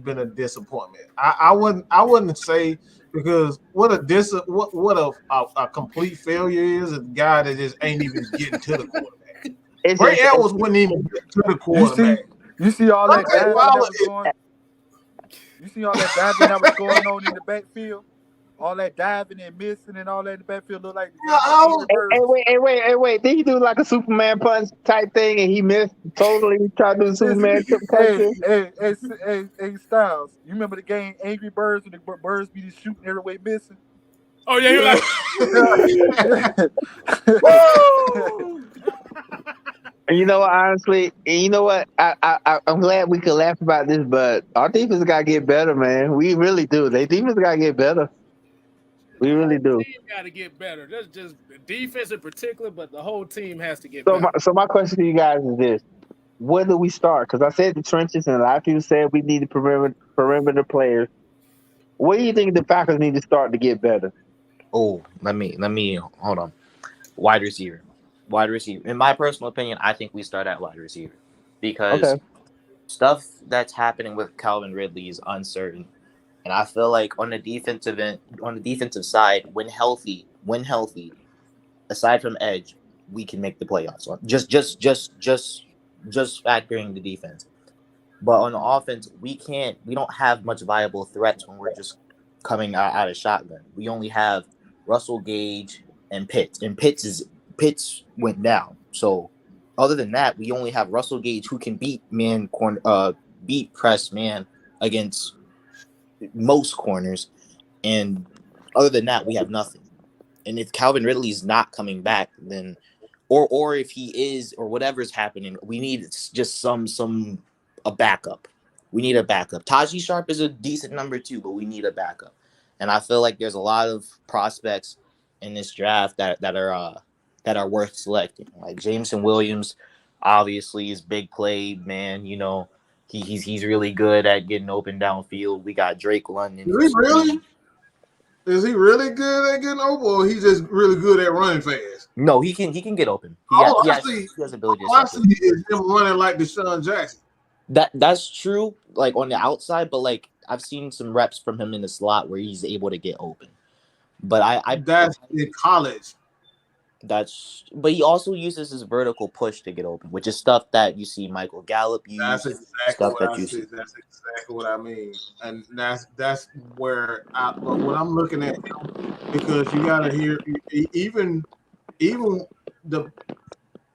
been a disappointment. I wouldn't say, because what a complete failure is a guy that just ain't even getting to the quarterback. Ray Edwards wouldn't even get to the quarterback. You see all that diving that was going. You see all that diving that was going on in the backfield. All that diving and missing and all that in the backfield look like. Wait! Did he do like a Superman punch type thing and he missed totally? Tried to do Superman punch. Hey, Styles! You remember the game Angry Birds when the birds be just shooting every way missing? Oh yeah, You know what, honestly, you know what? I'm glad we could laugh about this, but our defense got to get better, man. We really do. Their defense got to get better. We really do. The team got to get better. That's just the defense in particular, but the whole team has to get better. So my question to you guys is this: where do we start? Because I said the trenches, and a lot of people said we need perimeter players. Where do you think the Falcons need to start to get better? Oh, let me hold on. Wide receiver. In my personal opinion, I think we start at wide receiver because stuff that's happening with Calvin Ridley is uncertain, and I feel like on the defensive side, when healthy, aside from edge, we can make the playoffs. Just factoring the defense, but on the offense, we don't have much viable threats when we're just coming out of shotgun. We only have Russell Gage and Pitts, and Pitts went down. So other than that, we only have Russell Gage who can beat press man against most corners. And other than that, we have nothing. And if Calvin Ridley's not coming back, then or if he is, or whatever's happening, we need just a backup. We need a backup. Taji Sharp is a decent number 2, but we need a backup. And I feel like there's a lot of prospects in this draft that are worth selecting. Like Jameson Williams, obviously, is big play, man. You know, he's really good at getting open downfield. We got Drake London. Really? Is he really good at getting open, or he just really good at running fast? No, he can get open. He has ability to all I separate. see is him running like Deshaun Jackson. That's true, like on the outside, but like I've seen some reps from him in the slot where he's able to get open. But that's in college. But he also uses his vertical push to get open, which is stuff that you see Michael Gallup use. That's exactly what I see. That's exactly what I mean, and that's where but when I'm looking at him, because you got to hear even the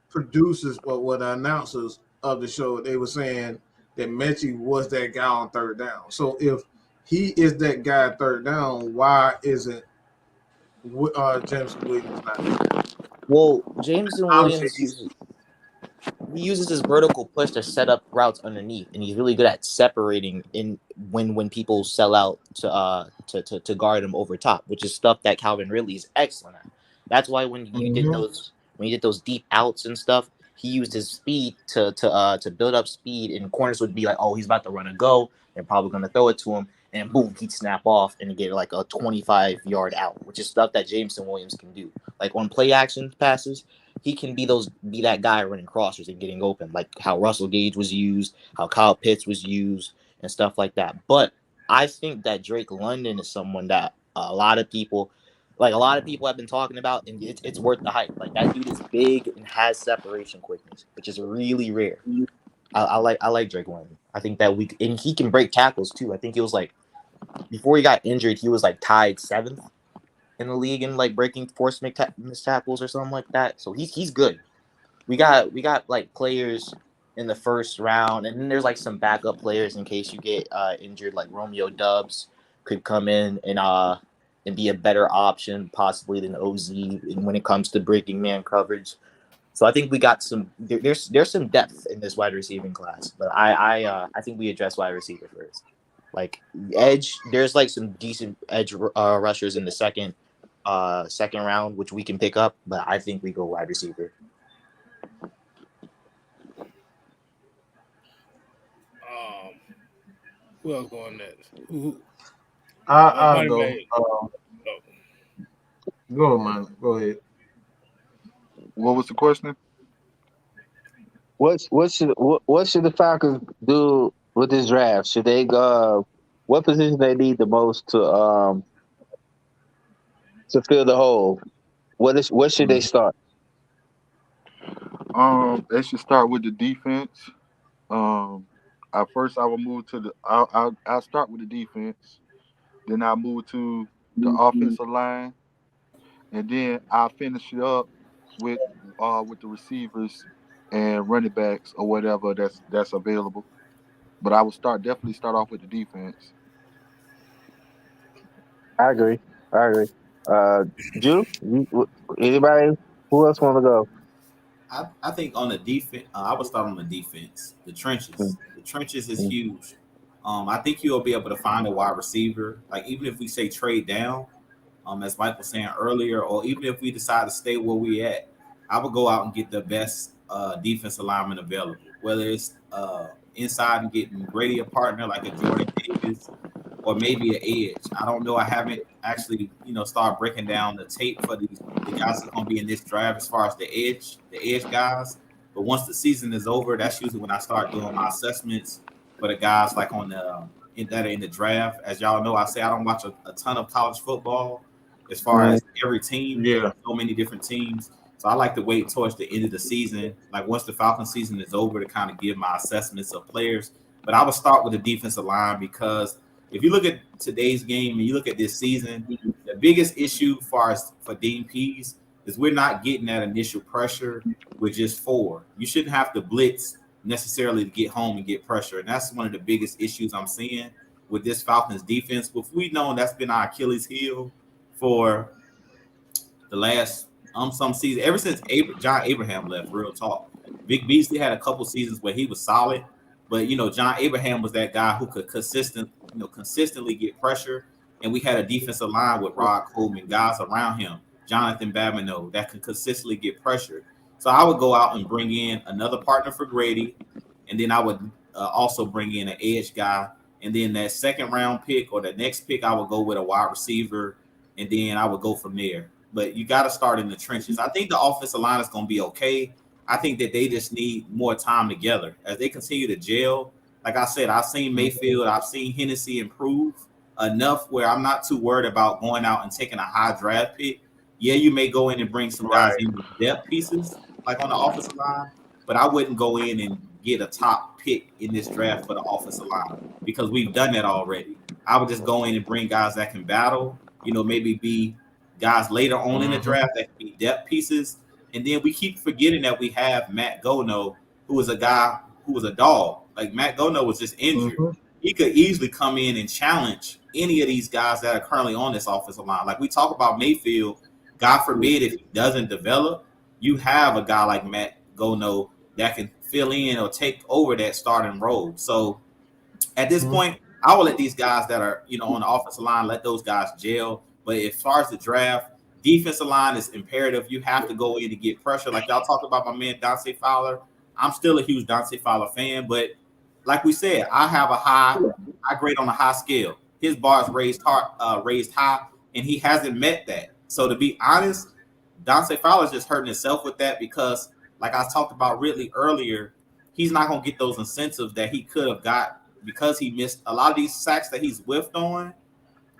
producers or the announcers of the show, they were saying that Mechie was that guy on third down. So if he is that guy at third down, why isn't Jameson Williams not there? Well, Jameson Williams uses his vertical push to set up routes underneath, and he's really good at separating in when people sell out to guard him over top, which is stuff that Calvin Ridley is excellent at. That's why when you did those deep outs and stuff, he used his speed to build up speed, and corners would be like, oh, he's about to run a go, they're probably going to throw it to him, and boom, he'd snap off and get like a 25-yard out, which is stuff that Jameson Williams can do. Like on play action passes, he can be that guy running crossers and getting open, like how Russell Gage was used, how Kyle Pitts was used, and stuff like that. But I think that Drake London is someone that a lot of people have been talking about, and it's worth the hype. Like that dude is big and has separation quickness, which is really rare. I like Drake London. I think that and he can break tackles too. I think he was like, before he got injured, he was like tied 7th in the league in like breaking forced missed tackles or something like that. So he's good. We got like players in the first round, and then there's like some backup players in case you get injured. Like Romeo Dubs could come in and be a better option possibly than OZ when it comes to breaking man coverage. So I think we got there's some depth in this wide receiving class, but I think we address wide receiver first. Like edge, there's like some decent edge rushers in the second round, which we can pick up, but I think we go wide receiver. Who else going next? I'll go. Go, man. Go ahead. What was the question? What should the Falcons do with this draft? Should they go? What position they need the most to fill the hole? What should they start? They should start with the defense. At first, I will move to I'll start with the defense. Then I'll move to the offensive line, and then I'll finish it up with the receivers and running backs or whatever that's available. But I will definitely start off with the defense. I agree. Drew, anybody? Who else want to go? I think on the defense, I would start on the defense. The trenches. The trenches is huge. I think you'll be able to find a wide receiver. Like even if we say trade down, as Mike was saying earlier, or even if we decide to stay where we at, I would go out and get the best defense alignment available. Whether it's inside and getting Grady a partner like a Jordan Davis, or maybe an edge. I don't know. I haven't actually, started breaking down the tape for the guys that are going to be in this draft as far as the edge guys. But once the season is over, that's usually when I start doing my assessments for the guys like in the draft. As y'all know, I say I don't watch a ton of college football as far as every team. Yeah. So many different teams. So I like to wait towards the end of the season, like once the Falcons season is over, to kind of give my assessments of players. But I would start with the defensive line because if you look at today's game and you look at this season, the biggest issue for Dean Pease is we're not getting that initial pressure with just 4. You shouldn't have to blitz necessarily to get home and get pressure. And that's one of the biggest issues I'm seeing with this Falcons defense. But we've known that's been our Achilles heel for the last some season, ever since John Abraham left, real talk. Vic Beasley had a couple seasons where he was solid, but John Abraham was that guy who could consistently get pressure. And we had a defensive line with Rod Coleman, guys around him, Jonathan Babineau, that can consistently get pressure. So I would go out and bring in another partner for Grady, and then I would also bring in an edge guy. And then that second round pick or the next pick, I would go with a wide receiver and then I would go from there. But you got to start in the trenches. I think the offensive line is going to be okay. I think that they just need more time together as they continue to gel. Like I said, I've seen Mayfield, I've seen Hennessy improve enough where I'm not too worried about going out and taking a high draft pick. Yeah, you may go in and bring some guys in with depth pieces, like on the offensive line, but I wouldn't go in and get a top pick in this draft for the offensive line because we've done that already. I would just go in and bring guys that can battle, maybe be guys later on in the draft that can be depth pieces. And then we keep forgetting that we have Matt Gono, who is a guy who was a dog. Like Matt Gono was just injured. He could easily come in and challenge any of these guys that are currently on this offensive line. Like we talk about Mayfield, God forbid if he doesn't develop, you have a guy like Matt Gono that can fill in or take over that starting role. So at this point, I will let these guys that are, on the offensive line, let those guys gel. But as far as the draft, defensive line is imperative. You have to go in and get pressure. Like y'all talked about my man Dante Fowler. I'm still a huge Dante Fowler fan, but like we said, I have I grade on a high scale. His bar is raised high, and he hasn't met that. So to be honest, Dante Fowler's just hurting himself with that because, like I talked about Ridley earlier, he's not going to get those incentives that he could have got because he missed a lot of these sacks that he's whiffed on.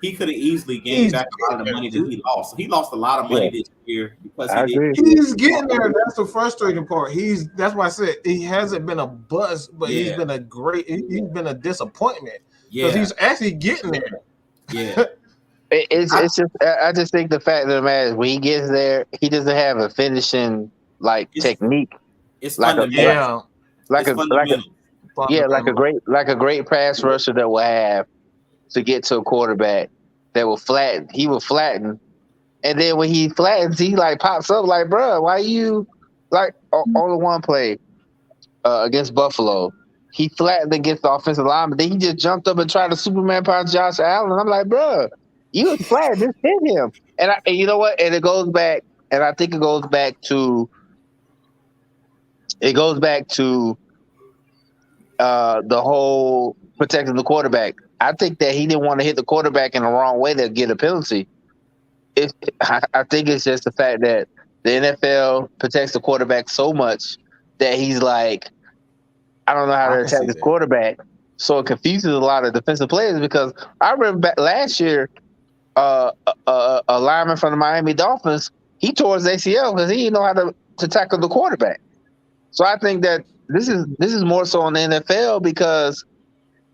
He could have easily gained back a lot of the money that he lost. So he lost a lot of money this year because he's getting there. That's the frustrating part. That's why I said he hasn't been a bust, but he's been a disappointment. Because he's actually getting there. Yeah. It's just I just think the fact of the matter is when he gets there, he doesn't have a finishing technique. It's like fundamental. Like a great pass rusher that will have to get to a quarterback that will flatten. He will flatten, and then when he flattens, he pops up like, bro, why you on the one play against Buffalo? He flattened against the offensive line, but then he just jumped up and tried to Superman punch Josh Allen. I'm like, bro, you was flat, just hit him. And you know what? And it goes back, and I think it goes back to the whole protecting the quarterback. I think that he didn't want to hit the quarterback in the wrong way to get a penalty. I think it's just the fact that the NFL protects the quarterback so much that he's like, I don't know how to attack this quarterback. So it confuses a lot of defensive players because I remember back last year, a lineman from the Miami Dolphins, he tore his ACL because he didn't know how to tackle the quarterback. So I think that this is more so on the NFL because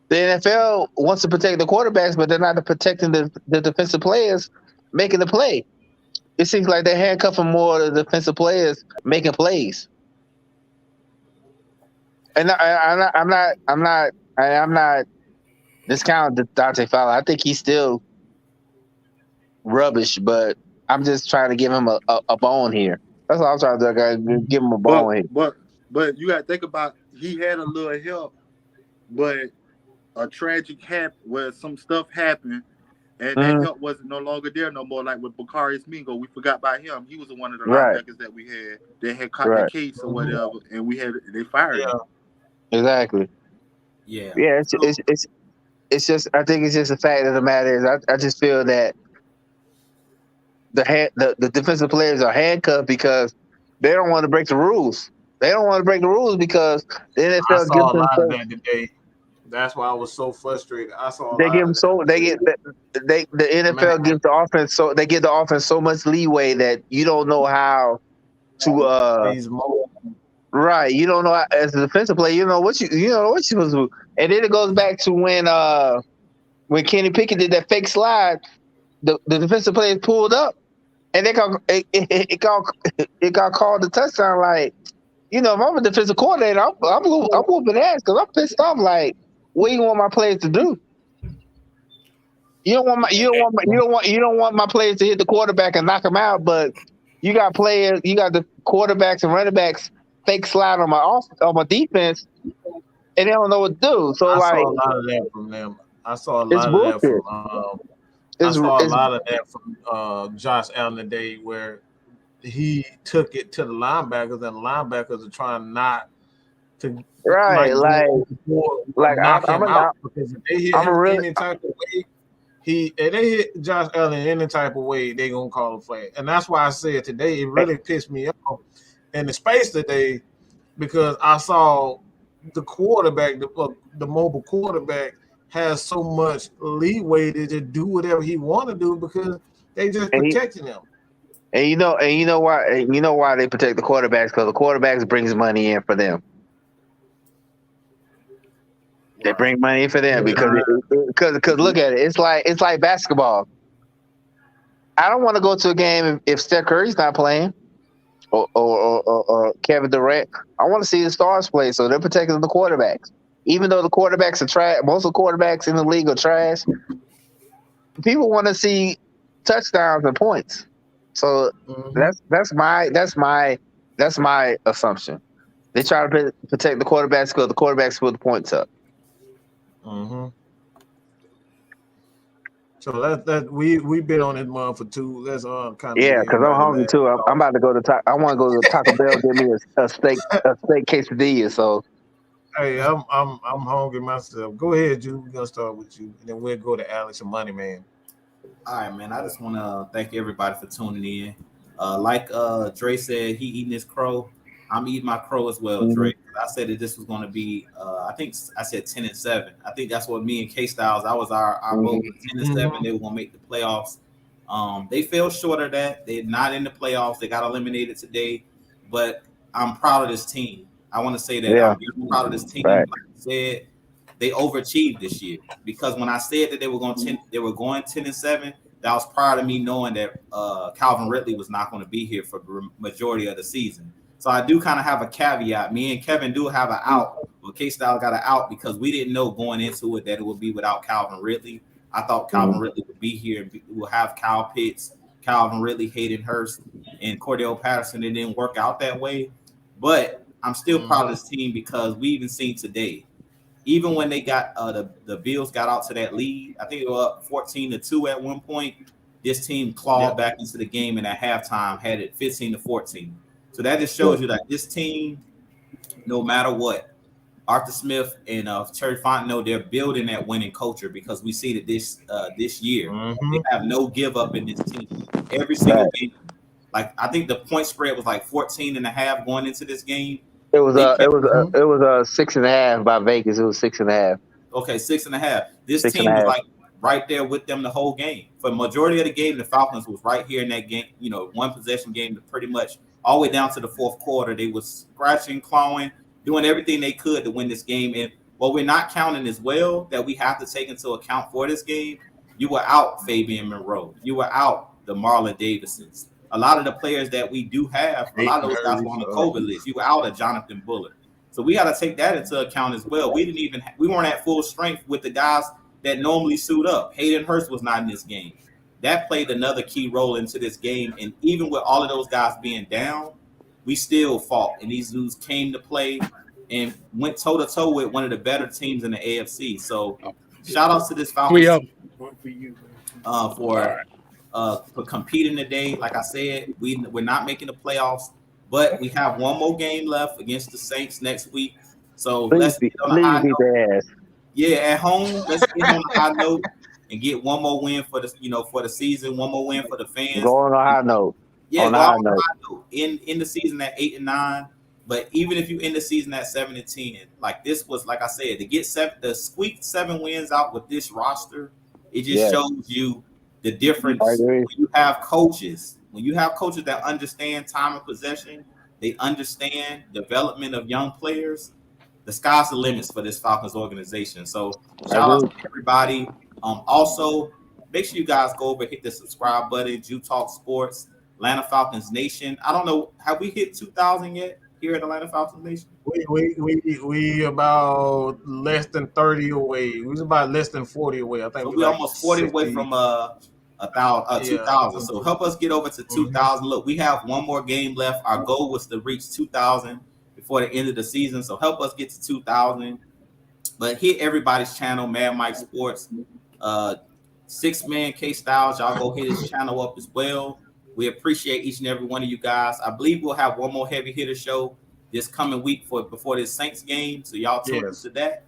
the NFL wants to protect the quarterbacks, but they're not protecting the defensive players making the play. It seems like they're handcuffing more of the defensive players making plays. And I'm not discounting Dante Fowler. I think he's still rubbish, but I'm just trying to give him a bone here. That's all I'm trying to do. Give him a bone here. But you got to think about he had a little help, but a tragic happened where some stuff happened, and that help wasn't no longer there no more. Like with Bakarius Mingo, we forgot about him. He was one of the linebackers that we had. They had caught the case or whatever, and they fired him. Exactly. Yeah. Yeah. It's just. I think it's just the fact of the matter is I just feel that the defensive players are handcuffed because they don't want to break the rules. They don't want to break the rules because the NFL I saw a lot of that today. That's why I was so frustrated. I saw the NFL gives the offense they give the offense so much leeway that you don't know how to right. You don't know as a defensive player. You know what you're supposed to do. And then it goes back to when Kenny Pickett did that fake slide, the defensive players pulled up, and it got called a touchdown. Like, if I'm a defensive coordinator, I'm whooping ass because I'm pissed off. Like, what do you want my players to do? You don't want my players to hit the quarterback and knock him out, but you got the quarterbacks and running backs fake slide on my defense, and they don't know what to do. So I saw a lot of that from them. I saw a lot of that from Josh Allen today, where he took it to the linebackers, and the linebackers are trying not to knock him out, because if they hit him any type of way, they hit Josh Allen any type of way, they gonna call a flag. And that's why I said today it really pissed me off in the space today because I saw the quarterback, the mobile quarterback, has so much leeway to do whatever he want to do because they just protecting him. And you know why they protect the quarterbacks, because the quarterbacks brings money in for them. They bring money in for them because look at it. It's like basketball. I don't want to go to a game if Steph Curry's not playing or Kevin Durant. I want to see the stars play, so they're protecting the quarterbacks. Even though the quarterbacks are trash, most of the quarterbacks in the league are trash. People want to see touchdowns and points. So that's my assumption. They try to protect the quarterbacks because the quarterbacks put the points up. Mm-hmm. So that we been on it month for two. That's kind of because I'm hungry too. I'm about to go to I want to go to Taco Bell, get me a steak quesadilla. So hey, I'm hungry myself. Go ahead, Drew. We're gonna start with you, and then we'll go to Alex and Money Man. All right, man. I just want to thank everybody for tuning in. Like Dre said, he eating his crow. I'm eating my crow as well, Dre. I said that this was going to be, I think I said 10-7. I think that's what me and K-Styles, that was our vote for 10-7. They were going to make the playoffs. They fell short of that. They're not in the playoffs. They got eliminated today. But I'm proud of this team. I want to say that I'm very proud of this team. Right. Like I said, they overachieved this year because when I said that they were going 10-7, that was prior to me knowing that Calvin Ridley was not going to be here for the majority of the season. So I do kind of have a caveat. Me and Kevin do have an out. Well, K-Style got an out because we didn't know going into it that it would be without Calvin Ridley. I thought Calvin Ridley would be here. We'll have Kyle Pitts, Calvin Ridley, Hayden Hurst, and Cordell Patterson. It didn't work out that way. But I'm still proud of this team because we even seen today, even when they got the Bills got out to that lead, I think it was up 14-2 at one point. This team clawed back into the game and at halftime had it 15-14. So that just shows you that this team, no matter what, Arthur Smith and Terry Fontenot, they're building that winning culture because we see that this year they have no give up in this team. Every single game, like I think the point spread was like 14.5 going into this game. It was 6.5 by Vegas. It was 6.5. Okay, 6.5. This team was like right there with them the whole game. For the majority of the game, the Falcons was right here in that game. You know, one possession game to pretty much all the way down to the fourth quarter. They was scratching, clawing, doing everything they could to win this game. And what we're not counting as well that we have to take into account for this game, you were out Fabian Monroe. You were out the Marlon Davisons. A lot of the players that we do have, a lot of those guys were on the COVID list. You were out of Jonathan Bullard. So we got to take that into account as well. We weren't at full strength with the guys that normally suit up. Hayden Hurst was not in this game. That played another key role into this game. And even with all of those guys being down, we still fought. And these dudes came to play and went toe-to-toe with one of the better teams in the AFC. So shout out to this Falcons for competing today. Like I said, we're not making the playoffs, but we have one more game left against the Saints next week. So let's get on a high note. Yeah, at home, let's get on a high note and get one more win for the season, one more win for the fans. Go on a high note. Yeah, go on a high note. In the season at 8-9. But even if you end the season at 7-10, like this was, like I said, to get to squeak 7 wins out with this roster, it just shows you the difference. When you have coaches that understand time of possession, they understand development of young players. The sky's the limits for this Falcons organization. So shout out to everybody. Also, make sure you guys go over, hit the subscribe button. Jew Talk Sports, Atlanta Falcons Nation. I don't know, have we hit 2,000 yet here at Atlanta Falcons Nation? We about less than 30 away. We was about less than 40 away. I think so we're like almost 40 away from 2,000. So help us get over to 2,000. Look, we have one more game left. Our goal was to reach 2,000 before the end of the season. So help us get to 2,000. But hit everybody's channel, Mad Mike Sports. 6-Man K-Styles, y'all go hit his channel up as well. We appreciate each and every one of you guys. I believe we'll have one more heavy hitter show this coming week before this Saints game. So y'all tune into that.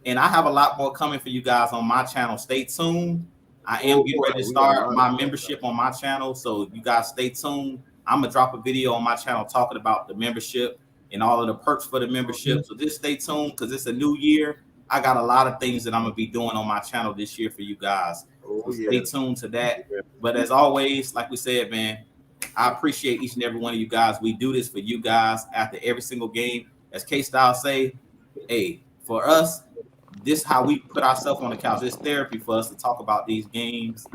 And I have a lot more coming for you guys on my channel. Stay tuned. I am getting ready to start my membership on my channel, so you guys stay tuned. I'm gonna drop a video on my channel talking about the membership and all of the perks for the membership. So just stay tuned because it's a new year. I got a lot of things that I'm gonna be doing on my channel this year for you guys. So stay tuned to that. But as always, like we said, man, I appreciate each and every one of you guys. We do this for you guys after every single game. As K-Style say, hey, for us, this is how we put ourselves on the couch. It's therapy for us to talk about these games,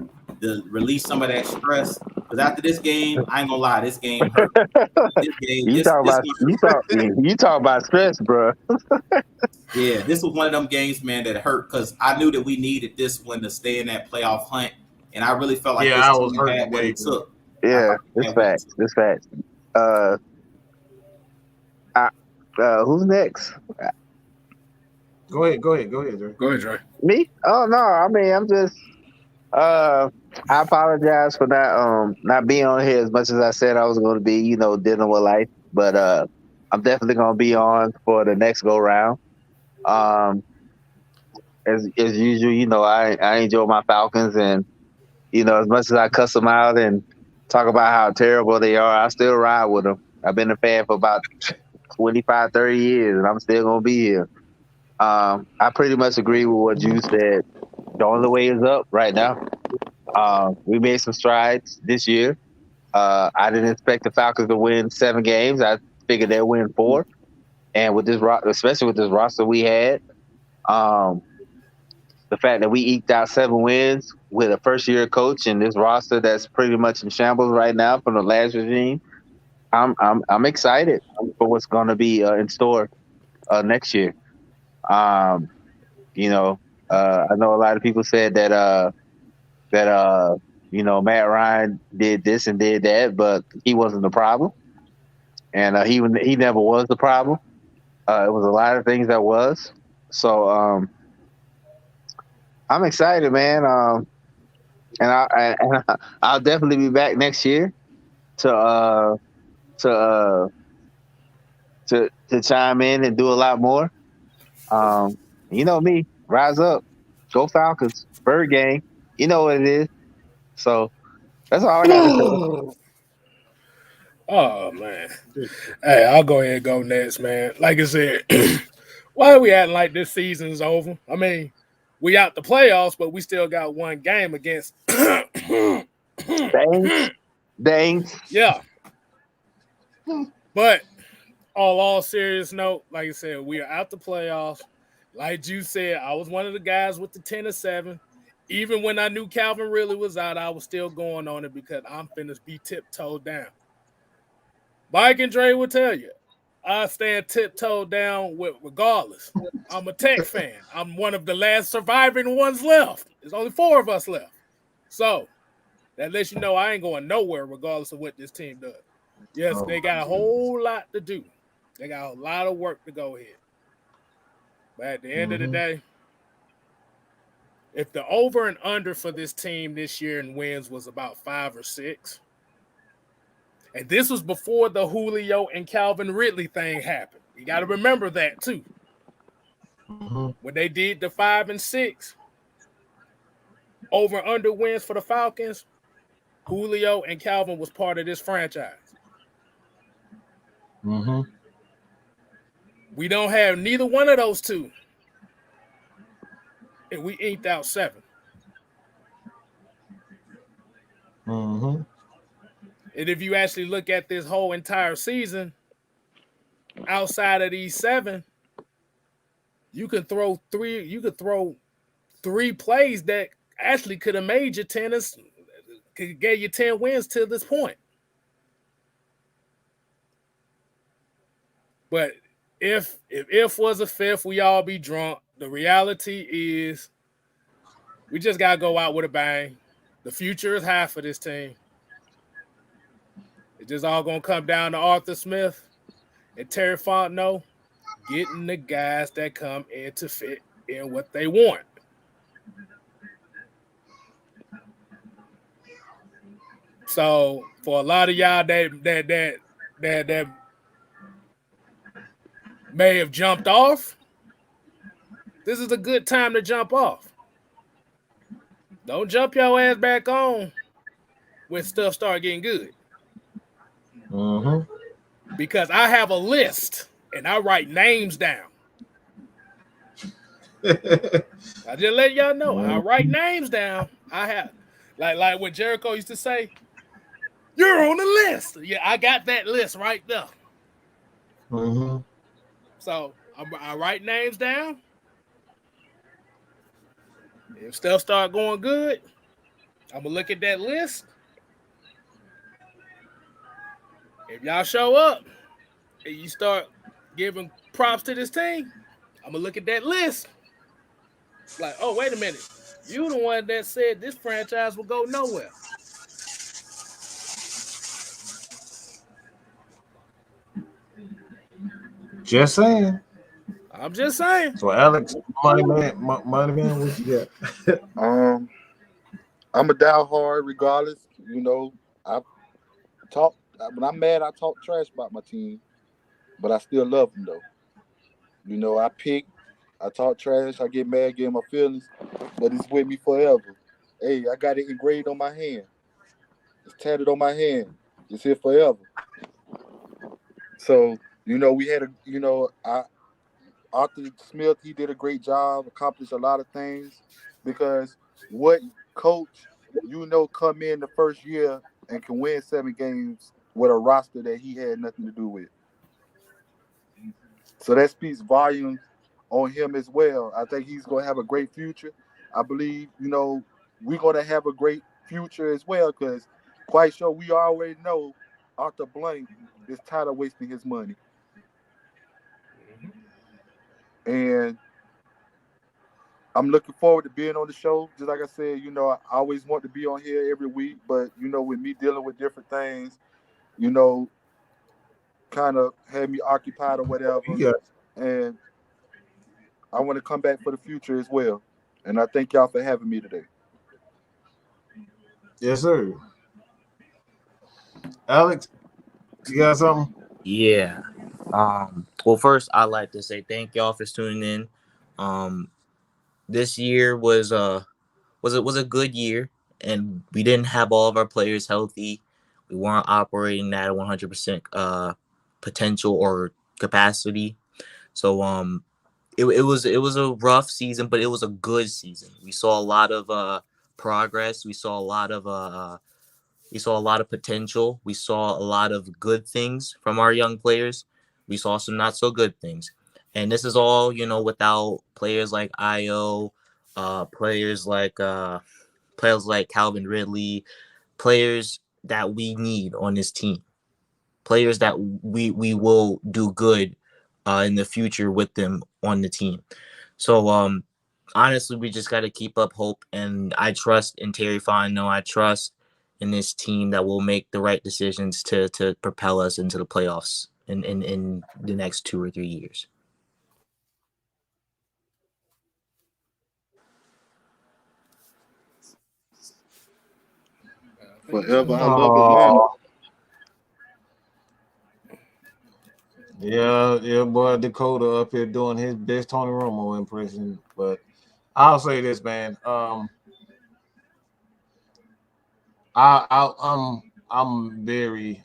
to release some of that stress. Because after this game, I ain't gonna lie, this game hurt. This game, You talk about stress, bro. Yeah, this was one of them games, man, that hurt because I knew that we needed this one to stay in that playoff hunt, and I really felt like this team had what it took. Yeah, it's facts. It's facts. Who's next? Go ahead, Dre. Go ahead, Dre. Me? Oh no, I mean I'm just I apologize for not being on here as much as I said I was gonna be, dealing with life. But I'm definitely gonna be on for the next go round. As usual, I enjoy my Falcons, and as much as I cuss them out and talk about how terrible they are, I still ride with them. I've been a fan for about 25, 30 years, and I'm still gonna be here. I pretty much agree with what you said. The only way is up right now. We made some strides this year. I didn't expect the Falcons to win 7 games. I figured they'd win 4. And with this, especially with this roster we had, the fact that we eked out 7 wins with a first-year coach and this roster that's pretty much in shambles right now from the last regime, I'm excited for what's going to be in store next year. I know a lot of people said that Matt Ryan did this and did that, but he wasn't the problem, and he never was the problem. It was a lot of things that was. So I'm excited, man. And I'll definitely be back next year to chime in and do a lot more. You know me, rise up, go Falcons, Bird game. You know what it is. So that's all I got to say. Oh man. Hey, I'll go ahead and go next, man. Like I said, why are we acting like this season's over? I mean, we out the playoffs, but we still got one game against Dang. Yeah. But all serious note, like I said, we are out the playoffs. Like you said, I was one of the guys with the 10-7. Even when I knew Calvin really was out, I was still going on it because I'm finna be tiptoed down. Mike and Dre will tell you, I stand tiptoed down with regardless. I'm a Tech fan. I'm one of the last surviving ones left. There's only 4 of us left. So that lets you know I ain't going nowhere regardless of what this team does. Yes, they got a whole lot to do. They got a lot of work to go ahead. But at the end of the day, if the over and under for this team this year in wins was about 5 or 6, and this was before the Julio and Calvin Ridley thing happened. You got to remember that too. When they did the 5 and 6 over under wins for the Falcons, Julio and Calvin was part of this franchise. We don't have neither one of those two. And we inked out 7. And if you actually look at this whole entire season, outside of these 7, you could throw 3 plays that actually could have made you 10, could get you 10 wins to this point. But if was a fifth, we all be drunk. The reality is we just got to go out with a bang. The future is high for this team. It's just all going to come down to Arthur Smith and Terry Fontenot getting the guys that come in to fit in what they want. So for a lot of y'all that may have jumped off, this is a good time to jump off. Don't jump your ass back on when stuff start getting good. Mm-hmm. Because I have a list and I write names down. I just let y'all know. I write names down. I have like when Jericho used to say, "You're on the list." Yeah, I got that list right there. Mm-hmm. So I write names down. If stuff start going good, I'm gonna look at that list. If y'all show up and you start giving props to this team, I'm gonna look at that list. Like, oh, wait a minute. You the one that said this franchise will go nowhere. Just saying. I'm just saying. So Alex, money man, what you got? I'm a diehard regardless. You know, I talk when I'm mad. I talk trash about my team, but I still love them though. You know, I talk trash, I get mad, get my feelings, but it's with me forever. Hey, I got it engraved on my hand. It's tatted on my hand. It's here forever. So, you know, we had a, you know, Arthur Smith, he did a great job, accomplished a lot of things because what coach, you know, come in the first year and can win 7 games with a roster that he had nothing to do with. So that speaks volumes on him as well. I think he's going to have a great future. I believe, you know, we're going to have a great future as well because quite sure we already know Arthur Blank is tired of wasting his money. And I'm looking forward to being on the show. Just like I said, you know, I always want to be on here every week, but, you know, with me dealing with different things, you know, kind of had me occupied or whatever. Yeah. And I want to come back for the future as well. And I thank y'all for having me today. Yes, sir. Alex, you got something? Yeah. Well, first I'd like to say thank y'all for tuning in. This year was a good year, and we didn't have all of our players healthy. We weren't operating at 100% potential or capacity. So it was a rough season, but it was a good season. We saw a lot of progress. We saw a lot of potential. We saw a lot of good things from our young players. We saw some not so good things. And this is all, without players like Io, players like Calvin Ridley, players that we need on this team, players that we will do good in the future with them on the team. So honestly, we just got to keep up hope, and I trust in Terry Fontenot. I trust in this team that will make the right decisions to propel us into the playoffs in the next 2 or 3 years. Forever, I love Atlanta. Yeah, boy, Dakota up here doing his best Tony Romo impression. But I'll say this, man. I'm very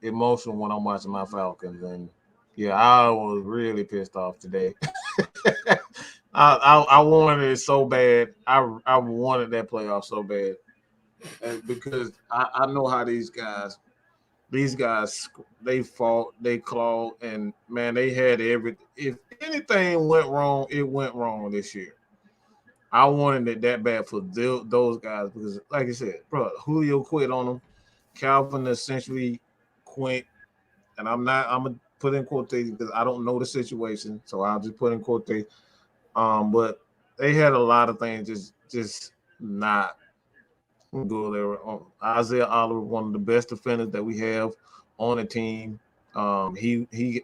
emotional when I'm watching my Falcons, and yeah, I was really pissed off today. I wanted it so bad. I wanted that playoff so bad, and because I know how these guys, they fought, they clawed, and man, they had if anything went wrong, it went wrong this year. I wanted it that bad for those guys because, like I said, bro, Julio quit on them. Calvin essentially quit, and I'm gonna put in quotation because I don't know the situation, so I'll just put in quotation. But they had a lot of things just not good there. Isaiah Oliver, one of the best defenders that we have on the team. He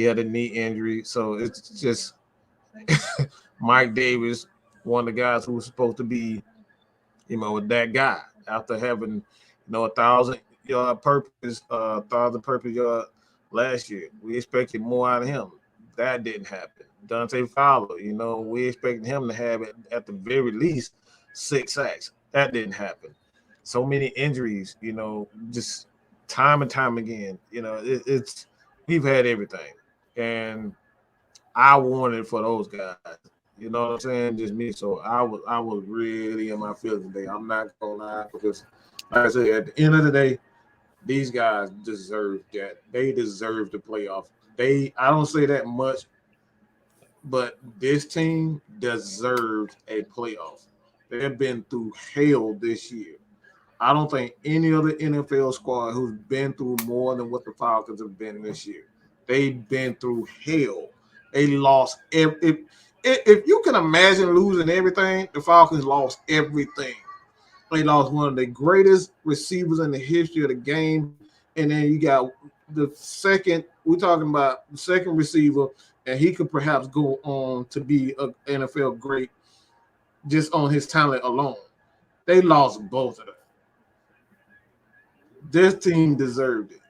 had a knee injury, so it's just Mike Davis, one of the guys who was supposed to be, that guy after having, 1,000 purpose yard last year. We expected more out of him. That didn't happen. Dante Fowler, we expected him to have it at the very least 6 sacks. That didn't happen. So many injuries, just time and time again. It's we've had everything, and I wanted for those guys. You know what I'm saying? Just me. So I was really in my feelings today. I'm not gonna lie, because like I said, at the end of the day, these guys deserve that. They deserve the playoff. I don't say that much, but this team deserves a playoff. They've been through hell this year. I don't think any other NFL squad who's been through more than what the Falcons have been this year. They've been through hell. They lost if you can imagine losing everything, the Falcons lost everything. They lost one of the greatest receivers in the history of the game, and then you got the second. We're talking about the second receiver, and he could perhaps go on to be an NFL great just on his talent alone. They lost both of them. This team deserved it.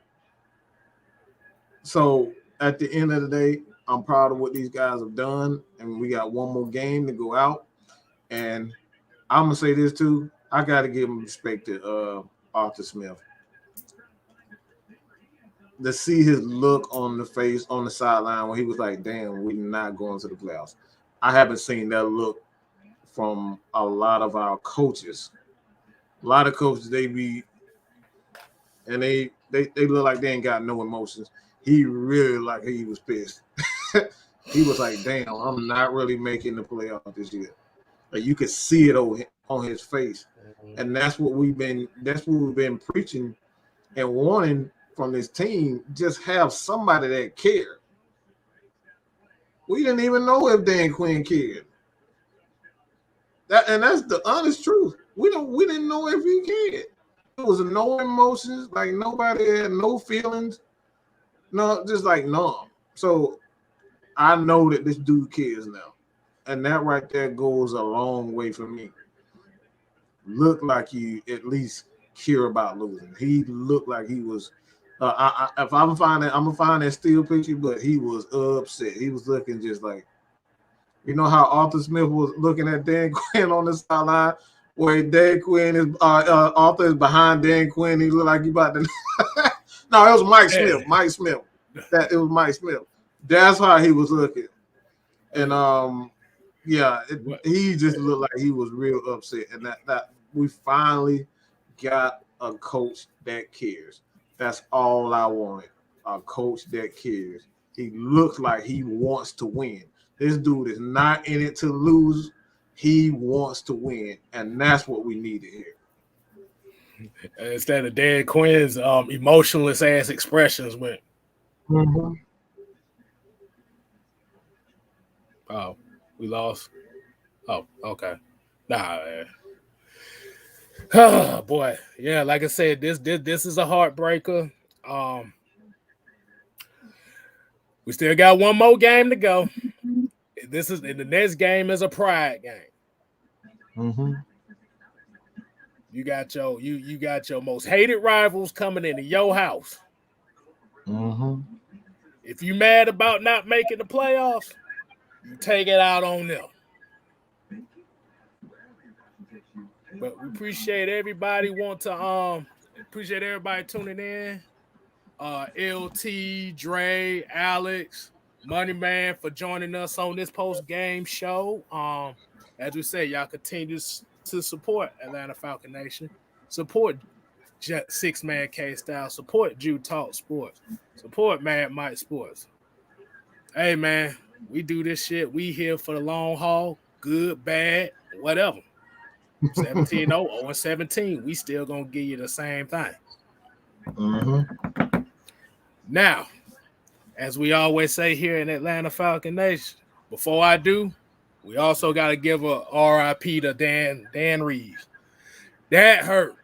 So at the end of the day, I'm proud of what these guys have done, and we got one more game to go out. And I'm gonna say this too. I gotta give him respect to Arthur Smith. To see his look on the face on the sideline when he was like, "Damn, we're not going to the playoffs." I haven't seen that look from a lot of our coaches. A lot of coaches, they look like they ain't got no emotions. He really like he was pissed. He was like, "Damn, I'm not really making the playoff this year." Like you could see it on his face, and that's what we've been preaching and wanting from this team. Just have somebody that cared. We didn't even know if Dan Quinn cared. That's the honest truth. We didn't know if he cared. It was no emotions, like nobody had no feelings, no, just like numb. So I know that this dude cares now, and that right there goes a long way for me. Looked like he at least care about losing. He looked like he was. If I'm gonna find that still picture, but he was upset. He was looking just like, how Arthur Smith was looking at Dan Quinn on the sideline, where Dan Quinn is Arthur is behind Dan Quinn. He looked like he about to. No, it was Mike Smith. Mike Smith. It was Mike Smith. That's how he was looking, and he just looked like he was real upset, and that we finally got a coach that cares. That's all I wanted, a coach that cares. He looks like he wants to win. This dude is not in it to lose. He wants to win, and that's what we needed here. Instead of Dan Quinn's emotionless ass expressions went. Mm-hmm. Oh, we lost. Oh, okay. Nah, man. Oh boy, yeah. Like I said, this is a heartbreaker. We still got one more game to go. The next game is a pride game. Mm-hmm. You got your most hated rivals coming into your house. Mm-hmm. If you mad about not making the playoffs, you take it out on them. But we appreciate everybody appreciate everybody tuning in. LT, Dre, Alex, Money Man for joining us on this post-game show. As we say, y'all continue to support Atlanta Falcon Nation. Support Six Man K-Style. Support Jew Talk Sports. Support Mad Mike Sports. Hey, man, we do this shit. We here for the long haul. Good, bad, whatever. 17-0, 0-17. We still going to give you the same thing. Mm-hmm. Now, as we always say here in Atlanta Falcon Nation, before I do, we also got to give a RIP to Dan Reeves. That hurt.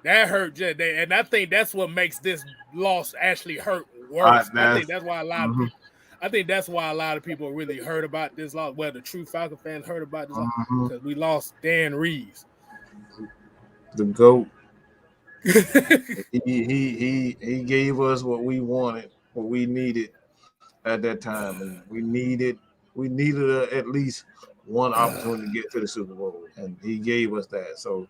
And I think that's what makes this loss actually hurt worse. I think that's why a lot of people. I think that's why a lot of people really heard about this loss. Well, the true Falcon fans heard about this loss because we lost Dan Reeves, the GOAT. he gave us what we wanted, what we needed at that time, and we needed at least one opportunity to get to the Super Bowl, and he gave us that. So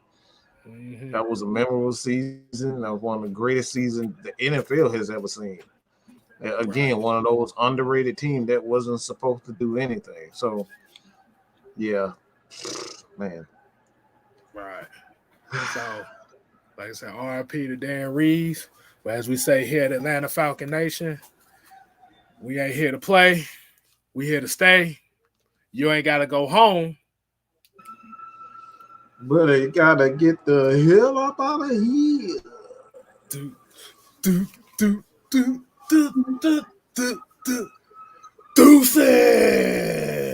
that was a memorable season. That was one of the greatest seasons the NFL has ever seen. Again, one of those underrated teams that wasn't supposed to do anything. So, yeah, man. Right. So, like I said, RIP to Dan Reeves. But as we say here at Atlanta Falcon Nation, we ain't here to play. We here to stay. You ain't got to go home. But you got to get the hell up out of here. Deuces.